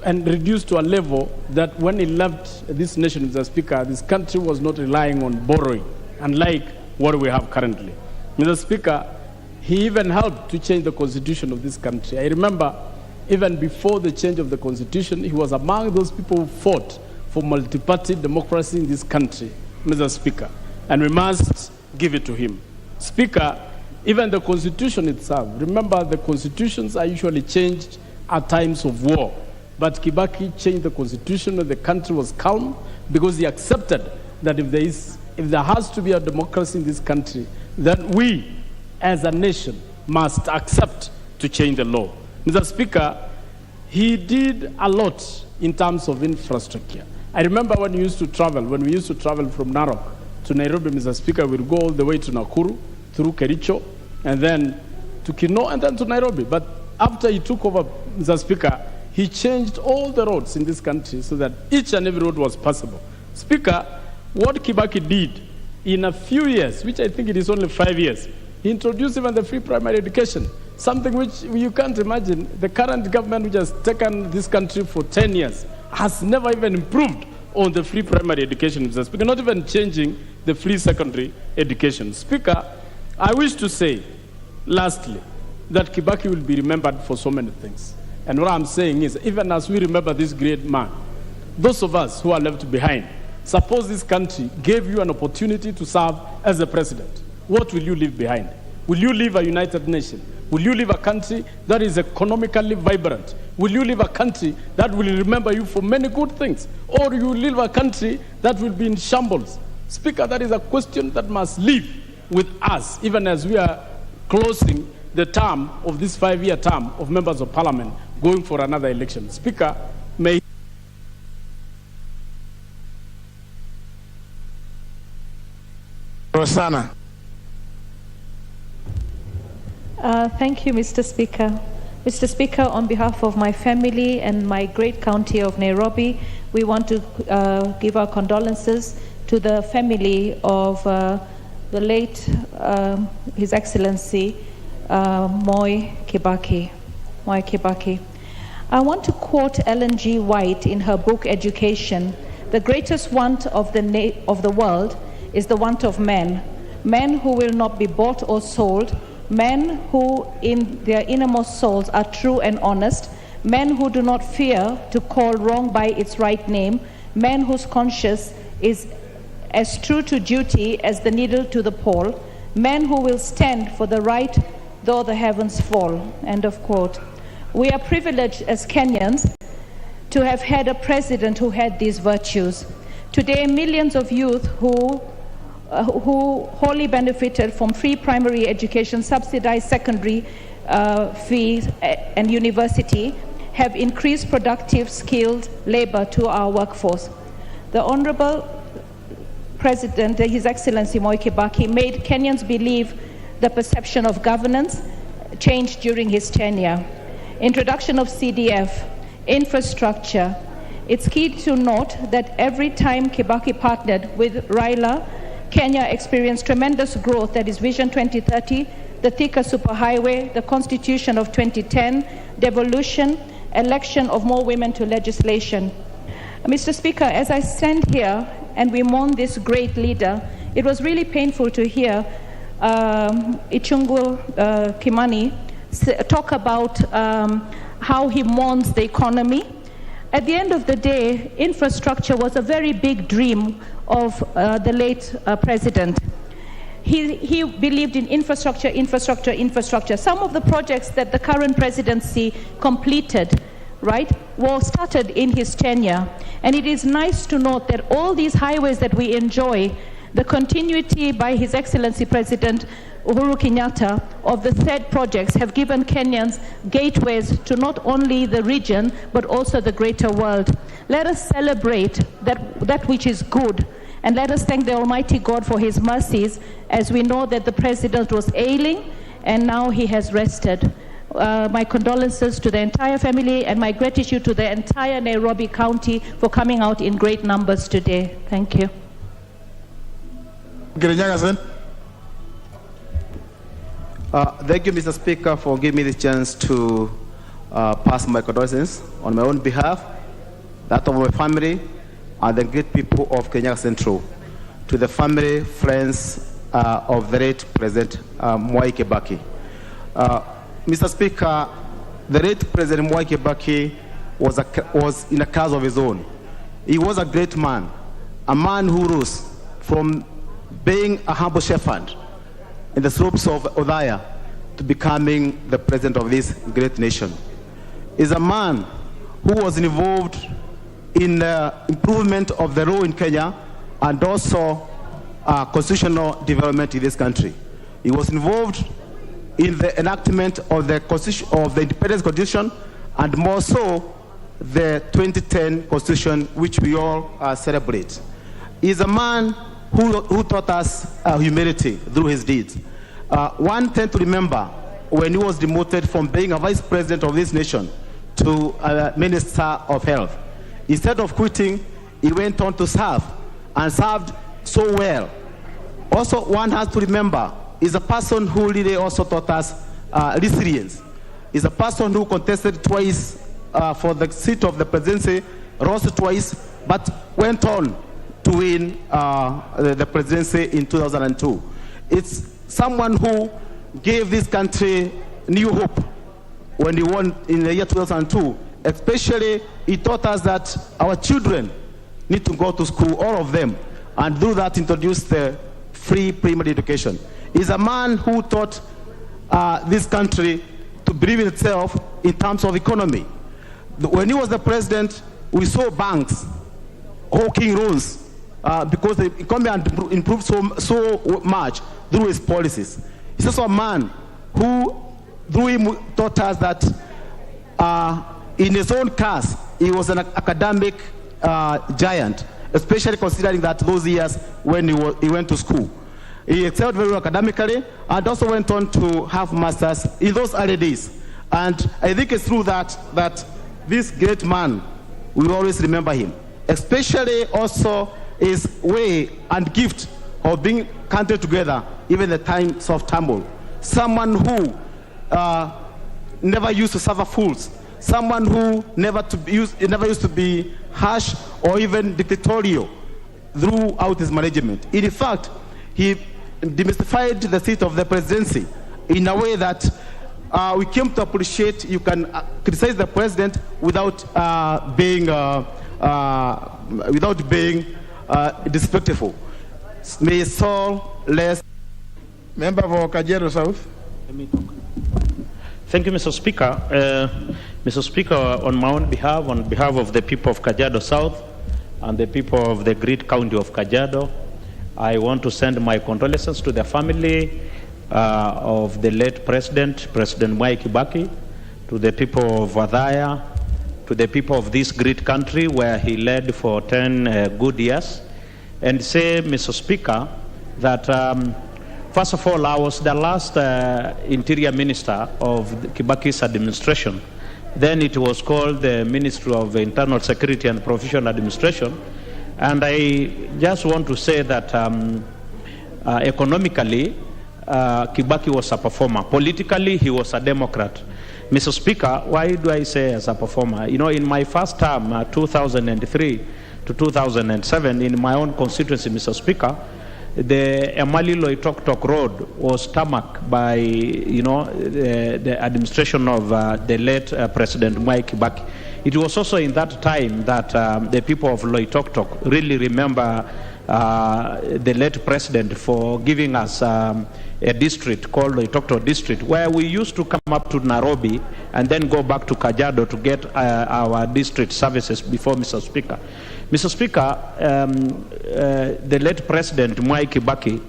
S9: and reduced to a level that when he left this nation, Mr. Speaker, this country was not relying on borrowing, unlike what we have currently. Mr. Speaker, he even helped to change the constitution of this country. I remember even before the change of the constitution, he was among those people who fought for multi-party democracy in this country, Mr. Speaker, and we must give it to him. Speaker, even the constitution itself, remember the constitutions are usually changed at times of war, but Kibaki changed the constitution when the country was calm because he accepted that if there has to be a democracy in this country, then we as a nation must accept to change the law. Mr. Speaker, he did a lot in terms of infrastructure. I remember when we used to travel from Narok to Nairobi, Mr. Speaker, we'd go all the way to Nakuru, through Kericho, and then to Kino, and then to Nairobi. But after he took over, Mr. Speaker, he changed all the roads in this country so that each and every road was passable. Speaker, what Kibaki did in a few years, which I think it is only 5 years, he introduced even the free primary education, something which you can't imagine. The current government, which has taken this country for 10 years, has never even improved on the free primary education, Mr. Speaker, not even changing the free secondary education. Speaker, I wish to say, lastly, that Kibaki will be remembered for so many things. And what I'm saying is, even as we remember this great man, those of us who are left behind, suppose this country gave you an opportunity to serve as a president. What will you leave behind? Will you leave a united nation? Will you leave a country that is economically vibrant? Will you leave a country that will remember you for many good things? Or you will leave a country that will be in shambles? Speaker, that is a question that must live with us, even as we are closing the term of this 5-year term of members of parliament going for another election. Speaker, may
S2: Rosanna.
S21: Thank you, Mr. Speaker. Mr. Speaker, on behalf of my family and my great county of Nairobi, we want to give our condolences to the family of the late His Excellency Moi Kibaki. I want to quote Ellen G. White in her book Education. The greatest want of the world is the want of men who will not be bought or sold, men who in their innermost souls are true and honest, men who do not fear to call wrong by its right name, men whose conscience is as true to duty as the needle to the pole, men who will stand for the right though the heavens fall. End of quote. We are privileged as Kenyans to have had a president who had these virtues. Today, millions of youth who wholly benefited from free primary education, subsidized secondary fees, and university have increased productive, skilled labor to our workforce. The Honorable President, His Excellency Moi Kibaki, made Kenyans believe the perception of governance changed during his tenure. Introduction of CDF, infrastructure. It's key to note that every time Kibaki partnered with Raila, Kenya experienced tremendous growth, that is Vision 2030, the Thika Superhighway, the Constitution of 2010, devolution, election of more women to legislation. Mr. Speaker, as I stand here and we mourn this great leader, it was really painful to hear Ichungu Kimani talk about how he mourns the economy. At the end of the day, infrastructure was a very big dream of the late president. He believed in infrastructure. Some of the projects that the current presidency completed, right, were started in his tenure. And it is nice to note that all these highways that we enjoy, the continuity by His Excellency President Uhuru Kenyatta of the said projects have given Kenyans gateways to not only the region, but also the greater world. Let us celebrate that which is good, and let us thank the Almighty God for His mercies, as we know that the President was ailing, and now he has rested. My condolences to the entire family, and my gratitude to the entire Nairobi County for coming out in great numbers today. Thank you.
S22: Thank you, Mr. Speaker, for giving me the chance to pass my condolences.
S1: on my own behalf, that of my family, and the great people of Kenya Central, to the family, friends of the late President Mwai Kibaki. Mr. Speaker, the late President Mwai Kibaki was in a class of his own. He was a great man, a man who rose from being a humble shepherd in the slopes of Othaya to becoming the president of this great nation. He's a man who was involved in the improvement of the law in Kenya and also constitutional development in this country. He was involved in the enactment of the Independence Constitution and more so the 2010 Constitution, which we all celebrate. He's a man who taught us humility through his deeds. One tends to remember when he was demoted from being a vice president of this nation to a minister of health. Instead of quitting, he went on to serve and served so well. Also, one has to remember, he's a person who really also taught us resilience. He's a person who contested twice for the seat of the presidency, lost twice, but went on to win the presidency in 2002. It's someone who gave this country new hope when he won in the year 2002. Especially, he taught us that our children need to go to school, all of them, and through that introduced the free primary education. He's a man who taught this country to believe in itself in terms of economy. When he was the president, we saw banks hawking loans because the economy had improved so much through his policies. He's also a man who, through him, taught us that in his own class, he was an academic giant, especially considering that those years when he went to school. He excelled very well academically and also went on to have masters in those early days. And I think it's true that this great man, we will always remember him, especially also his way and gift of being counted together even in the times of turmoil. Someone who never used to suffer fools, someone who never used to be harsh or even dictatorial throughout his management. In fact, he demystified the seat of the presidency in a way that we came to appreciate. You can criticize the president without being disrespectful. May his soul rest.
S2: Member for Kajiado South.
S22: Let me talk. Thank you, Mr. Speaker. Mr. Speaker, on my own behalf, on behalf of the people of Kajiado South and the people of the great county of Kajiado, I want to send my condolences to the family of the late President Mwai Kibaki, to the people of Othaya, to the people of this great country where he led for 10 good years, and say, Mr. Speaker, that first of all, I was the last Interior Minister of Kibaki's administration. Then it was called the Ministry of Internal Security and Professional Administration. And I just want to say that economically, Kibaki was a performer. Politically, he was a Democrat. Mr. Speaker, why do I say as a performer? You know, in my first term, 2003 to 2007, in my own constituency, Mr. Speaker, the Emali-Loitoktok Road was tarmacked by, you know, the administration of the late President Mwai Kibaki. It was also in that time that the people of Loitoktok really remember the late president for giving us a district called Loitoktok District, where we used to come up to Nairobi and then go back to Kajiado to get our district services before, Mr. Speaker. Mr. Speaker, the late President Mwai Kibaki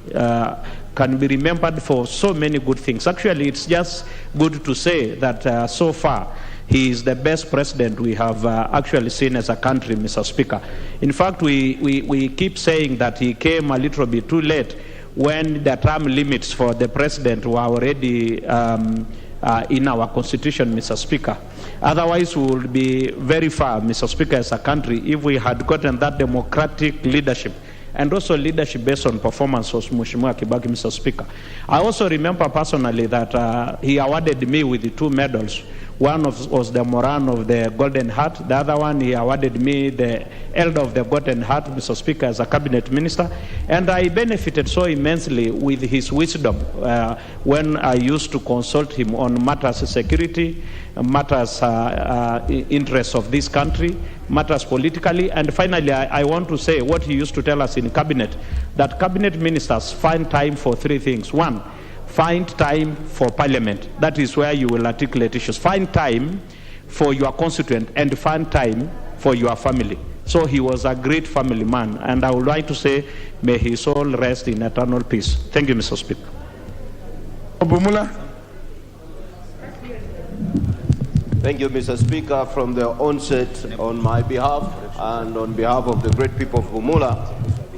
S22: can be remembered for so many good things. Actually, it's just good to say that so far, he is the best president we have actually seen as a country, Mr. Speaker. In fact, we keep saying that he came a little bit too late when the term limits for the president were already in our constitution, Mr. Speaker. Otherwise, we would be very far, Mr. Speaker, as a country, if we had gotten that democratic leadership and also leadership based on performance of Mheshimiwa Kibaki, Mr. Speaker. I also remember personally that he awarded me with the 2 medals One was the Moran of the Golden Heart. The other one, he awarded me the Elder of the Golden Heart, Mr. Speaker, as a cabinet minister. And I benefited so immensely with his wisdom when I used to consult him on matters of security, matters interests of this country, matters politically. And finally, I want to say what he used to tell us in cabinet, that cabinet ministers find time for three things. One, find time for parliament. That is where you will articulate issues. Find time for your constituent and find time for your family. So he was a great family man, and I would like to say, may his soul rest in eternal peace. Thank you, Mr. Speaker.
S11: Thank you, Mr. Speaker. From the onset, on my behalf and on behalf of the great people of Bumula,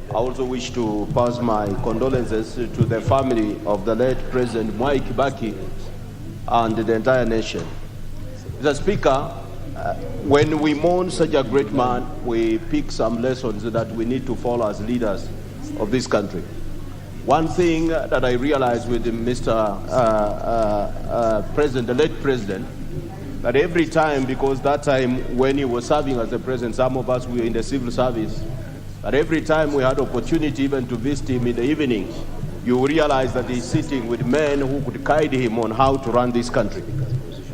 S11: I also wish to pass my condolences to the family of the late President Mwai Kibaki and the entire nation. Mr. Speaker, when we mourn such a great man, we pick some lessons that we need to follow as leaders of this country. One thing that I realized with Mr. President, the late President, that every time, because that time when he was serving as the President, some of us were in the civil service, but every time we had opportunity even to visit him in the evening, you realize that he's sitting with men who could guide him on how to run this country.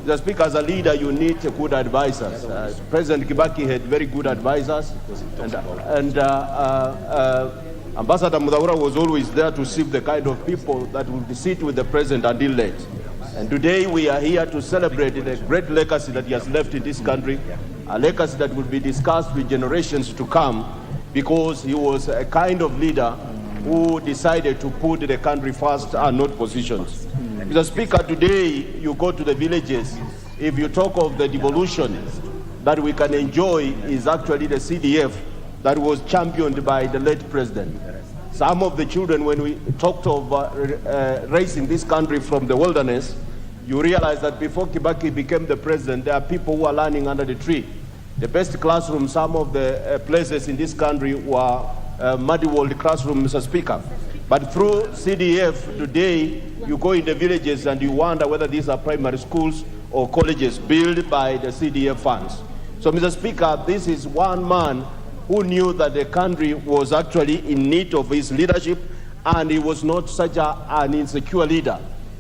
S11: Mr. Speaker, as a leader, you need good advisors. President Kibaki had very good advisors, and Ambassador Mudaura was always there to see the kind of people that would sit with the President until late. And today we are here to celebrate the great legacy that he has left in this country, a legacy that will be discussed with generations to come, because he was a kind of leader who decided to put the country first and not positions. Mr. Speaker, today you go to the villages, if you talk of the devolution that we can enjoy is actually the CDF that was championed by the late President. Some of the children, when we talked of raising this country from the wilderness, you realize that before Kibaki became the President, there are people who are learning under the tree. The best classrooms, some of the places in this country were muddy walled classrooms, Mr. Speaker. But through CDF, today, you go in the villages and you wonder whether these are primary schools or colleges built by the CDF funds. So, Mr. Speaker, this is one man who knew that the country was actually in need of his leadership, and he was not such an insecure leader.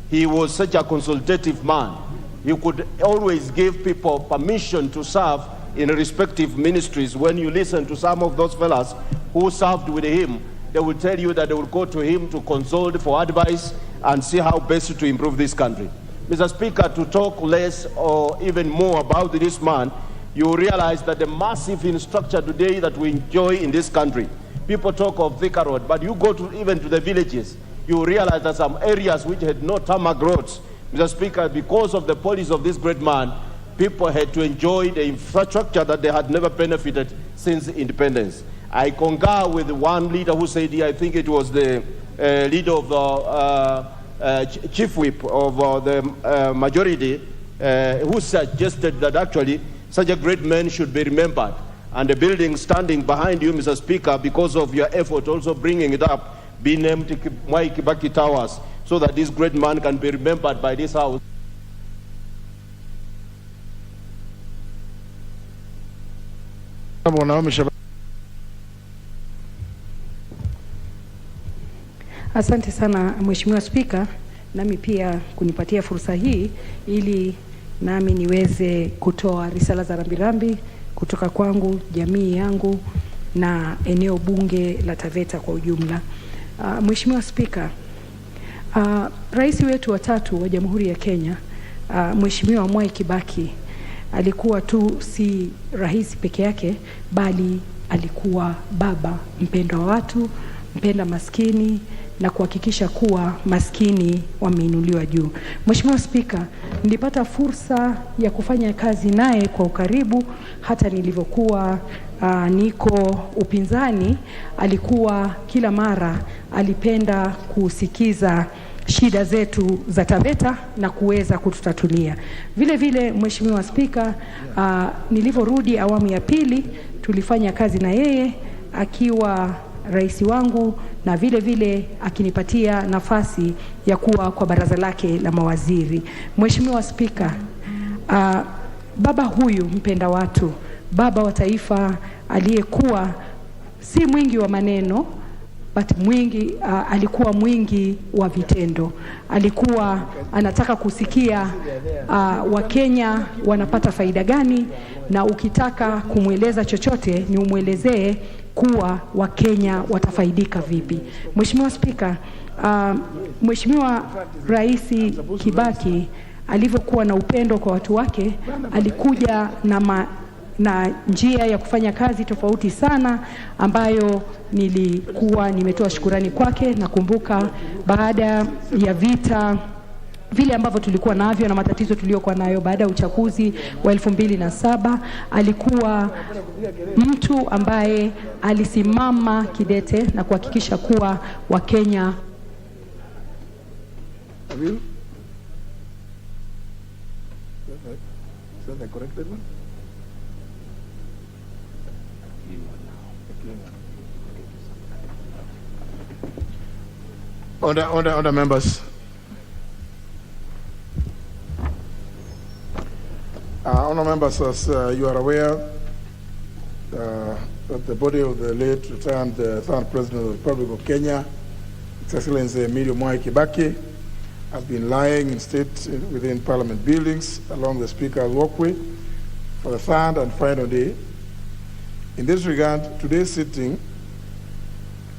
S11: He was such a consultative man. He could always give people permission to serve in respective ministries. When you listen to some of those fellas who served with him, they will tell you that they will go to him to consult for advice and see how best to improve this country. Mr. Speaker, to talk less or even more about this man, you realize that the massive infrastructure today that we enjoy in this country, people talk of Thika Road, but you go to even to the villages, you realize that some areas which had no tarmac roads, Mr. Speaker, because of the policy of this great man, people had to enjoy the infrastructure that they had never benefited since independence. I concur with one leader who said here, I think it was the leader of the chief whip of the majority, who suggested that actually such a great man should be remembered. And the building standing behind you, Mr. Speaker, because of your effort also bringing it up, be named Mwai Kibaki Towers, so that this great man can be remembered by this house.
S5: Asante sana Mheshimiwa Spika, nami pia kunipatia fursa hii ili nami niweze kutoa risala za rambirambi kutoka kwangu, jamii yangu na eneo bunge la Taveta kwa ujumla. Mheshimiwa Spika, rais wetu wa tatu wa Jamhuri ya Kenya, Mheshimiwa Mwai Kibaki, alikuwa tu si rais peke yake, bali alikuwa baba mpenda wa watu, mpenda maskini na kuhakikisha kuwa maskini wameinuliwa juu. Mheshimiwa Spika, nilipata fursa ya kufanya kazi naye kwa ukaribu, hata nilivyokuwa niko upinzani. Alikuwa kila mara alipenda kusikiza shida zetu za Taveta na kuweza kututatulia. Vile vile Mheshimiwa Spika, nilivyorudi awamu ya pili, tulifanya kazi na yeye akiwa rais wangu na vile vile akinipatia nafasi ya kuwa kwa baraza lake la mawaziri. Mheshimiwa Spika, Baba huyu mpenda watu, baba wa taifa aliyekuwa si mwingi wa maneno but mwingi alikuwa mwingi wa vitendo. Alikuwa anataka kusikia Wakenya wanapata faida gani, na ukitaka kumweleza chochote ni umwelezee kuwa Wakenya watafaidika vipi. Mheshimiwa Spika, Mheshimiwa Rais Kibaki alivyokuwa na upendo kwa watu wake, alikuja na njia ya kufanya kazi tofauti sana, ambayo nilikuwa nimetoa shukurani kwake. Nakumbuka baada ya vita vile ambavyo tulikuwa navyo na matatizo tuliyokuwa nayo baada ya uchaguzi wa 2007, alikuwa mtu ambaye alisimama kidete na kuhakikisha kuwa Wakenya
S2: Order members. Honourable members, as you are aware, that the body of the late retired third President of the Republic of Kenya, His Excellency Mwai Kibaki, has been lying in state within Parliament buildings along the Speaker's walkway for the third and final day. In this regard, today's sitting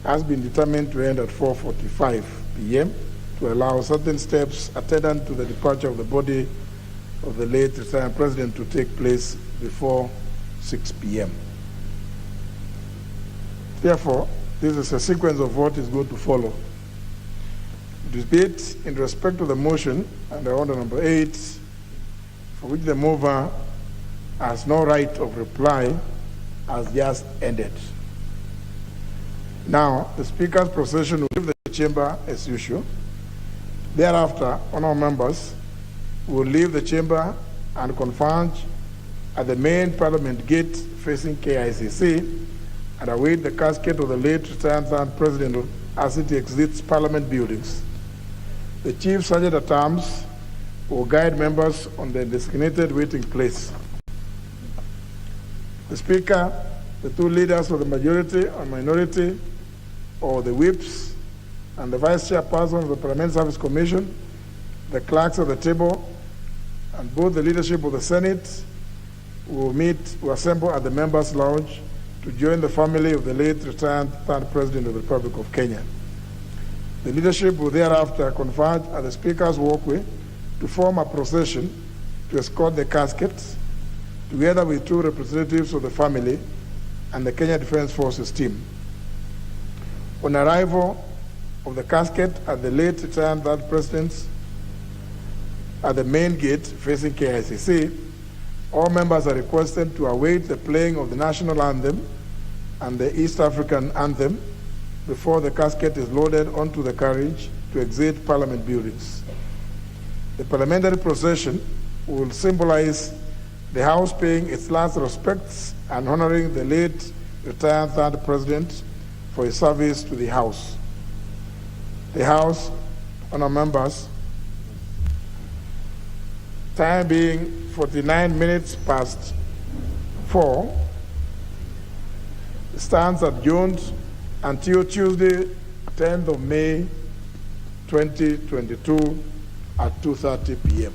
S2: has been determined to end at 4:45 p.m. to allow certain steps attendant to the departure of the body of the late retired President to take place before 6 p.m. Therefore, this is a sequence of what is going to follow. Debate in respect to the motion under order number 8, for which the mover has no right of reply, has just ended. Now, the Speaker's procession will leave the chamber as usual. Thereafter, honourable members will leave the chamber and converge at the main Parliament gate facing KICC and await the casket of the late retired third President as it exits Parliament buildings. The Chief Sergeant at Arms will guide members on the designated waiting place. The Speaker, the two leaders of the majority or minority, or the whips, and the Vice Chairperson of the Parliament Service Commission, the clerks of the table, and both the leadership of the Senate will assemble at the Members' Lounge to join the family of the late retired third President of the Republic of Kenya. The leadership will thereafter converge at the Speaker's walkway to form a procession to escort the casket, together with two representatives of the family and the Kenya Defence Forces team. On arrival of the casket at the late retired third President at the main gate facing KICC, all members are requested to await the playing of the national anthem and the East African anthem before the casket is loaded onto the carriage to exit Parliament buildings. The parliamentary procession will symbolize the House paying its last respects and honoring the late retired third President for his service to the House. The House, honourable members, time being 49 minutes past 4, stands adjourned until Tuesday, 10th of May, 2022 at 2:30 p.m.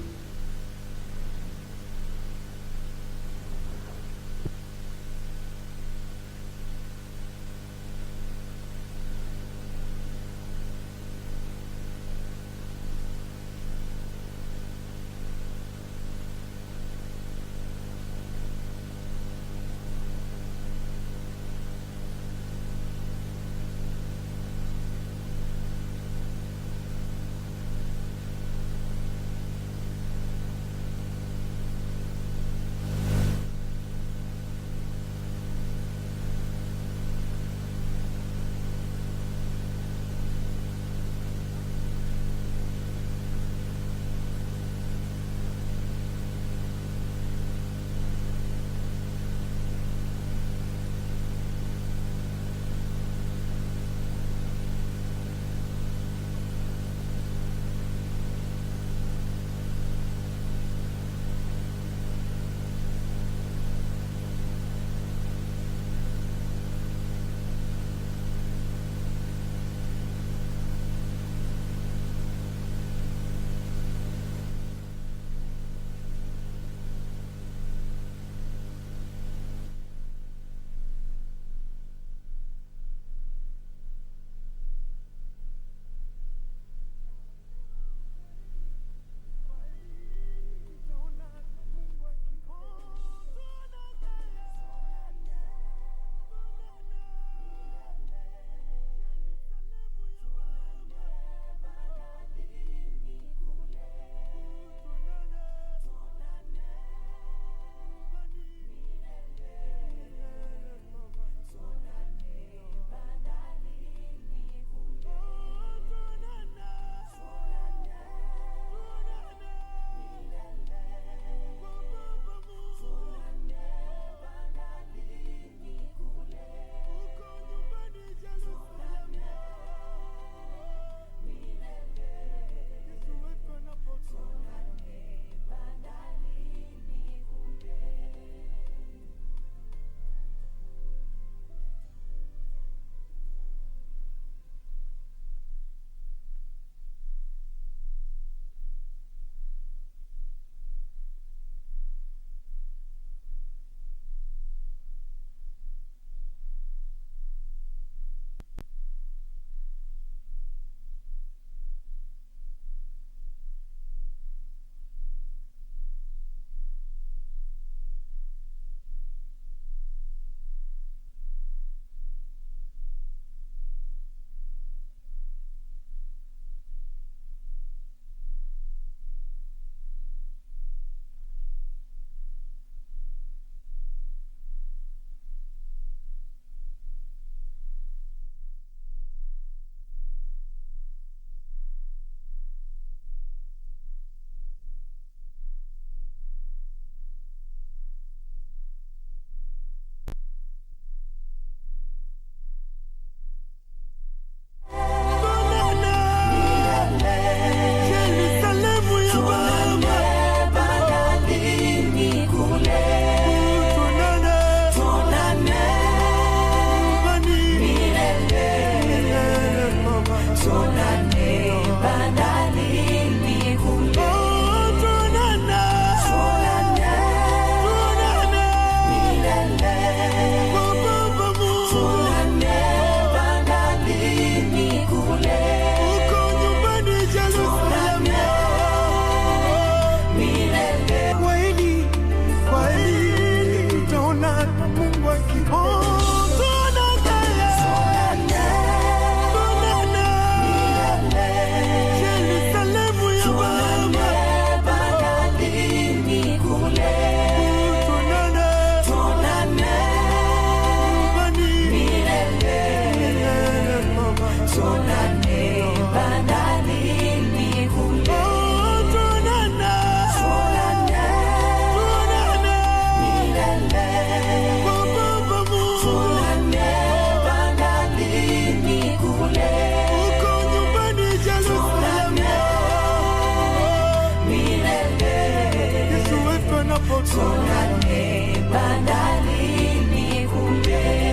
S3: tuonane bandarini kule.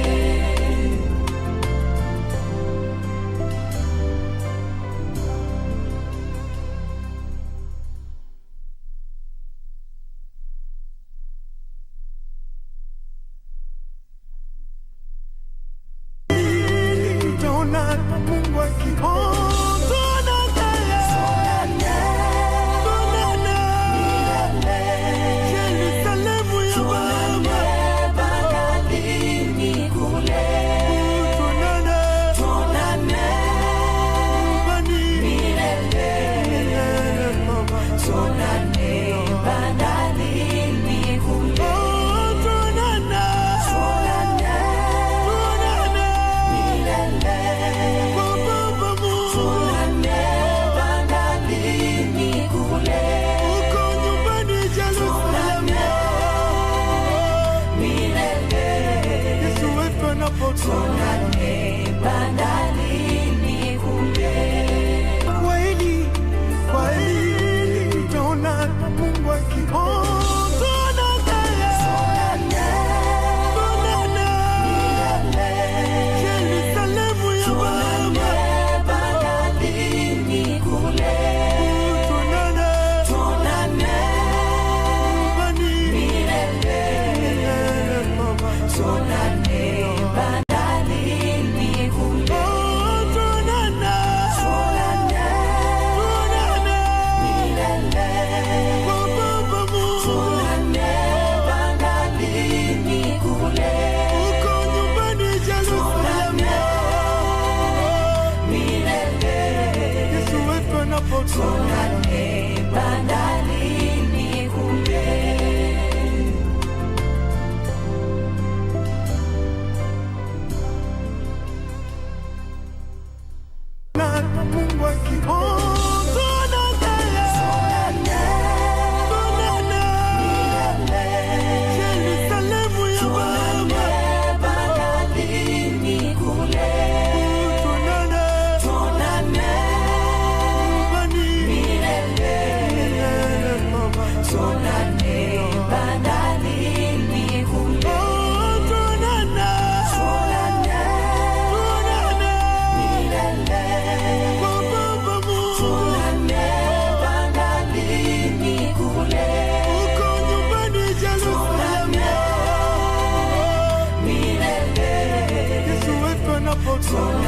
S3: So